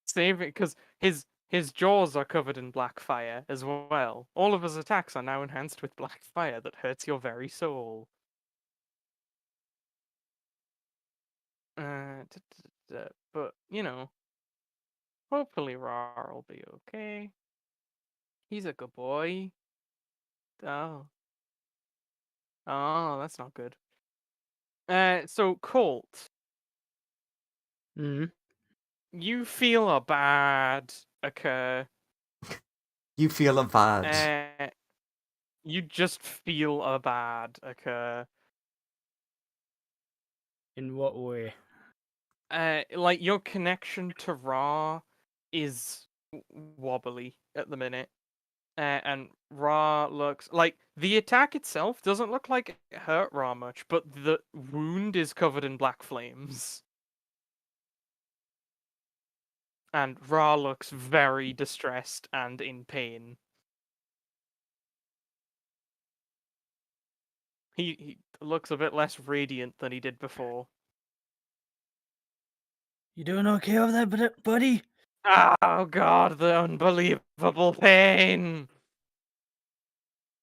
save it because his jaws are covered in black fire as well. All of his attacks are now enhanced with black fire that hurts your very soul. But you know, hopefully Rar will be okay. He's a good boy. Oh, that's not good. So Colt, you feel a bad occur. You feel a bad. You just feel a bad occur. In what way? Like your connection to Ra is wobbly at the minute. And Ra looks like the attack itself doesn't look like it hurt Ra much, but the wound is covered in black flames. And Ra looks very distressed and in pain. He looks a bit less radiant than he did before. You doing okay over there, buddy? Oh god, the unbelievable pain!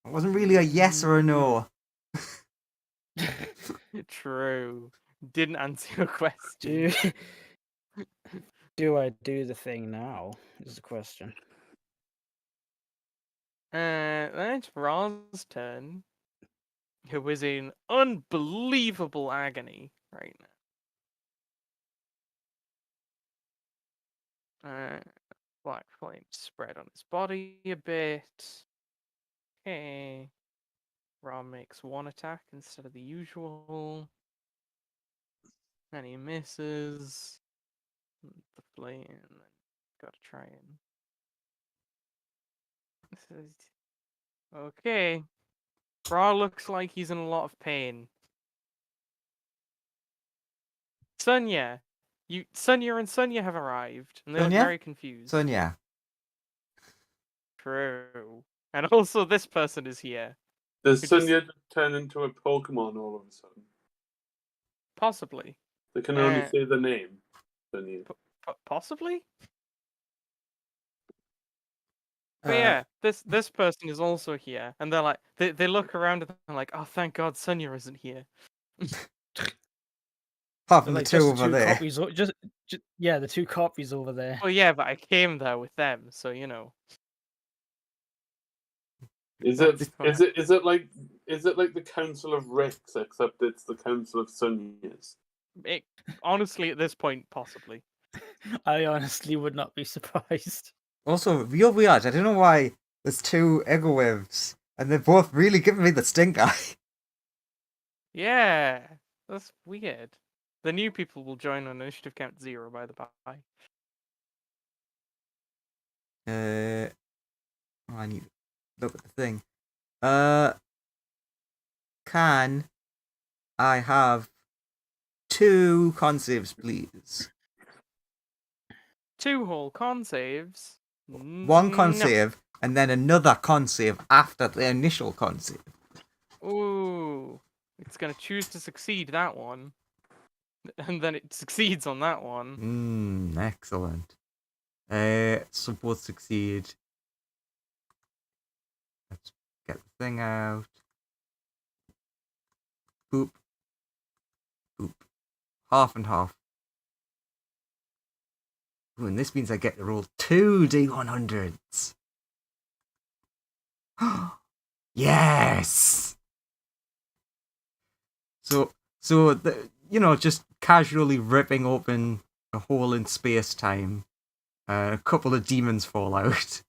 It wasn't really a yes or a no. True. Didn't answer your question. Do I do the thing now? Is the question. Then it's Ra's turn, who is in unbelievable agony right now. Black flames spread on his body a bit. Okay. Ra makes one attack instead of the usual. And he misses. The flame, and then gotta try and. Okay. Ra looks like he's in a lot of pain. Sunya! Sunya and Sunya have arrived, and they look Sunya? very confused. Sonia. True. And also this person is here. Does Who just- Sunya turn into a Pokemon all of a sudden? Possibly. They can only say the name. Sunya. Possibly? But yeah, this person is also here, and they're like, they look around and they're like, oh, thank God, Sunya isn't here. Apart from the Like, two just over there. copies, Yeah, the 2 copies over there. Well, yeah, but I came there with them, so you know. Is That's it fine. is it like the Council of Ricks except it's the Council of Sunias? Honestly, at this point, possibly. I honestly would not be surprised. Also, real weird. I don't know why there's 2 Egowivs, and they're both really giving me the stink eye. Yeah, that's weird. The new people will join on initiative count 0, by the by. I need to look at the thing. Can I have 2 con saves, please? 2 whole con saves. 1 con No. save, and then another con save after the initial con save. Ooh, it's gonna choose to succeed that one, and then it succeeds on that one. Excellent. So both succeed. Let's get the thing out. Boop. Boop. Half and half. Ooh, and this means I get to roll 2 D100s. Yes! So just casually ripping open a hole in space-time. A couple of demons fall out.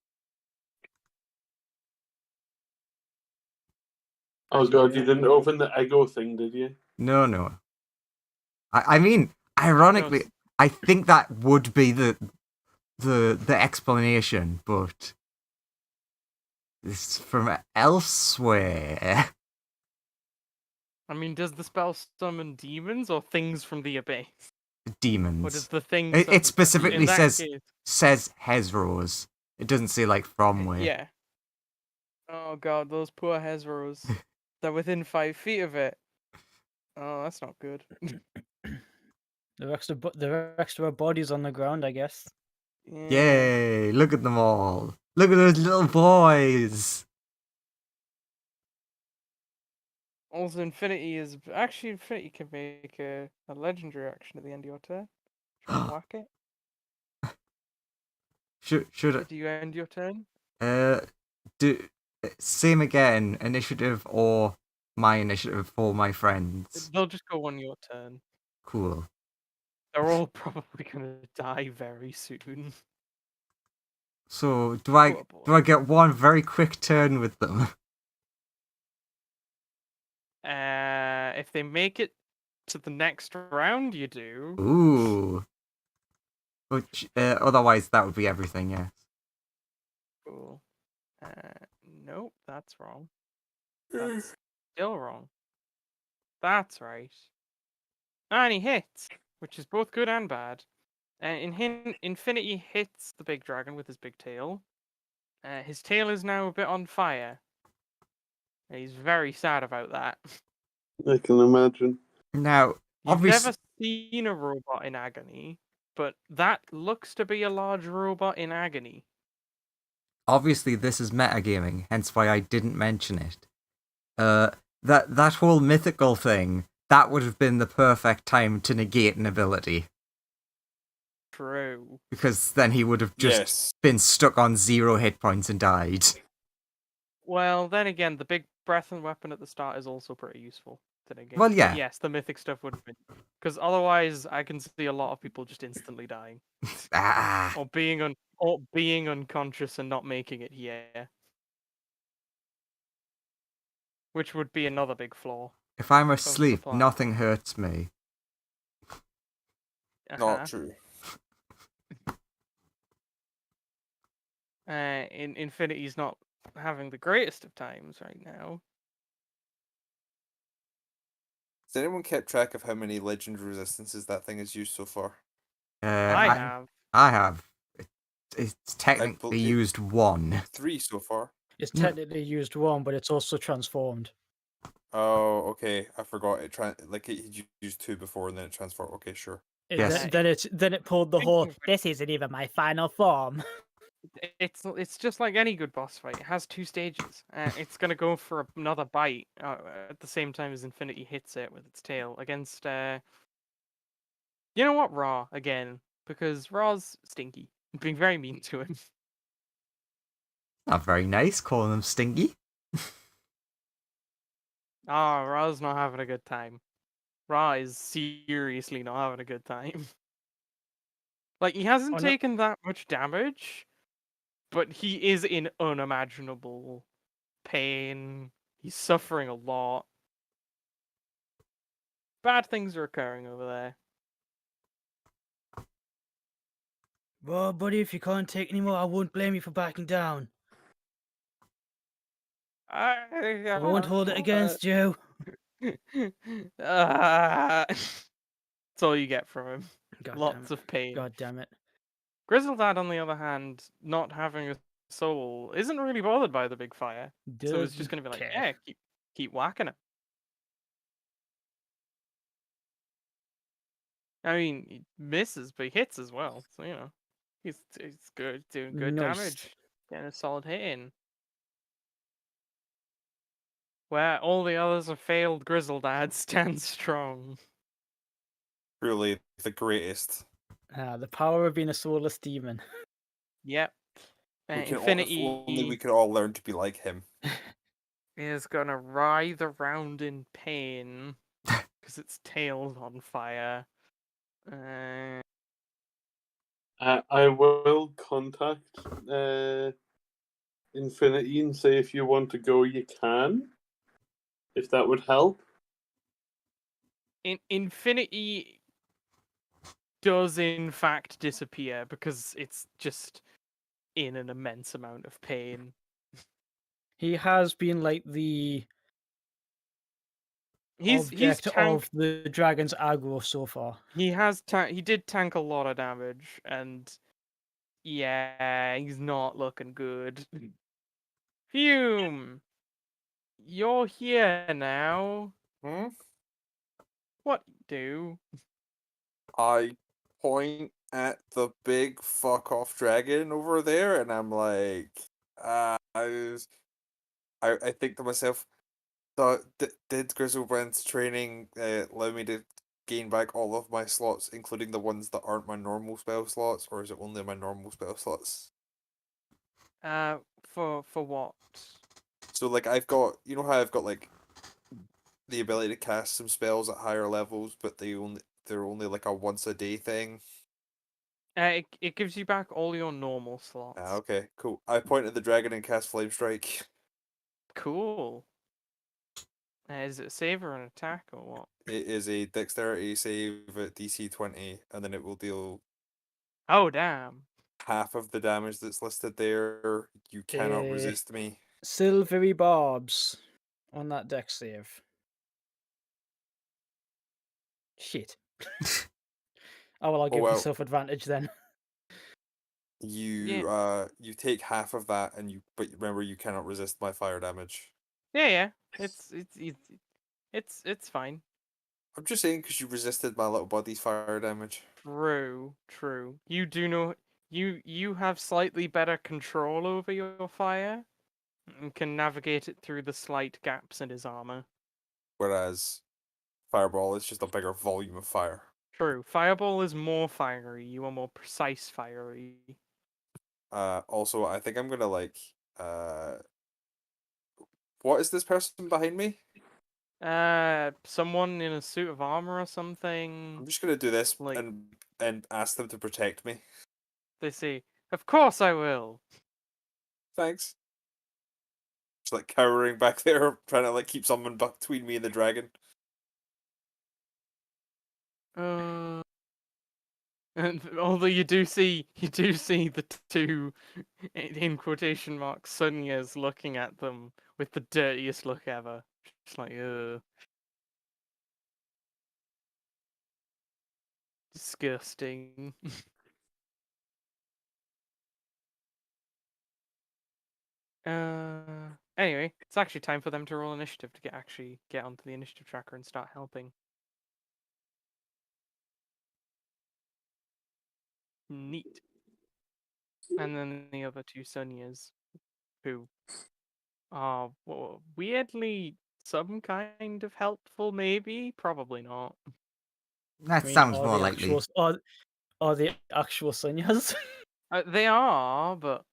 Oh god, you didn't open the Ego thing, did you? No. I mean, ironically, I think that would be the explanation, but it's from elsewhere. I mean, does the spell summon demons or things from the abyss? Demons. Or does the thing It specifically in that says Hezros. It doesn't say like from where. Yeah. Oh god, those poor Hezros. They're within 5 feet of it. Oh, that's not good. There are extra bodies on the ground, I guess. Yeah. Yay! Look at them all. Look at those little boys. Also, Infinity can make a legendary action at the end of your turn. Should I whack it? Should I? Do you end your turn? Same again. Initiative or my initiative for my friends. They'll just go on your turn. Cool. They're all probably gonna die very soon. So do I get one very quick turn with them? If they make it to the next round, you do. Ooh. Which otherwise that would be everything, yes. Cool. Nope, that's wrong. That's still wrong. That's right. And he hits, which is both good and bad. Infinity hits the big dragon with his big tail. His tail is now a bit on fire. He's very sad about that. I can imagine. Now, You've never seen a robot in agony, but that looks to be a large robot in agony. Obviously, this is metagaming, hence why I didn't mention it. That whole mythical thing, that would have been the perfect time to negate an ability. True. Because then he would have just been stuck on 0 hit points and died. Well, then again, the big breath and weapon at the start is also pretty useful to negate. Well, yeah. But yes, the mythic stuff would have been. Because otherwise, I can see a lot of people just instantly dying. Or being unconscious and not making it here. Which would be another big flaw. If I'm asleep, nothing hurts me. Not true. Infinity's not having the greatest of times right now. Has anyone kept track of how many legend resistances that thing has used so far? I have. I have. It's technically used 1. 3 so far. It's technically used 1, but it's also transformed. Oh, okay. I forgot it. It used 2 before and then it transformed. Okay, sure. Yes. Then it pulled the whole. This isn't even my final form. It's just like any good boss fight. It has 2 stages. It's gonna go for another bite at the same time as Infinity hits it with its tail against. You know what, Raw again? because Ra's stinky, being very mean to him. Not very nice calling them stinky. Ah, Ra's not having a good time. Ra is seriously not having a good time. Like, he hasn't Oh, no. taken that much damage, but he is in unimaginable pain. He's suffering a lot. Bad things are occurring over there. Well, buddy, if you can't take any more, I won't blame you for backing down. I won't hold it against you. That's all you get from him. God damn Lots it. of pain. God damn it. Grizzledad, on the other hand, not having a soul, isn't really bothered by the big fire. So it's just Doesn't gonna be like, care. yeah, keep whacking him. I mean, he misses, but he hits as well. So he's good, doing good Nice. damage, getting a solid hit in. Where all the others have failed, Grizzledad stands strong. Truly the greatest. The power of being a soulless demon. Yep. We can Infinity if only we could all learn to be like him. is gonna writhe around in pain because its tail's on fire. I will contact Infinity and say if you want to go, you can. If that would help. Infinity does in fact disappear because it's just in an immense amount of pain. He has been like the He's object tanked. of the dragon's aggro so far. He did tank a lot of damage, and yeah, he's not looking good. Fume, you're here now. Hmm? What do? I point at the big fuck off dragon over there, and I'm like, I think to myself, did Grizzlebrand's training allow me to gain back all of my slots, including the ones that aren't my normal spell slots, or is it only my normal spell slots? For what? So like I've got, you know how I've got like the ability to cast some spells at higher levels, but they're only like a once a day thing. It gives you back all your normal slots. Okay, cool. I point at the dragon and cast Flame Strike. Cool. Is it a save or an attack or what? It is a dexterity save at DC 20, and then it will deal Oh damn. half of the damage that's listed there. You cannot resist me. Silvery barbs on that dex save. Shit. Oh well, I'll give well. myself advantage then. You you take half of that, but remember you cannot resist my fire damage. Yeah. It's fine. I'm just saying because you resisted my little body's fire damage. True. You do know you have slightly better control over your fire and can navigate it through the slight gaps in his armor. Whereas fireball is just a bigger volume of fire. True. Fireball is more fiery. You are more precise fiery. Also, I think I'm gonna like what is this person behind me? Someone in a suit of armor or something. I'm just gonna do this Like- and ask them to protect me. They say, "Of course I will." Thanks. Just like cowering back there, trying to like keep someone between me and the dragon. And although you do see the two, in quotation marks, Sonia's looking at them with the dirtiest look ever. Just like, disgusting. Anyway, it's actually time for them to roll initiative to get onto the initiative tracker and start helping. Neat. And then the other two Sonias, who are weirdly some kind of helpful, maybe? Probably not. That I mean, sounds are more they likely. actual- Are they actual Sonyas? They are, but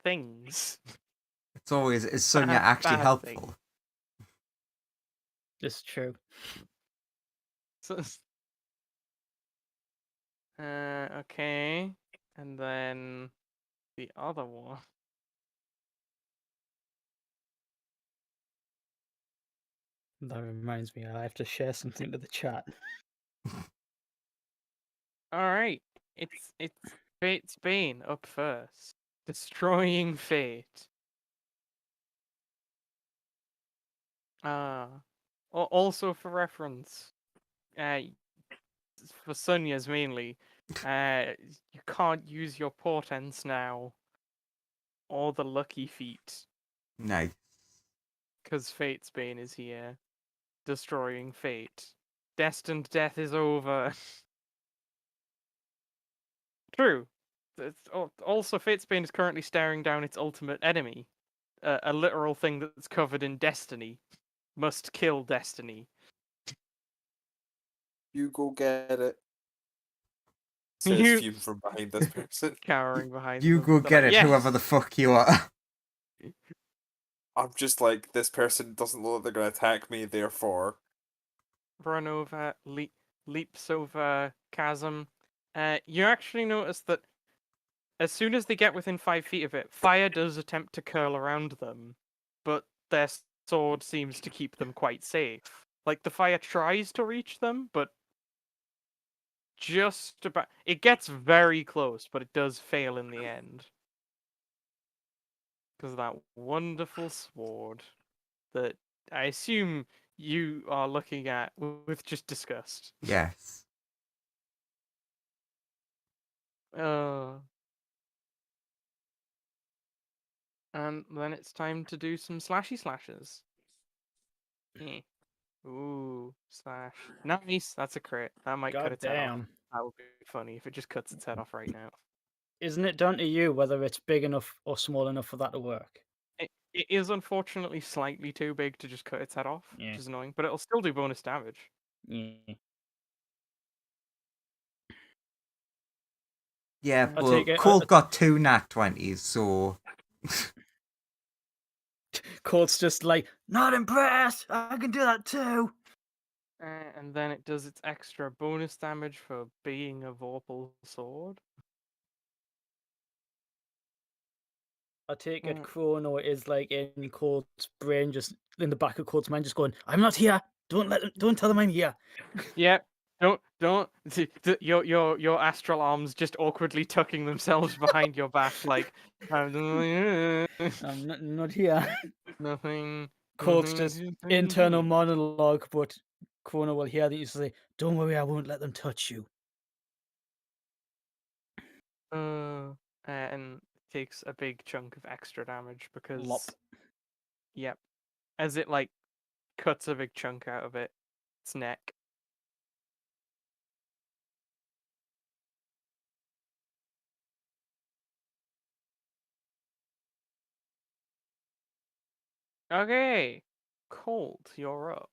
things. It's always, is Sonya actually Bad helpful? things. It's true. So, okay, and then the other one. That reminds me, I have to share something to the chat. All right, it's Fate's Bane up first, destroying Fate. Also for reference, for Sonya's mainly, you can't use your portents now, or the lucky feat, Nice. because Fate's Bane is here, destroying Fate. Destined death is over. True. Also, Fate's Bane is currently staring down its ultimate enemy, a literal thing that's covered in destiny. Must kill destiny. You go get it. Says You- Fume from behind this person. Cowering behind You them. go They're get like, it, whoever "Yes!" the fuck you are. I'm just like, this person doesn't look like they're going to attack me, therefore. Run over, leaps over chasm. You actually notice that as soon as they get within 5 feet of it, fire does attempt to curl around them, but their sword seems to keep them quite safe. Like, the fire tries to reach them, but just about. It gets very close, but it does fail in the end. Because of that wonderful sword that I assume you are looking at with just disgust. Yes. And then it's time to do some slashy slashes. Ooh, slash. Nice, that's a crit. That might cut God its head off. damn. That would be funny if it just cuts its head off right now. Isn't it down to you whether it's big enough or small enough for that to work? It is unfortunately slightly too big to just cut its head off, Yeah. which is annoying, but it'll still do bonus damage. Yeah. Yeah, I'll but take it. Colt got 2 nat 20s, so. Colt's just like, not impressed! I can do that too! And then it does its extra bonus damage for being a Vorpal sword. I take it Chrono is like in Colt's brain, just in the back of Colt's mind, just going, I'm not here! Don't tell them I'm here! Yep. Don't. Your astral arms just awkwardly tucking themselves behind your back, like I'm not here. nothing. Colt's just internal monologue, but Chrono will hear that you say, don't worry, I won't let them touch you. And takes a big chunk of extra damage because. Lop. Yep. As it like cuts a big chunk out of its neck. Okay, Colt, you're up.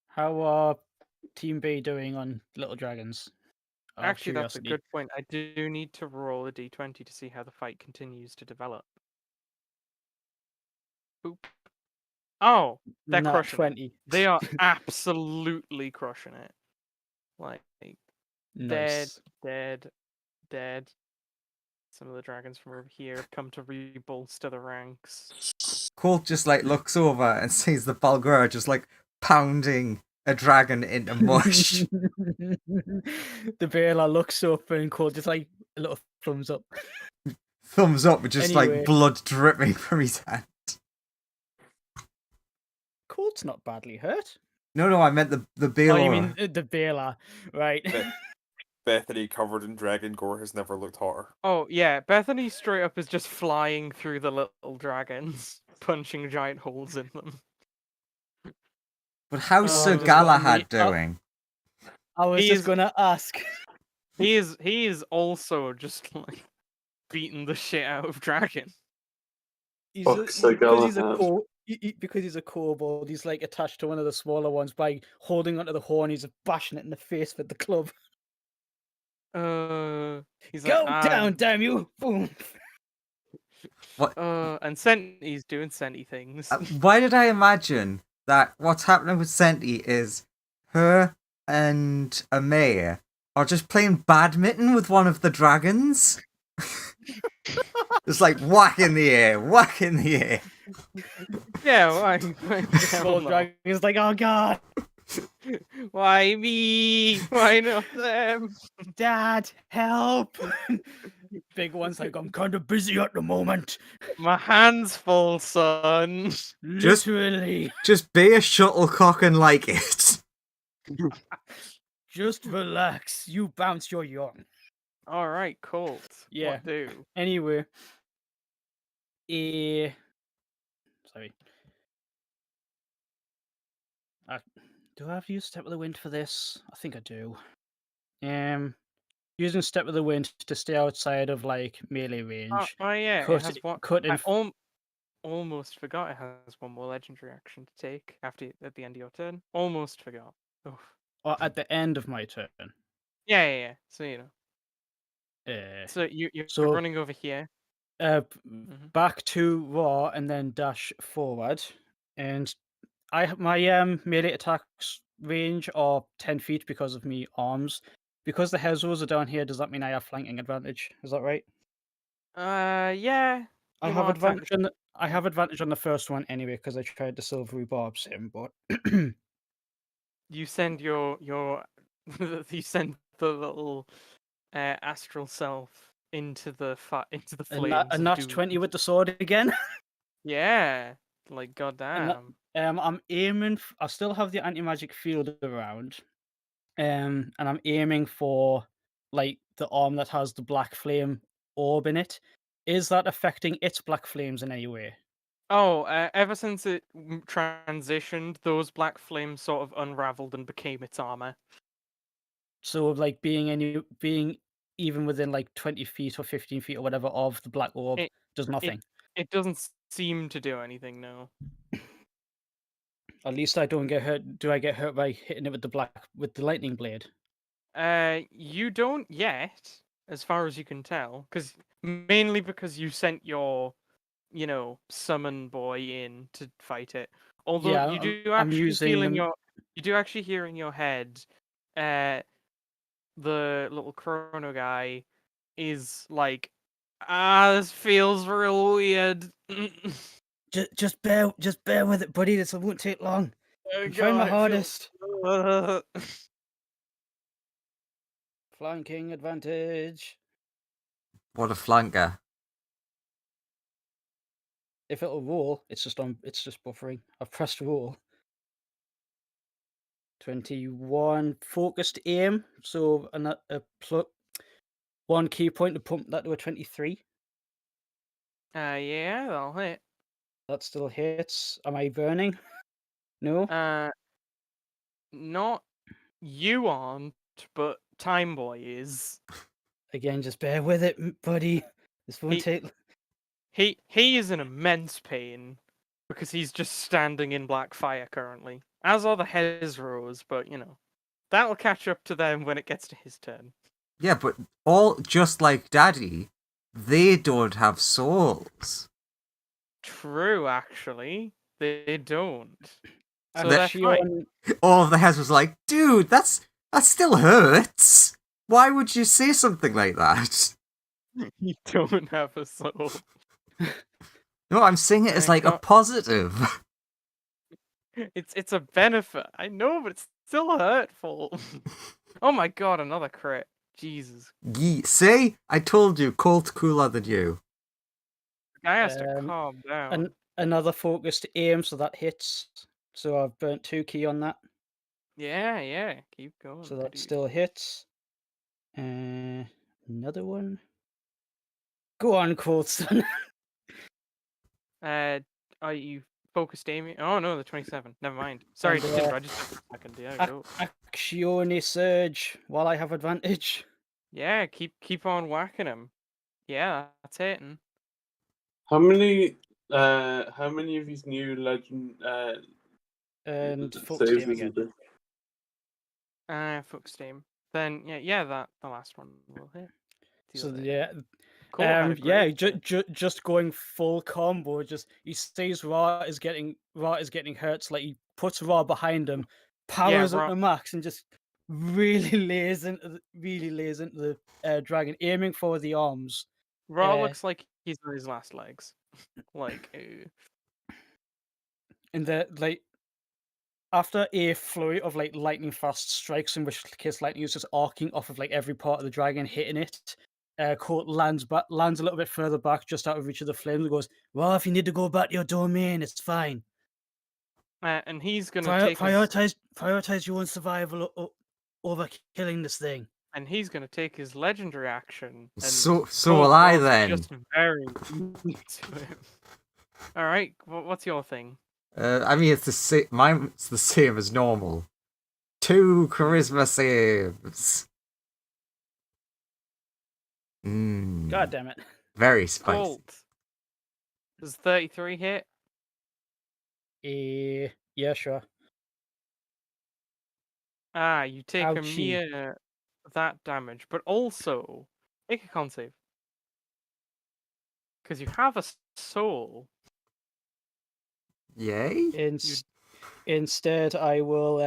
How are Team B doing on Little Dragons? Out of Actually, that's a curiosity. good point. I do need to roll a d20 to see how the fight continues to develop. Oop. Oh, they're Nat crushing 20. it. They are absolutely crushing it. Like, Nice. dead. Some of the dragons from over here have come to rebolster the ranks. Colt just like looks over and sees the Balgura just like pounding a dragon into mush. The Bela looks up and Colt just like a little thumbs up. Thumbs up with just Anyway. like blood dripping from his hand. Colt's not badly hurt. No, I meant the Baylor. Oh, you mean the Bela, right? Bethany covered in dragon gore has never looked hotter. Oh, yeah, Bethany straight up is just flying through the little dragons, punching giant holes in them. But how's Sir just Galahad got me- doing? I was just gonna ask. He is also just like beating the shit out of dragon. Because he's a kobold, he's like attached to one of the smaller ones by holding onto the horn. He's bashing it in the face with the club. He's Go like, down, damn you! Boom. What? And Senti's doing Senti things. Why did I imagine that what's happening with Senti is her and Amaya are just playing badminton with one of the dragons? It's like whack in the air, whack in the air. Yeah, why the hell Small not? dragon's like, oh god, Why me? Why not them? Dad, help! Big one's like, I'm kind of busy at the moment. My hands full, son. Literally. Just be a shuttlecock and like it. Just relax. You bounce, you're young. All right, Colt. Yeah. What do? Anyway. Sorry. Do I have to use Step of the Wind for this? I think I do. Using Step of the Wind to stay outside of like melee range. Oh yeah, cut it has one. cut in I almost forgot it has one more legendary action to take at the end of your turn. Almost forgot. Oof. or at the end of my turn. Yeah. So you know. Uh, So you're so- running over here. Back to raw and then dash forward, and I have my melee attacks range are 10 feet because of me arms. Because the Hezros are down here, does that mean I have flanking advantage? Is that right? Yeah. I you have are advantage on technically- I have advantage on the first one anyway because I tried the silvery barbs him, but You send your you send the little astral self into the flames. a of nat doom. 20 with the sword again. Yeah, like goddamn. I'm aiming. I still have the anti-magic field around, and I'm aiming for like the arm that has the black flame orb in it. Is that affecting its black flames in any way? Oh, ever since it transitioned, those black flames sort of unraveled and became its armor. So like being even within like 20 feet or 15 feet or whatever of the black orb It- does nothing. It doesn't seem to do anything, no. At least I don't get hurt. Do I get hurt by hitting it with the lightning blade? You don't yet, as far as you can tell, mainly because you sent your, summon boy in to fight it. Although Yeah, you do I'm actually using feel them- you do actually hear in your head, the little chrono guy is like, this feels real weird. Just bear with it, buddy. This won't take long. I'm trying my God, it feels- hardest. Flanking advantage. What a flanker. If it'll roll, it's just buffering. I've pressed roll. 21 focused aim, so one key point to pump that to a 23. Yeah, that'll hit. That still hits. Am I burning? No. Not you aren't, but Time Boy is. Again, just bear with it, buddy. This won't He- take. He is in immense pain because he's just standing in black fire currently. As are the Hezros, but that'll catch up to them when it gets to his turn. Yeah, but all just like Daddy, they don't have souls. True, actually, they don't. So And they're she fine. All of the heads was like, dude, that still hurts. Why would you say something like that? You don't have a soul. No, I'm saying it as I like a got- positive. It's a benefit. I know, but it's still hurtful. Oh my god, another crit. Jesus. See? I told you, Colt cooler than you. The guy has to Um, calm down. another focused aim, so that hits. So I've burnt 2 key on that. Yeah. Keep going. So that dude. still hits. Another one. Go on, Colson. Are you focused aiming? Oh no, the 27. Never mind. Sorry, it And, didn't register for a second. Yeah, go. Actione Surge while I have advantage. Yeah, keep on whacking him. Yeah, that's hitting. How many of these new legend And focused saves aim does again. it do? Focused aim. then yeah, that the last one will hit. So Deal it. yeah, Cool. Had a great hit. just going full combo. Just he sees Ra is getting hurt. So, like he puts Ra behind him, powers up Ra- to max, and just really lays into the dragon, aiming for the arms. Ra looks like he's on his last legs. Like, And like after a flurry of like lightning fast strikes, in which case lightning is just arcing off of like every part of the dragon, hitting it. Court lands a little bit further back, just out of reach of the flames, and goes, "Well, if you need to go back to your domain, it's fine. and he's gonna take prioritize your own survival over killing this thing." And he's gonna take his legendary action. And So will I then. Just very into him. All right, what's your thing? I mean, it's mine's the same as normal. 2 charisma saves. God damn it! Very spicy. Colt. Does 33 hit? Yeah, sure. You take a Ouchie. mere that damage, but also make a con save. Because you have a soul. Yay? Instead, I will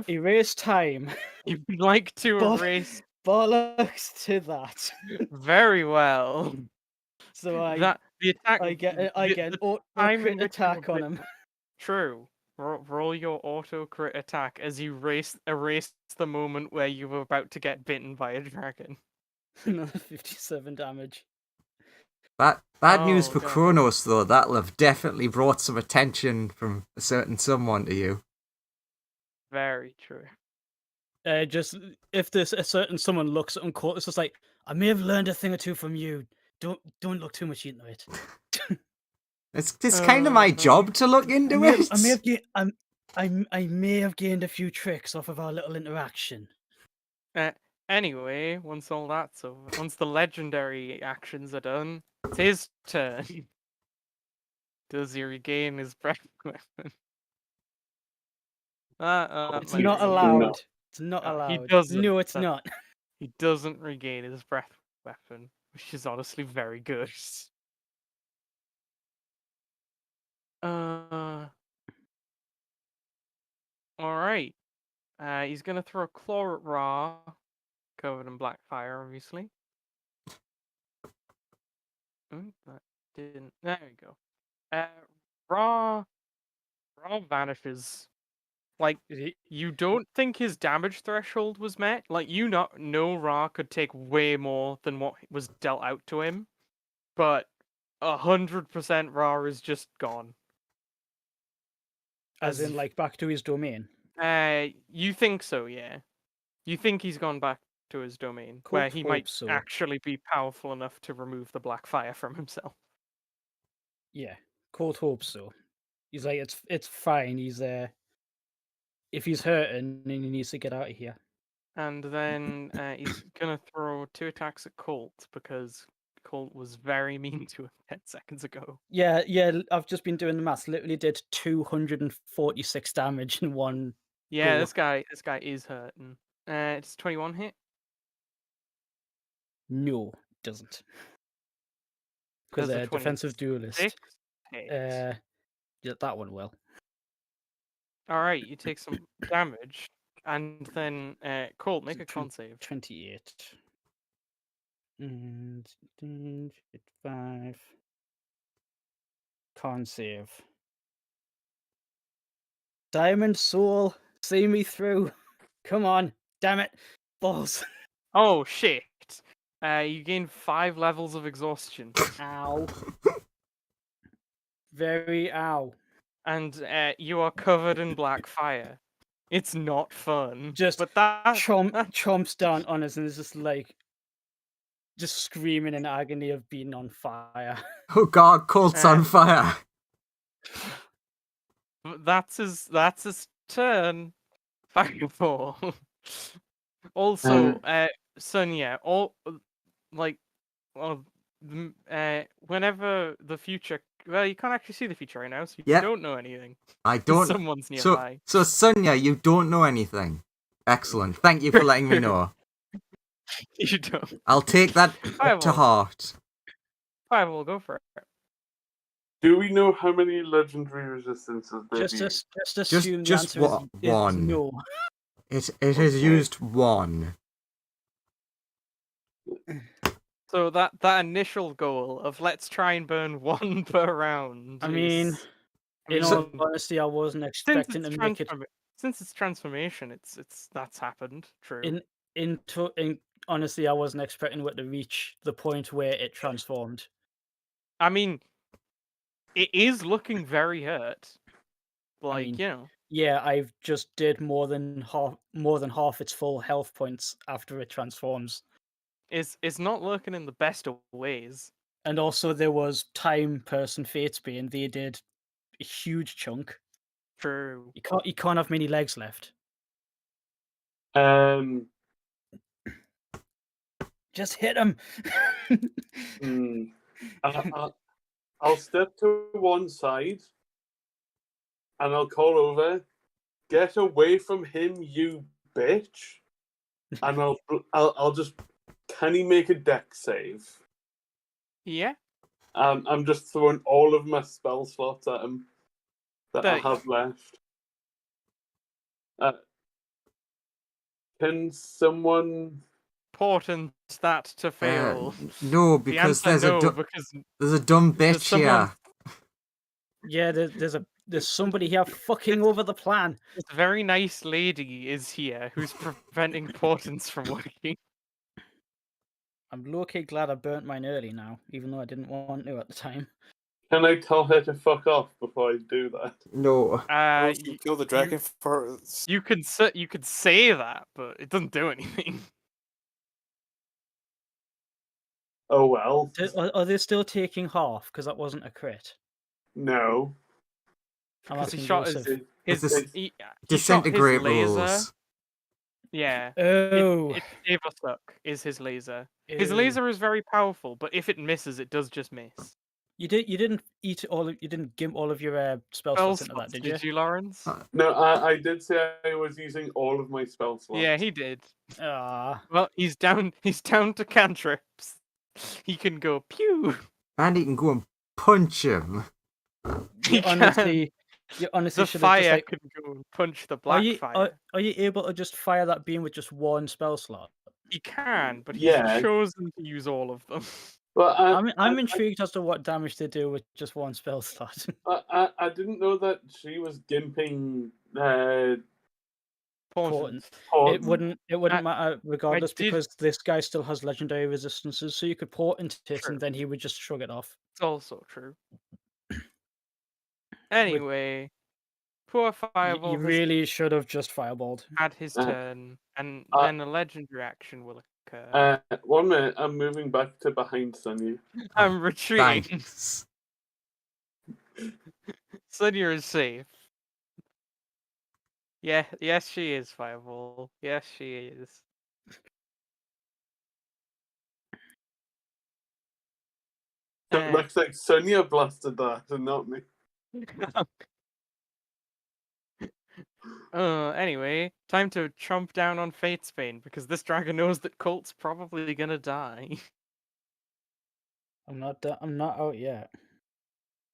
erase time. You'd like to erase bollocks to that. Very well. So the attack. I get an auto crit attack on him. True. Roll your auto crit attack as you erase the moment where you were about to get bitten by a dragon. Another 57 damage. Bad news for Kronos, though. That'll have definitely brought some attention from a certain someone to you. Very true. Just if there's a certain someone looks at Uncourt, it's just like, I may have learned a thing or two from you. Don't look too much into it. It's kind of my job to look into it. I may have gained a few tricks off of our little interaction. Anyway, once all that's over, once the legendary actions are done, it's his turn. Does he regain his breath weapon? It's not allowed. It's not allowed. He doesn't. No, it's not. He doesn't regain his breath weapon, which is honestly very good. All right. He's gonna throw a claw at Ra, covered in black fire, obviously. That didn't. There we go. Ra vanishes. Like, you don't think his damage threshold was met? Like, know Ra could take way more than what was dealt out to him, but 100% Ra is just gone. As in, like, back to his domain? You think so, yeah. You think he's gone back to his domain, where he might actually be powerful enough to remove the black fire from himself. Yeah, Colt hopes so. He's like, it's fine. He's if he's hurting, then he needs to get out of here. And then he's gonna throw 2 attacks at Colt because Colt was very mean to him 10 seconds ago. Yeah. I've just been doing the maths. Literally did 246 damage in one. Yeah, this guy is hurting. It's 21 hit. No, it doesn't. Because they're defensive duelist. Yeah, that one will. All right, you take some damage, and then Colt, make a con save. 28. And 5. Con save. Diamond Soul, see me through. Come on, damn it, balls. Oh shit! You gain 5 levels of exhaustion. Ow. Very ow. And you are covered in black fire. It's not fun. But that chomps down on us and is just like, just screaming in agony of being on fire. Oh god, Colt's on fire. That's his turn. Fireball. Also, Sonia, whenever the future, well, you can't actually see the future right now, so you Yep. don't know anything. I don't. Someone's So, nearby. so Sonia, you don't know anything. Excellent. Thank you for letting me know. You don't. I'll take that to heart. Fireball, go for it. Do we know how many legendary resistances they've Just used? assume the just answer is one. no. It has used one. So that initial goal of let's try and burn one per round. I mean, in all honesty, I wasn't expecting to make it. Since it's transformation, that's happened. True. Honestly, I wasn't expecting it to reach the point where it transformed. I mean, it is looking very hurt. Like, I mean, you know. Yeah, I've just did more than half its full health points after it transforms. It's not looking in the best of ways. And also there was Time Person Fatesbane, they did a huge chunk. True. You can't have many legs left. Just hit him. I'll step to one side and I'll call over, "Get away from him, you bitch!" And I'll just, can he make a deck save? Yeah. I'm just throwing all of my spell slots at him that I have left. Can someone portents that to fail? No, because there's a dumb bitch here. Yeah, there's somebody here fucking over the plan. This very nice lady is here who's preventing portents from working. I'm low-key glad I burnt mine early now, even though I didn't want to at the time. Can I tell her to fuck off before I do that? No. You kill the dragon first. You could say that, but it doesn't do anything. Oh well. Are they still taking half? Because that wasn't a crit. No. Because he shot his disintegrate laser. rules. Yeah. Oh. It suck is his laser. His laser is very powerful, but if it misses, it does just miss. You didn't gimp all of your spell slots into that, did you? Did you, Lawrence? No, I did say I was using all of my spell slots. Yeah, he did. Ah. Well, he's down to cantrips. He can go pew. And he can go and punch him. You honestly the should fire have just can go and punch the black fire. Are you able to just fire that beam with just one spell slot? He can, but he's chosen to use all of them. Well, I'm intrigued as to what damage they do with just one spell slot. I didn't know that she was gimping portents. It wouldn't matter regardless because this guy still has legendary resistances, so you could portent it and then he would just shrug it off. It's also true. Anyway, poor Fireball. You really should have just fireballed. Had his turn, and then a legendary action will occur. 1 minute, I'm moving back to behind Sonia. I'm retreating. Thanks. Sonia is safe. Yeah, yes, she is, Fireball. Yes, she is. It looks like Sonia blasted that and not me. Anyway, time to chomp down on Fatesbane because this dragon knows that Colt's probably gonna die. I'm not out yet.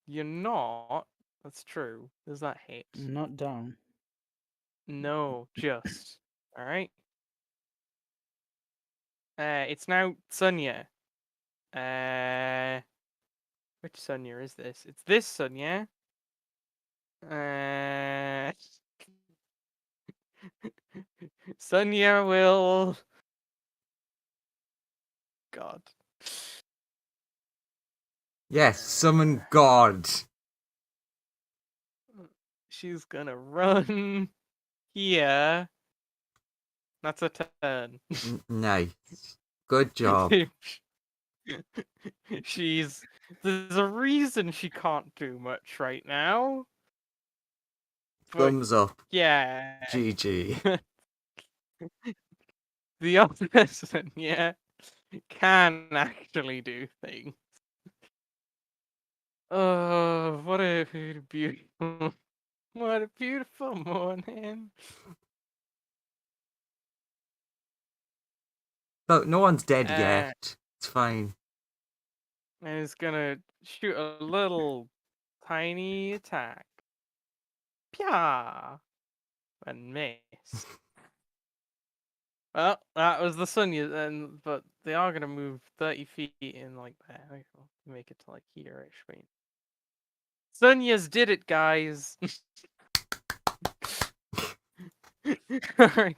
You're not? That's true. There's that hate. I'm not down. No, just. Alright. It's now Sonia. Which Sonia is this? It's this Sonia. Sonia will. God. Yes, summon God. She's gonna run here. That's a turn. Nice. Good job. There's a reason she can't do much right now. Thumbs up. Yeah. GG. The other person, yeah. can actually do things. Oh, what a beautiful, what a beautiful morning. No one's dead Uh, yet. It's fine. And it's gonna shoot a little tiny attack. Pya! And miss. Well, that was the Sunya then, but they are gonna move 30 feet in like that. I'll make it to like here-ish. Wait. Sunya's did it, guys. Alright.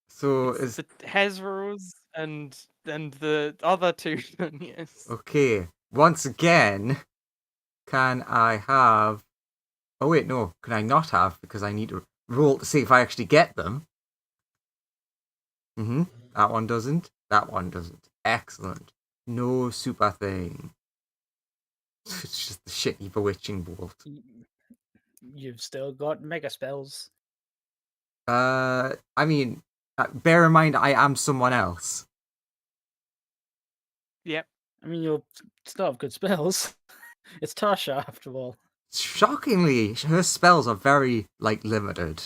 So It's is the Hezros and the other two Sunyas. okay. Once again, can I have? Oh wait, no. Can I not have? Because I need to roll to see if I actually get them. That one doesn't. That one doesn't. Excellent. No super thing. It's just the shitty bewitching bolt. You've still got mega spells. I mean, bear in mind I am someone else. Yep. I mean, you'll still have good spells. It's Tasha, after all. Shockingly, her spells are very limited.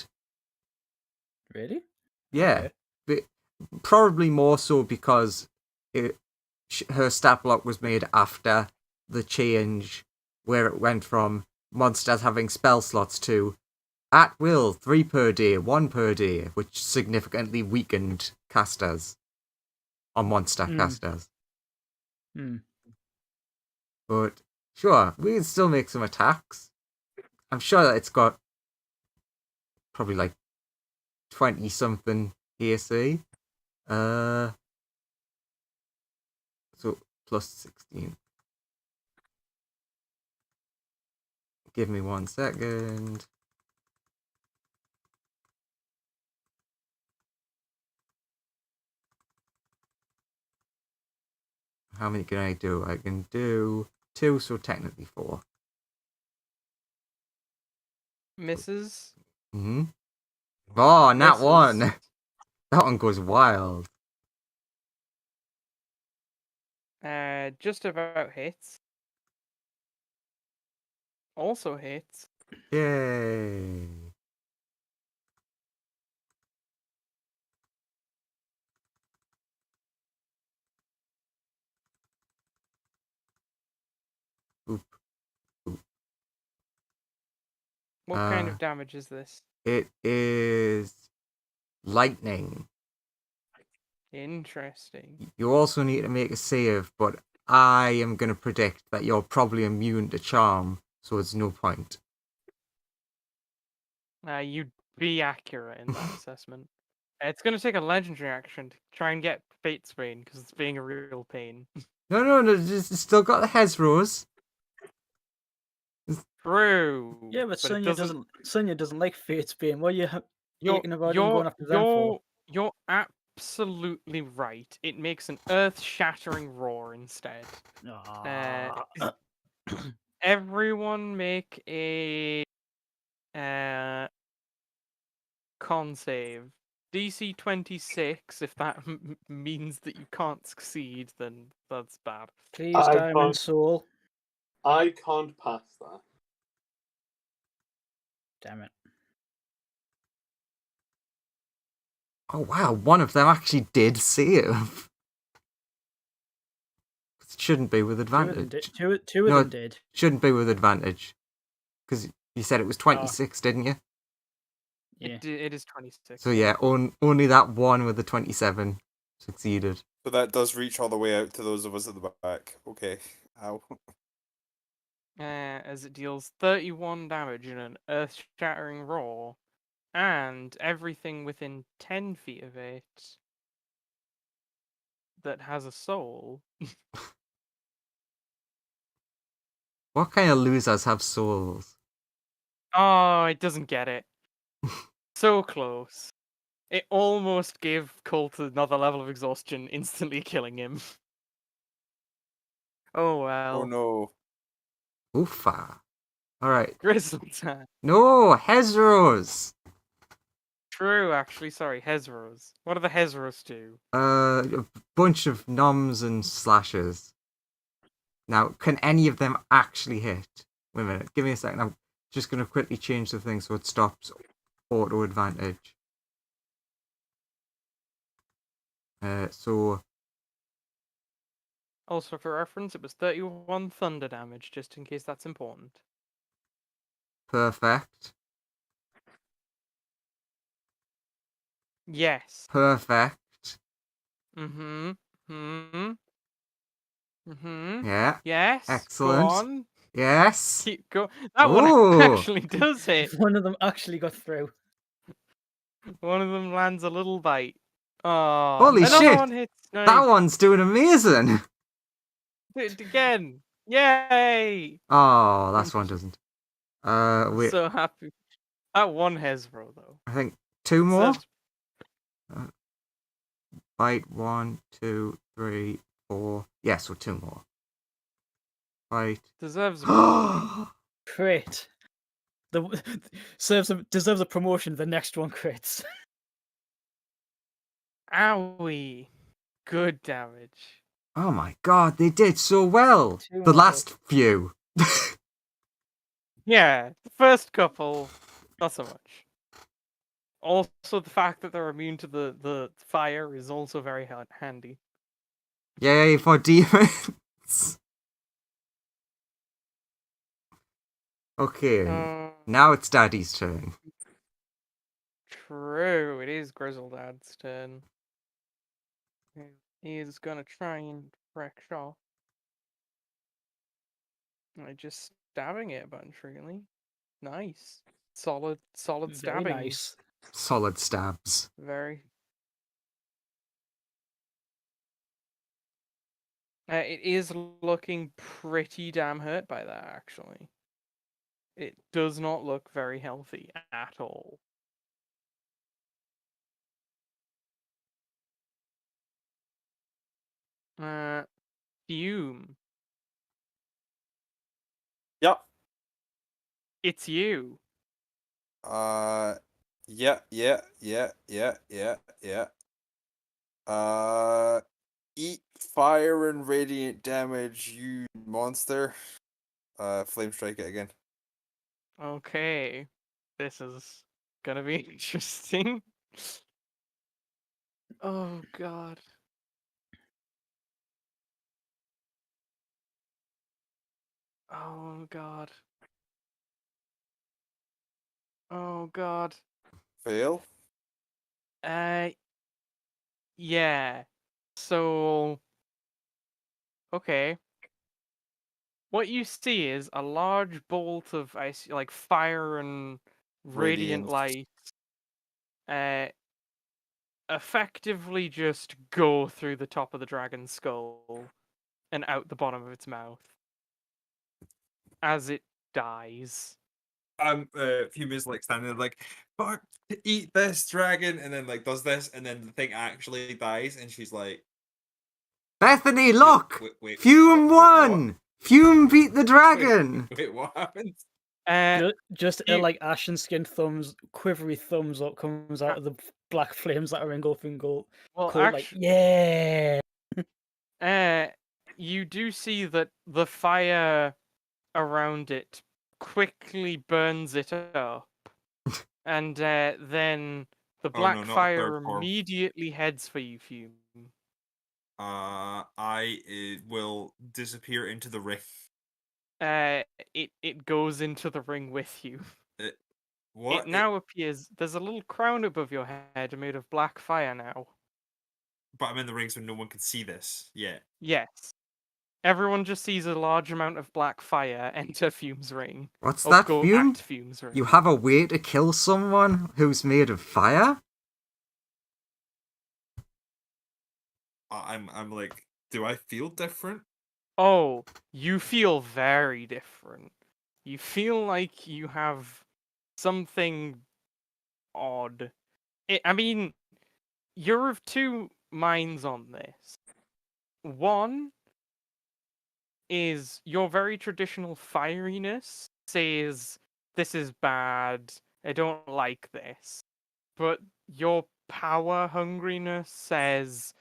Really? Yeah, Okay. but probably more so because her stat block was made after the change where it went from monsters having spell slots to at will 3 per day, 1 per day, which significantly weakened casters on monster casters. But sure, we can still make some attacks. I'm sure that it's got probably like 20 something AC. So plus 16. Give me 1 second. How many can I do? I can do 2, so technically 4. Misses. Oh, nat 1! Misses. That one goes wild. Just about hits. Also hits. Yay! Oop. What kind of damage is this? It is lightning. Interesting. You also need to make a save, but I am going to predict that you're probably immune to charm, so it's no point. You'd be accurate in that assessment. It's going to take a legendary action to try and get Fate's Bane, because it's being a real pain. No, it's still got the Hezros. True. Yeah, but it Sonya doesn't like Fate's Bane. What are you You're, thinking about him going after them for? you're absolutely right. It makes an earth-shattering roar instead. Everyone make a con save. DC 26. If that means that you can't succeed, then that's bad. Please, Diamond Soul. I can't pass that. Damn it. Oh wow, one of them actually did save. It shouldn't be with advantage. Two of them did. Shouldn't be with advantage. Because you said it was 26, didn't you? Yeah. It is 26. So yeah, only that one with the 27 succeeded. So that does reach all the way out to those of us at the back. Okay. Ow. As it deals 31 damage in an earth-shattering roar, and everything within 10 feet of it that has a soul. What kind of losers have souls? Oh, it doesn't get it. So close. It almost gave Colt another level of exhaustion, instantly killing him. Oh well. Oh no. Oofa. Alright. Grizzle time. No, Hezros! True, actually. Sorry, Hezros. What do the Hezros do? A bunch of noms and slashes. Now, can any of them actually hit? Wait a minute, give me a second. I'm just going to quickly change the thing so it stops auto advantage. So Also, for reference, it was 31 thunder damage, just in case that's important. perfect. Yes. Perfect. Mm-hmm. Mm-hmm. Mm-hmm. Yeah. Yes. Excellent. Go on. Yes. Keep go. That Ooh. one actually does hit. One of them actually got through. One of them lands a little bite. Oh, Holy another shit! one hits. That Nice. one's doing amazing. Do it again. Yay! Oh, last one doesn't. Wait. So happy. That one Hezro though. I think 2 more. Deserves- Bite 1, 2, 3, 4. Yeah, so 2 more. Bite. Deserves. Crit. Deserves a promotion. The next one crits. Owie. Good damage. Oh my god, they did so well. 2 The more. last few. Yeah, the first couple, not so much. Also, the fact that they're immune to the fire is also very handy. Yay for demons. Okay, now it's Daddy's turn. True, it is Grizzledad's turn. He is gonna try and wreck Shaw. By just stabbing it a bunch, really. Nice. Solid Very stabbing. nice. Solid stabs. Very. It is looking pretty damn hurt by that, actually. It does not look very healthy at all. Fume. Yep. It's you. Yeah. Eat fire and radiant damage, you monster. Flame strike it again. Okay. This is gonna be interesting. Oh god. Oh god. Oh god. Fail. Yeah. So okay. What you see is a large bolt of ice, like fire and radiant Radiant. light, effectively just go through the top of the dragon's skull and out the bottom of its mouth as it dies. Fume is like standing there like, fuck, eat this dragon, and then like does this, and then the thing actually dies, and she's like, Bethany, look! Fume what? won! Fume beat the dragon! Wait, what happened? Just you- like ashen skinned thumbs, quivery thumbs up comes out of the black flames that are engulfing Gold. Well, Cold, like, yeah. you do see that the fire around it quickly burns it up, and then the Oh, black no, not a fire third form. immediately heads for you, Fume. I will disappear into the ring. It goes into the ring with you. What? It now appears there's a little crown above your head made of black fire now. But I'm in the ring, so no one can see this yet. Yes. Everyone just sees a large amount of black fire enter Fume's ring. What's Or that, go Fume? at Fume's ring. You have a way to kill someone who's made of fire? I'm like, do I feel different? Oh, you feel very different. You feel like you have something odd. I mean, you're of two minds on this. One is your very traditional fieriness says, this is bad, I don't like this. but your power hungriness says,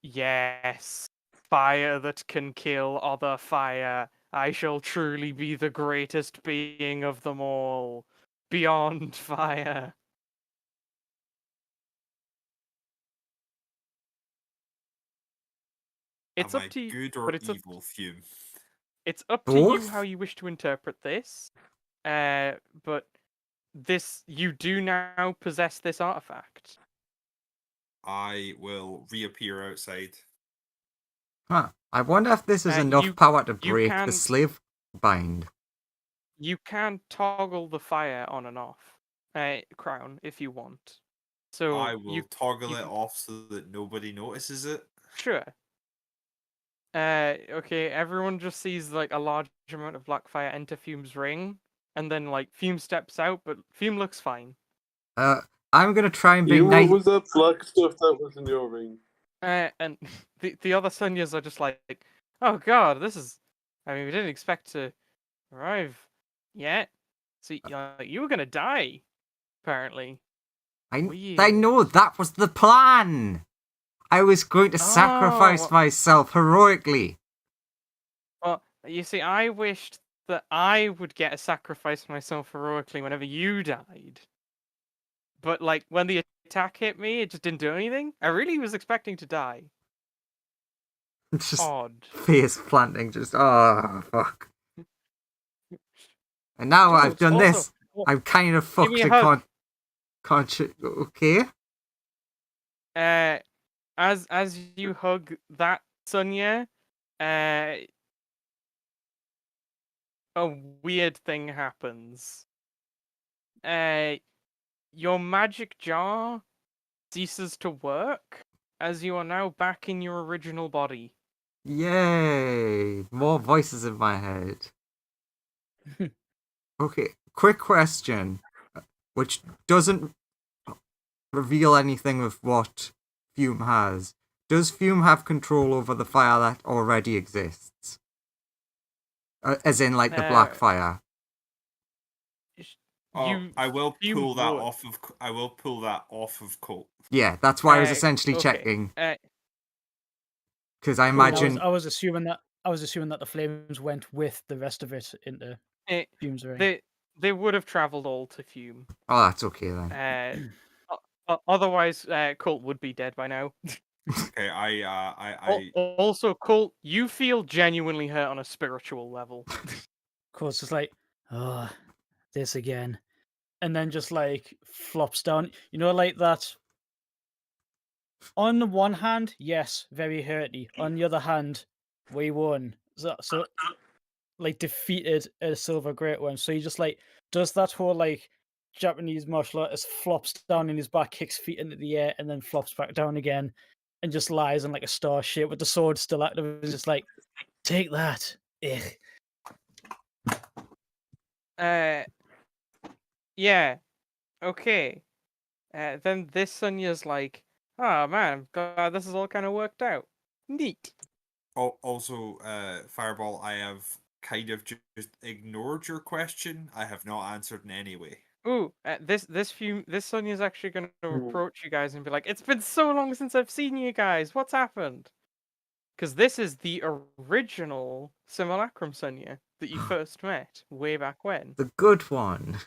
yes, fire that can kill other fire. I shall truly be the greatest being of them all. Beyond fire. It's Am up I to you, good but or it's up, evil, Fume? it's up to you Both? how you wish to interpret this. But this, you do now possess this artifact. I will reappear outside. Huh. I wonder if this is You enough power to you break the can slave bind. you can toggle the fire on and off, Crown, if you want. So I will toggle you it can- off so that nobody notices it. sure. Okay, everyone just sees like a large amount of black fire enter Fume's ring, and then like Fume steps out, but Fume looks fine. I'm gonna try and be You, what nice. was that black stuff that was in your ring? And the other Sunyas are just like, oh god, this is. I mean, we didn't expect to arrive yet. So you were gonna die, apparently. I Weird. know that was the plan. I was going to sacrifice well- myself heroically. Well, you see, I wished that I would get to sacrifice myself heroically whenever you died. But like when the attack hit me, it just didn't do anything. I really was expecting to die. Just Odd. face planting, just oh fuck. And now Dude, I've done also, this, I'm kind of give fucked me a to hug. okay. As you hug that Sunya, a weird thing happens. Your magic jar ceases to work as you are now back in your original body. Yay! More voices in my head. Okay, quick question, which doesn't reveal anything of what Fume has. Does Fume have control over the fire that already exists? As in, like, the black fire? I will Fume pull that would. off of. I will pull that off of Colt. Yeah, that's why I was Uh, essentially okay. checking. Because I Cool, imagine... I was assuming that the flames went with the rest of it into Fume's ring. They would have travelled all to Fume. Oh, that's okay then. Otherwise, Colt would be dead by now. Okay, Also, Colt, you feel genuinely hurt on a spiritual level. Cool, it's just like, oh, this again. And then just like flops down. You know, like that. On the one hand, yes, very hurty. On the other hand, we won. So like defeated a silver great one. So he just like does that whole like Japanese martial artist, flops down in his back, kicks feet into the air, and then flops back down again, and just lies in like a star shape with the sword still active. It's just like, take that. Yeah. Okay. Then this Sunya's like, oh man, I'm glad this is all kind of worked out. Neat. also, Fireball, I have kind of just ignored your question. I have not answered in any way. Ooh, this Sunya's actually gonna approach you guys and be like, it's been so long since I've seen you guys. What's happened? Because this is the original Simulacrum Sunya that you first met way back when. The good one.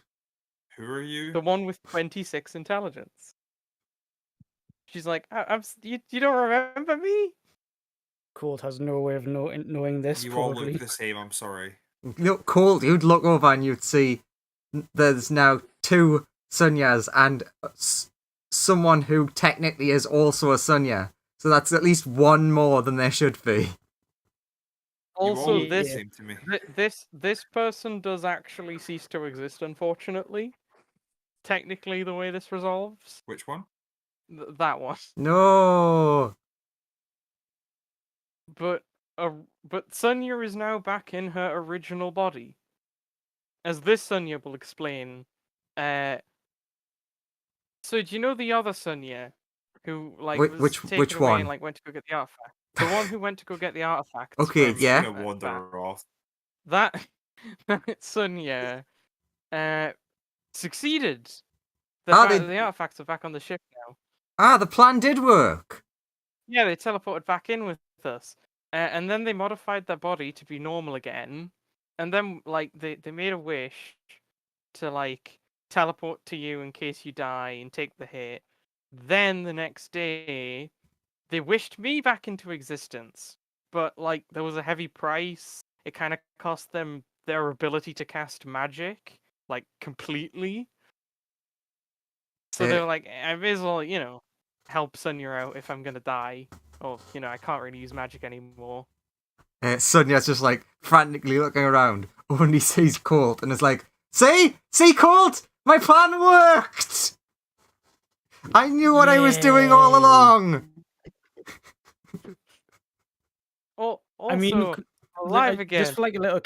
Who are you? The one with 26 intelligence. She's like, you don't remember me? Colt has no way of knowing this. You probably. all look the same. I'm sorry. Look, Cold, you'd look over and you'd see there's now two Sunyas and someone who technically is also a Sunya. So that's at least one more than there should be. Also, you all look the same to me. this person does actually cease to exist, unfortunately. Technically, the way this resolves. Which one? That one. No. But Sunya is now back in her original body. As this Sunya will explain. So do you know the other Sunya who was taken which away one? and went to go get the artifact? The one who went to go get the artifact. Okay, yeah. Gonna wander off. That Sunya succeeded The artifacts are back on the ship now. The plan did work. Yeah, they teleported back in with us, and then they modified their body to be normal again, and then like they made a wish to like teleport to you in case you die and take the hit. Then the next day, they wished me back into existence, but like there was a heavy price. It kind of cost them their ability to cast magic like completely. So they were like, I may as well, help Sonya out if I'm gonna die, or I can't really use magic anymore. Sonya's just like frantically looking around, only sees Colt, and is like, See, Colt, my plan worked. I knew what I was doing all along. Also, I mean, alive again. Just for like a little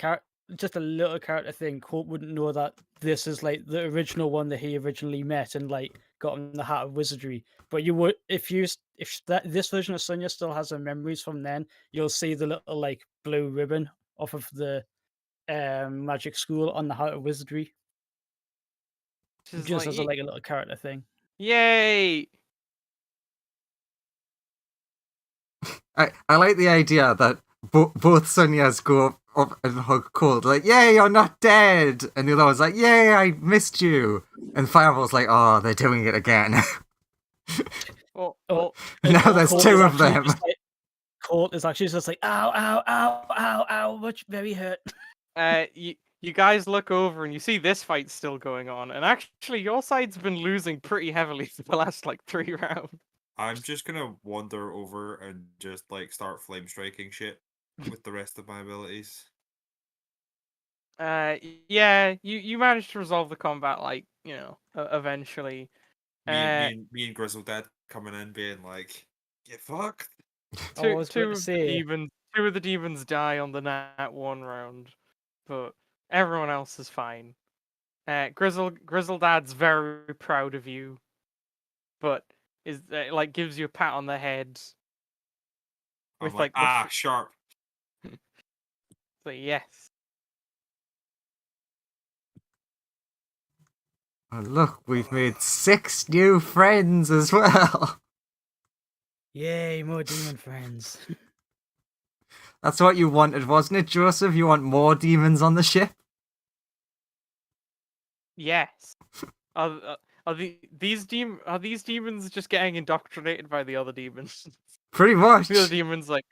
character thing, Colt wouldn't know that this is like the original one that he originally met and like got him the Hat of Wizardry. But you would, if this version of Sonya still has her memories from then, you'll see the little like blue ribbon off of the magic school on the Hat of Wizardry. Just like, as a little character thing. Yay! I like the idea that both Sonyas go up and hug Colt, like, yay, you're not dead! And the other one's like, yay, I missed you! And Fireball's like, oh, they're doing it again. Now there's Colt two of them. Colt is actually just like, ow, ow, ow, ow, ow, much very hurt. You guys look over and you see this fight still going on, and actually your side's been losing pretty heavily for the last like 3 rounds. I'm just gonna wander over and just like start flame striking shit with the rest of my abilities. Yeah, you managed to resolve the combat like eventually. Me and Grizzle Dad coming in being like, "Get fucked." Two of the demons die on the nat 1 round, but everyone else is fine. Grizzle Dad's very proud of you, but is like gives you a pat on the head. With I'm like sharp. So yes. Oh, look, we've made 6 new friends as well. Yay, more demon friends. That's what you wanted, wasn't it, Joseph? You want more demons on the ship? Yes. Are these demons just getting indoctrinated by the other demons? Pretty much. The other demons like,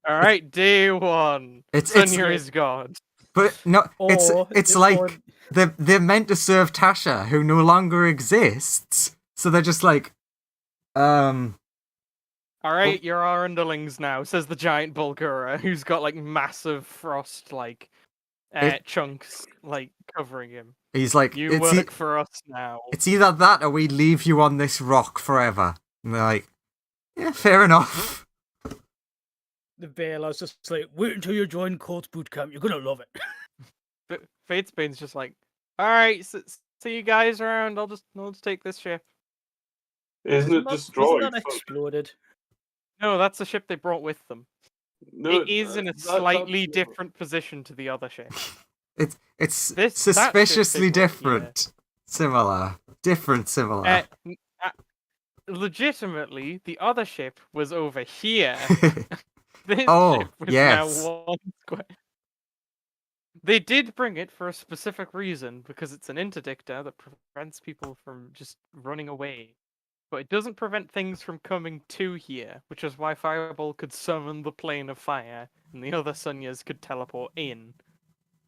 all right, day 1. Sonya is God. But no, it's like they're meant to serve Tasha, who no longer exists. So they're just like, all right, you're our underlings now, says the giant Bulgura, who's got like massive frost like chunks like covering him. He's like, you work for us now. It's either that or we leave you on this rock forever. And they're like, yeah, fair enough. The Bail's just like, wait until you join Colt's bootcamp. You're gonna love it. But Fatesbane's just like, all right, see you guys around. I'll just take this ship. Isn't it destroyed? Isn't that exploded? No, that's the ship they brought with them. No, it is in a slightly different position to the other ship. It's suspiciously different. Similar. Different, similar. Legitimately, the other ship was over here. This ship was yes. now 1 square. They did bring it for a specific reason, because it's an interdictor that prevents people from just running away. But it doesn't prevent things from coming to here, which is why Fireball could summon the plane of fire, and the other Sonyas could teleport in.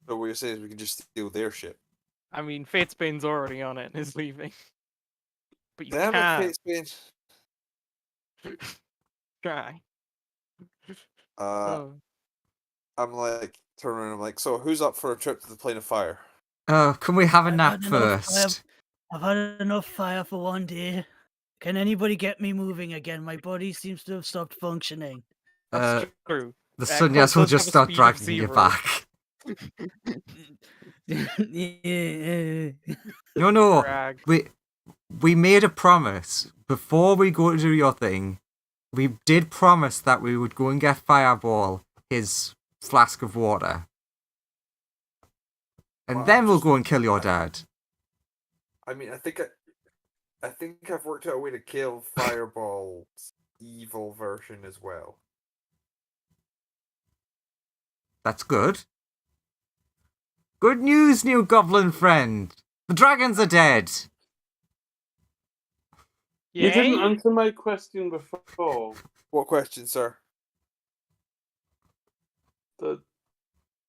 So what you're saying is we can just steal their ship? I mean, Fatesbane's already on it and is leaving. But you Damn can't. Fatesbane. Try. I'm like, turning around, I'm like, so who's up for a trip to the plane of fire? Can we have a nap first? I've had enough fire for one day. Can anybody get me moving again? My body seems to have stopped functioning. That's true. The Sonyas will just start dragging you back. No. Drag. We made a promise before we go to do your thing. We did promise that we would go and get Fireball his flask of water. And then we'll go and kill your dad. I mean, I think I think I've worked out a way to kill Fireball's evil version as well. That's good. Good news, new goblin friend. The dragons are dead. You didn't Yay? answer my question before. What question, sir? The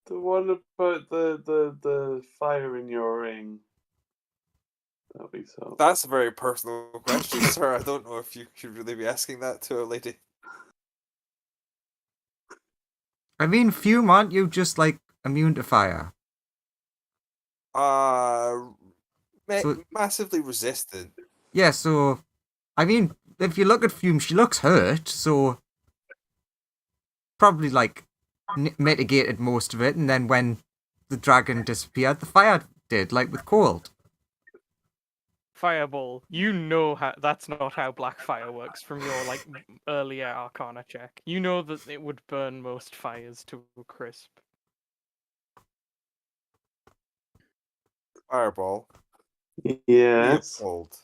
one about the fire in your ring. That'll be so. That's a very personal question, sir. I don't know if you should really be asking that to a lady. I mean, Fume, aren't you just like immune to fire? Massively resistant. Yeah, so I mean, if you look at Fume, she looks hurt, so probably like mitigated most of it, and then when the dragon disappeared, the fire did, like with cold. Fireball, you know how that's not how black fire works from your like earlier Arcana check. You know that it would burn most fires to a crisp. Fireball. Yes. Leopold.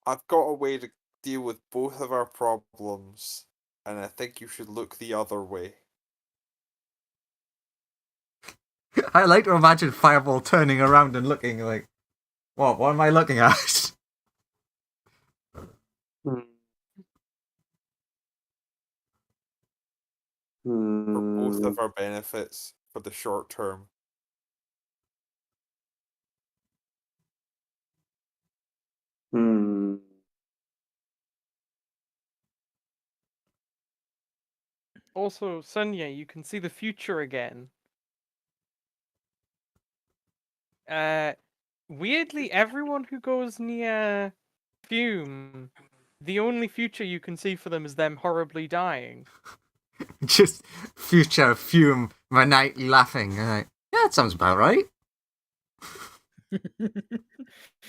I've got a way to deal with both of our problems, and I think you should look the other way. I like to imagine Fireball turning around and looking like, what am I looking at? For both of our benefits for the short term. Also, Sonia, you can see the future again. Weirdly, everyone who goes near Fume, the only future you can see for them is them horribly dying. Just future Fume maniacally laughing. Like, yeah, that sounds about right.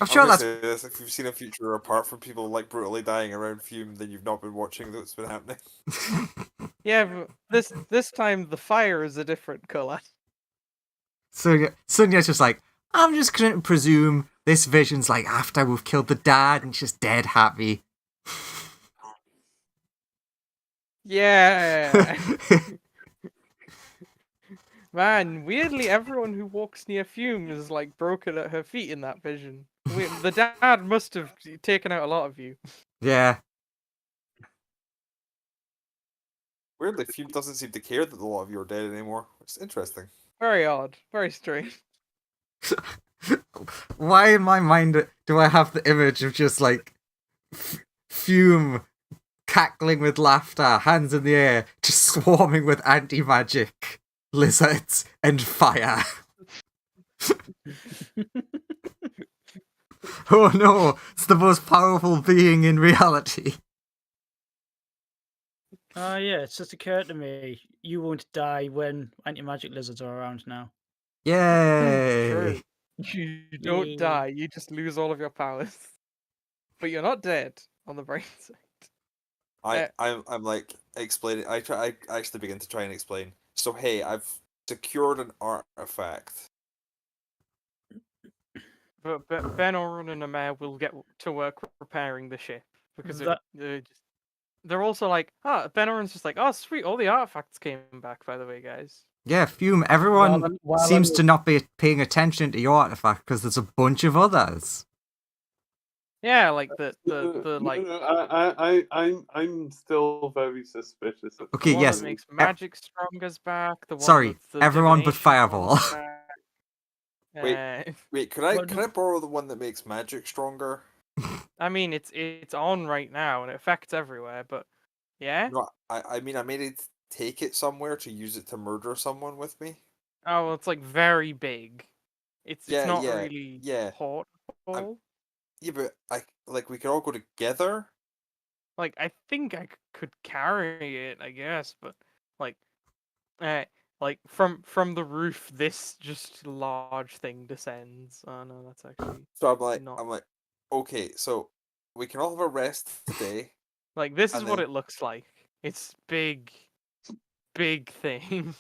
I'm sure that's. This, if you've seen a future apart from people like brutally dying around Fume, then you've not been watching what's been happening. Yeah, but this time the fire is a different color. Sonia's just like, I'm just going to presume this vision's like after we've killed the dad and she's dead happy. Yeah. Man, weirdly, everyone who walks near Fume is like broken at her feet in that vision. The dad must have taken out a lot of you. Yeah. Weirdly, Fume doesn't seem to care that a lot of you are dead anymore. It's interesting. Very odd. Very strange. Why in my mind do I have the image of just like Fume cackling with laughter, hands in the air, just swarming with anti-magic lizards and fire? Oh no, it's the most powerful being in reality. Yeah, it's just occurred to me. You won't die when anti-magic lizards are around now. Yay! True. You don't Yay. die, you just lose all of your powers. But you're not dead on the brain side. I'm like explaining. I actually begin to try and explain. So hey, I've secured an artifact. But Ben, Oren, and Amir will get to work repairing the ship because they're also like, Ben Oren's just like, oh sweet, all the artifacts came back. By the way, guys. Yeah, Fume, everyone seems to not be paying attention to your artifact because there's a bunch of others. Yeah, like the like. I'm still very suspicious of. Okay, the one yes. that makes magic stronger's back. The one Sorry, that's the everyone but divination Fireball. one's back. Wait, can I borrow the one that makes magic stronger? I mean, it's on right now and it affects everywhere, but yeah. No, I mean I made it take it somewhere to use it to murder someone with me. Oh, well, it's like very big. It's not really portable. Yeah, but we could all go together. Like I think I could carry it, I guess, but like from the roof, this just large thing descends. Oh no, that's actually. So not... I'm like, okay, so we can all have a rest today. Like this is what it looks like. It's big thing.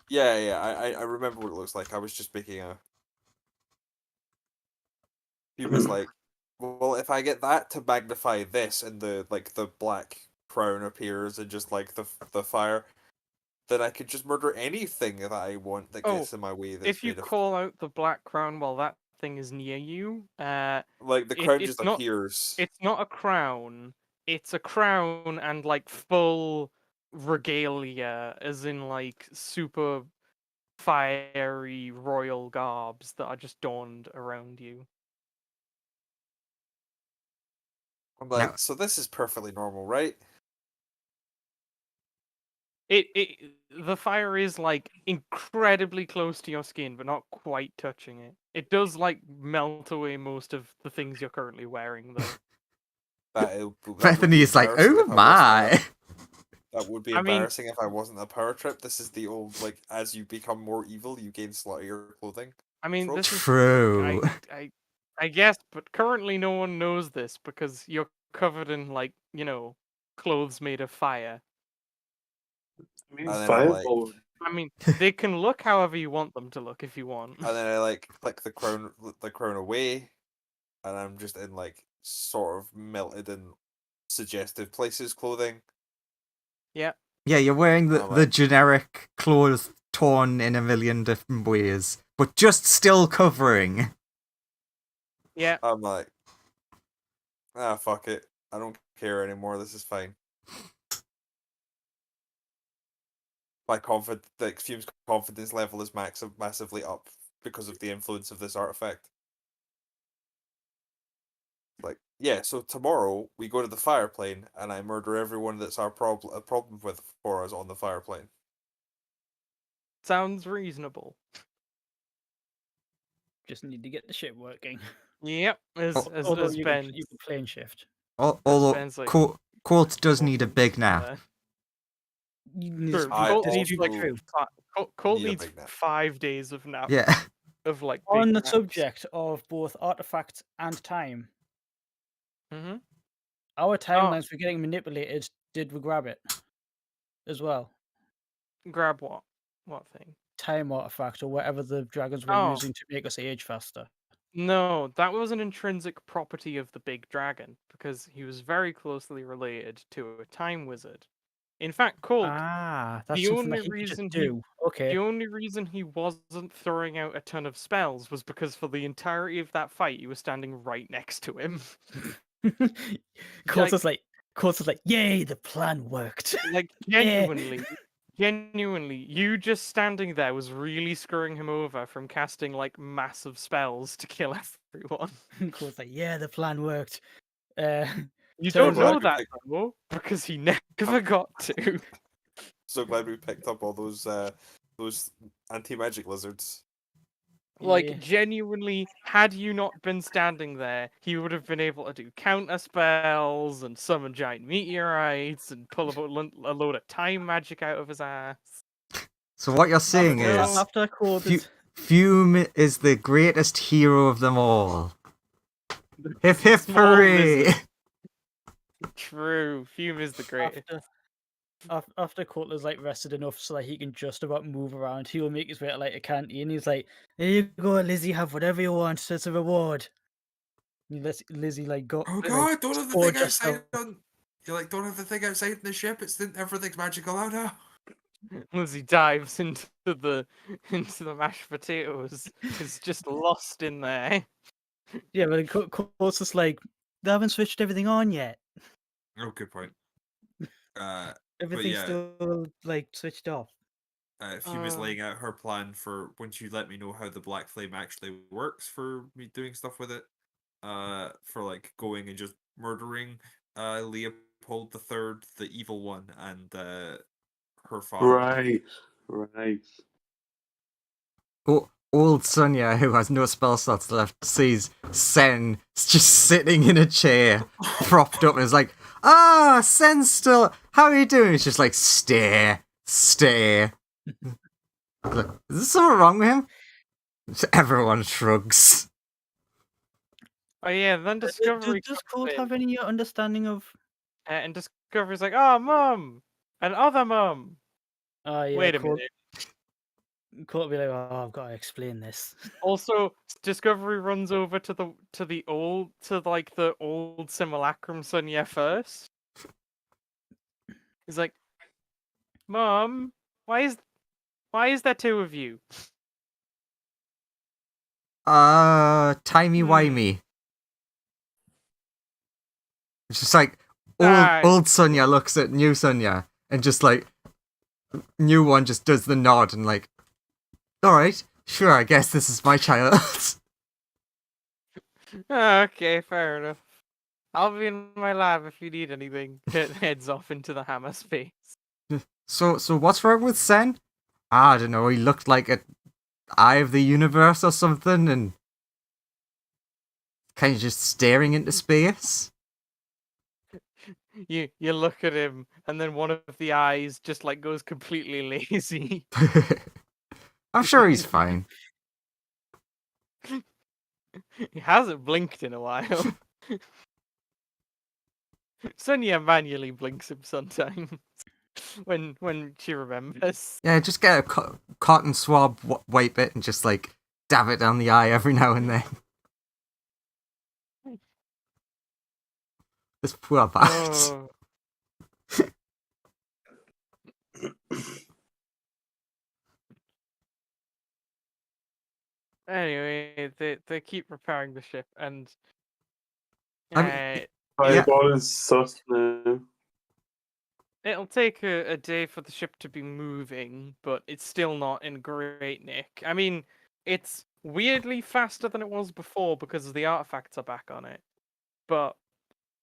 Yeah, I remember what it looks like. I was just making a Hume is like, well, if I get that to magnify this, and the black crown appears and just like the fire, then I could just murder anything that I want that gets in my way. That's If you made of call out the black crown while that thing is near you, like the crown it's just not appears. it's not a crown. It's a crown and like full regalia, as in like super fiery royal garbs that are just donned around you. I'm like, Now- so this is perfectly normal, right? The fire is like incredibly close to your skin, but not quite touching it. It does like melt away most of the things you're currently wearing, though. That would Bethany be is like, embarrassing oh if I wasn't my. That would be I mean- embarrassing if I wasn't a power trip. This is the old like, as you become more evil, you gain sluttier clothing. I mean, trope. this is True. I guess, but currently no one knows this because you're covered in like clothes made of fire. I mean, And then I like, fireball. I mean, they can look however you want them to look if you want. and then I like click the crown away, and I'm just in like sort of melted and suggestive places clothing. Yeah. Yeah, you're wearing the Alright. generic clothes torn in a million different ways, but just still covering. Yeah. I'm like, fuck it. I don't care anymore. This is fine. Like Fume's confidence level is massively up because of the influence of this artifact. Like, yeah, so tomorrow we go to the fire plane and I murder everyone that's a problem with for us on the fire plane. Sounds reasonable. Just need to get the shit working. Yep. Although As you Ben. can plane shift. Although Ben's like, Court does need a big nap. You need True. I Colt also needs like Colt need a needs big nap. 5 days of nap. Yeah. Of like On big the naps. subject of both artifacts and time, Mm-hmm. our timelines were getting manipulated. Did we grab it as well? Grab what? What thing? Time artifact or whatever the dragons were Oh. using to make us age faster. No, that was an intrinsic property of the big dragon because he was very closely related to a time wizard. In fact, Colt, Ah, that's the something only that he could reason just do. Okay. the only reason he wasn't throwing out a ton of spells was because for the entirety of that fight, you were standing right next to him. Coulter's like, yay, the plan worked. Like genuinely, you just standing there was really screwing him over from casting like massive spells to kill everyone. Coulter's like, yeah, the plan worked. You Turns don't know out- that though, because he never got to. So glad we picked up all those anti-magic lizards. Like, Yeah. genuinely, had you not been standing there, he would have been able to do counter spells and summon giant meteorites and pull a load of time magic out of his ass. So what you're saying after, is after Coulter's Fume is the greatest hero of them all. Hip hip Small hooray! lizard. True, Fume is the greatest. after Coulter's like rested enough so that he can just about move around, he will make his way to like a canteen. He's like, "There you go, Lizzie. Have whatever you want. It's a reward." And Lizzie like got. Oh like, god, don't have the poured thing outside herself- on. You're like, don't have the thing outside in the ship. Everything's magical out now. As he dives into the mashed potatoes, is just lost in there. Yeah, but Coulter's like, they haven't switched everything on yet. Oh, good point. Everything's yeah. still like switched off. Fume is laying out her plan for once you let me know how the Black Flame actually works for me doing stuff with it. For like going and just murdering Leopold III, the evil one, and her father. Right. Old Sonia, who has no spell slots left, sees Sen just sitting in a chair, propped up, and is like, Sen's still. How are you doing? It's just like, stare. Like, is there something wrong with him? Everyone shrugs. Oh yeah, then Discovery. Does comes Colt in, have any understanding of? and Discovery's like, "Oh, Mum, and other Mum." Yeah, Wait a Colt, minute. Court will be like, "Oh, I've got to explain this." Also, Discovery runs over to the old simulacrum Sonia first. He's like, "Mom, why is there two of you?" Timey-wimey. It's just like old Sonia looks at new Sonia and just like new one just does the nod and like, all right, sure, I guess this is my child. Okay, fair enough. I'll be in my lab if you need anything. Heads off into the hammer space. So what's wrong with Sen? I don't know. He looked like an eye of the universe or something, and kind of just staring into space. You look at him, and then one of the eyes just like goes completely lazy. I'm sure he's fine. He hasn't blinked in a while. Sonia manually blinks him sometimes when she remembers. Yeah, just get a cotton swab, wipe it, and just like dab it down the eye every now and then. This poor bastard. Oh. Anyway, they keep repairing the ship, and I mean, Fireball is sus now. it'll take a day for the ship to be moving, but it's still not in great nick. I mean, it's weirdly faster than it was before because the artifacts are back on it, but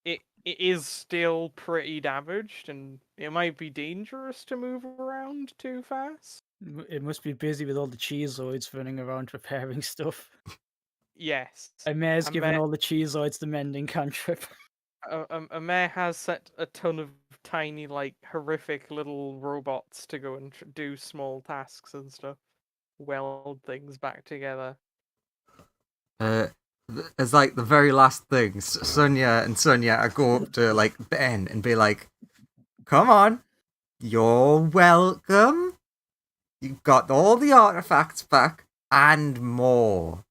it is still pretty damaged, and it might be dangerous to move around too fast. It must be busy with all the cheeseoids running around repairing stuff. Yes. And Mayor's And giving Mayor- all the cheeseoids the mending cantrip. A mayor has set a ton of tiny, like, horrific little robots to go and do small tasks and stuff. Weld things back together. As like the very last thing, Sonia and Sonia go up to like Ben and be like, "Come on, you're welcome. You got all the artifacts back and more."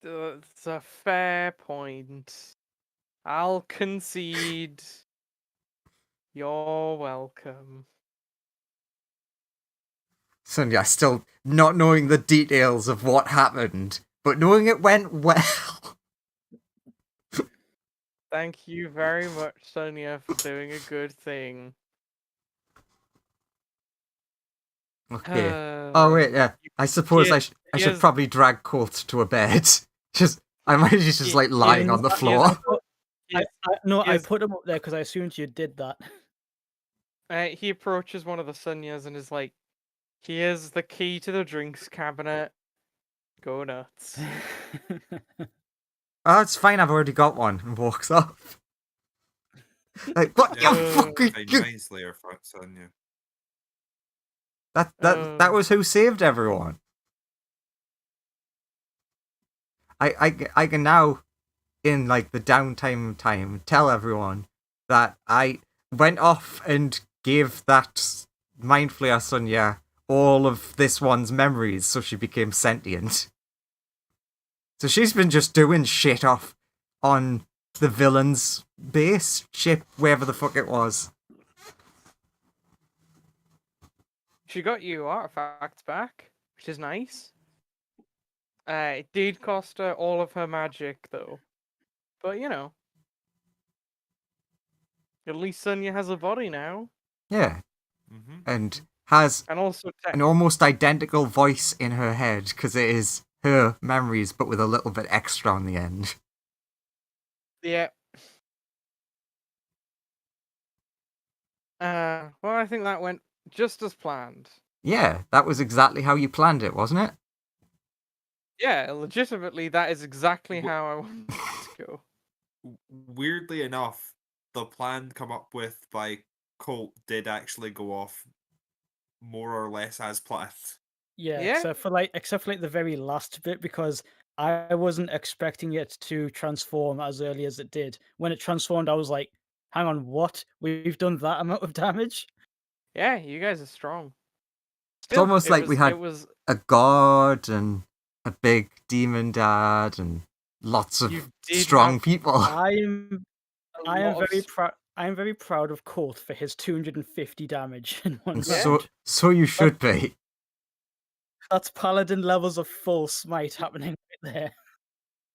That's a fair point. I'll concede. You're welcome. Sonia still not knowing the details of what happened, but knowing it went well. Thank you very much, Sonia, for doing a good thing. Okay. Oh wait, yeah. I suppose I should probably drag Colt to a bed. I imagine he's just like lying on the floor. I put him up there because I assumed you did that. He approaches one of the Sonias and is like, "Here's the key to the drinks cabinet. Go nuts." Oh, it's fine. I've already got one. And walks off. Like, what? Yeah, You fucking. Slayer for Sonia. That was who saved everyone. I can now, in like the downtime time, tell everyone that I went off and gave that Mind Flayer Sonia all of this one's memories, so she became sentient. So she's been just doing shit off on the villain's base ship, wherever the fuck it was. She got you artifacts back, which is nice. It did cost her all of her magic, though. But, you know. At least Sonia has a body now. Yeah. Mm-hmm. And has and also an almost identical voice in her head, because it is her memories, but with a little bit extra on the end. Yeah. Well, I think that went just as planned. Yeah, that was exactly how you planned it, wasn't it? Yeah, legitimately, that is exactly how I wanted it to go. Weirdly enough, the plan come up with by Colt did actually go off more or less as planned. Yeah, except for like the very last bit, because I wasn't expecting it to transform as early as it did. When it transformed, I was like, hang on, what? We've done that amount of damage? Yeah, you guys are strong. It's almost like we had It was a god and a big demon dad and lots of You did strong have people. I am a I am lot of very proud. I am very proud of Colt for his 250 damage in one And round. so you should be. That's paladin levels of full smite happening right there.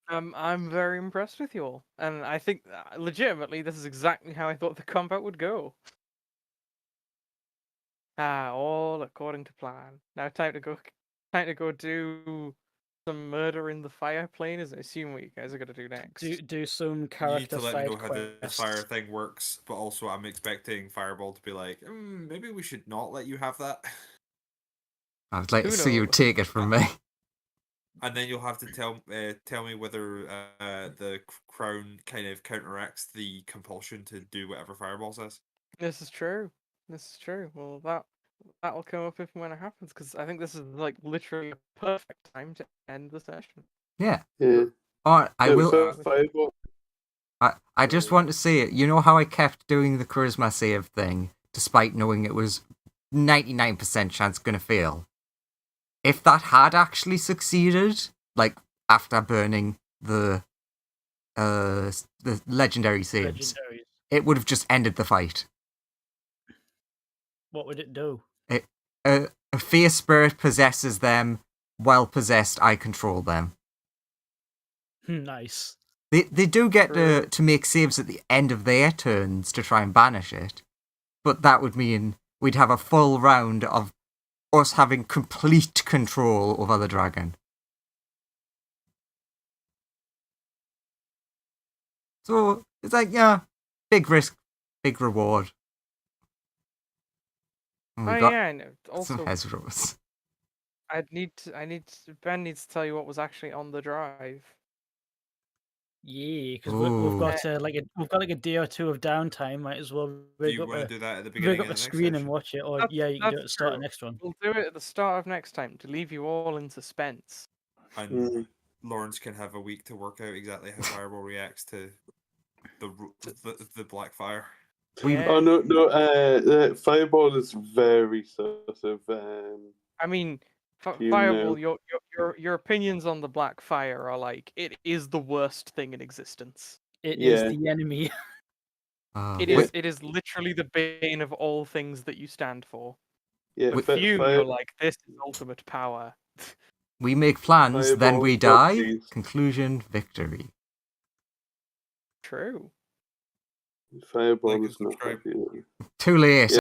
I'm very impressed with you all, and I think legitimately this is exactly how I thought the combat would go. All according to plan. Now time to go do some murder in the fire plane. Is I assume what you guys are gonna do next. Do some You need character to let me side know how the quests. fire thing works, but also I'm expecting Fireball to be like, maybe we should not let you have that. I'd like Who to see you knows? take it from me. And then you'll have to tell me whether the crown kind of counteracts the compulsion to do whatever Fireball says. This is true. This is true. Well, that'll come up if and when it happens, because I think this is like literally a perfect time to end the session. Yeah. Yeah. I will. So Fireball. I just want to say it. You know how I kept doing the charisma save thing, despite knowing it was 99% chance going to fail? If that had actually succeeded, like after burning the legendary saves, Legendaries. it would have just ended the fight. What would it do? A fierce spirit possesses them. While possessed, I control them. Nice. They do get to make saves at the end of their turns to try and banish it, but that would mean we'd have a full round of us having complete control over the dragon. So it's like, yeah, big risk, big reward. And we got yeah, I know. some Also, Hezros. Ben needs to tell you what was actually on the drive. Yeah, because Ooh. we've got like a day or two of downtime. Might as well Do rig you up want to a do that at the rig beginning up of the the next screen and session? watch it, or That's- yeah, you can do it at that's the start of true. next one. We'll do it at the start of next time to leave you all in suspense. And Lawrence can have a week to work out exactly how Fireball reacts to the black fire. Yeah. Oh no! Fireball is very sort of. I mean, you Fireball, know. your opinions on the Black Fire are like it is the worst thing in existence. It is Yeah. the enemy. It is literally the bane of all things that you stand for. Yeah, With you, you're like, this is ultimate power. We make plans, then we die. Fireball, Conclusion, victory. True. Fireball Like and is not subscribe. happy. Too late.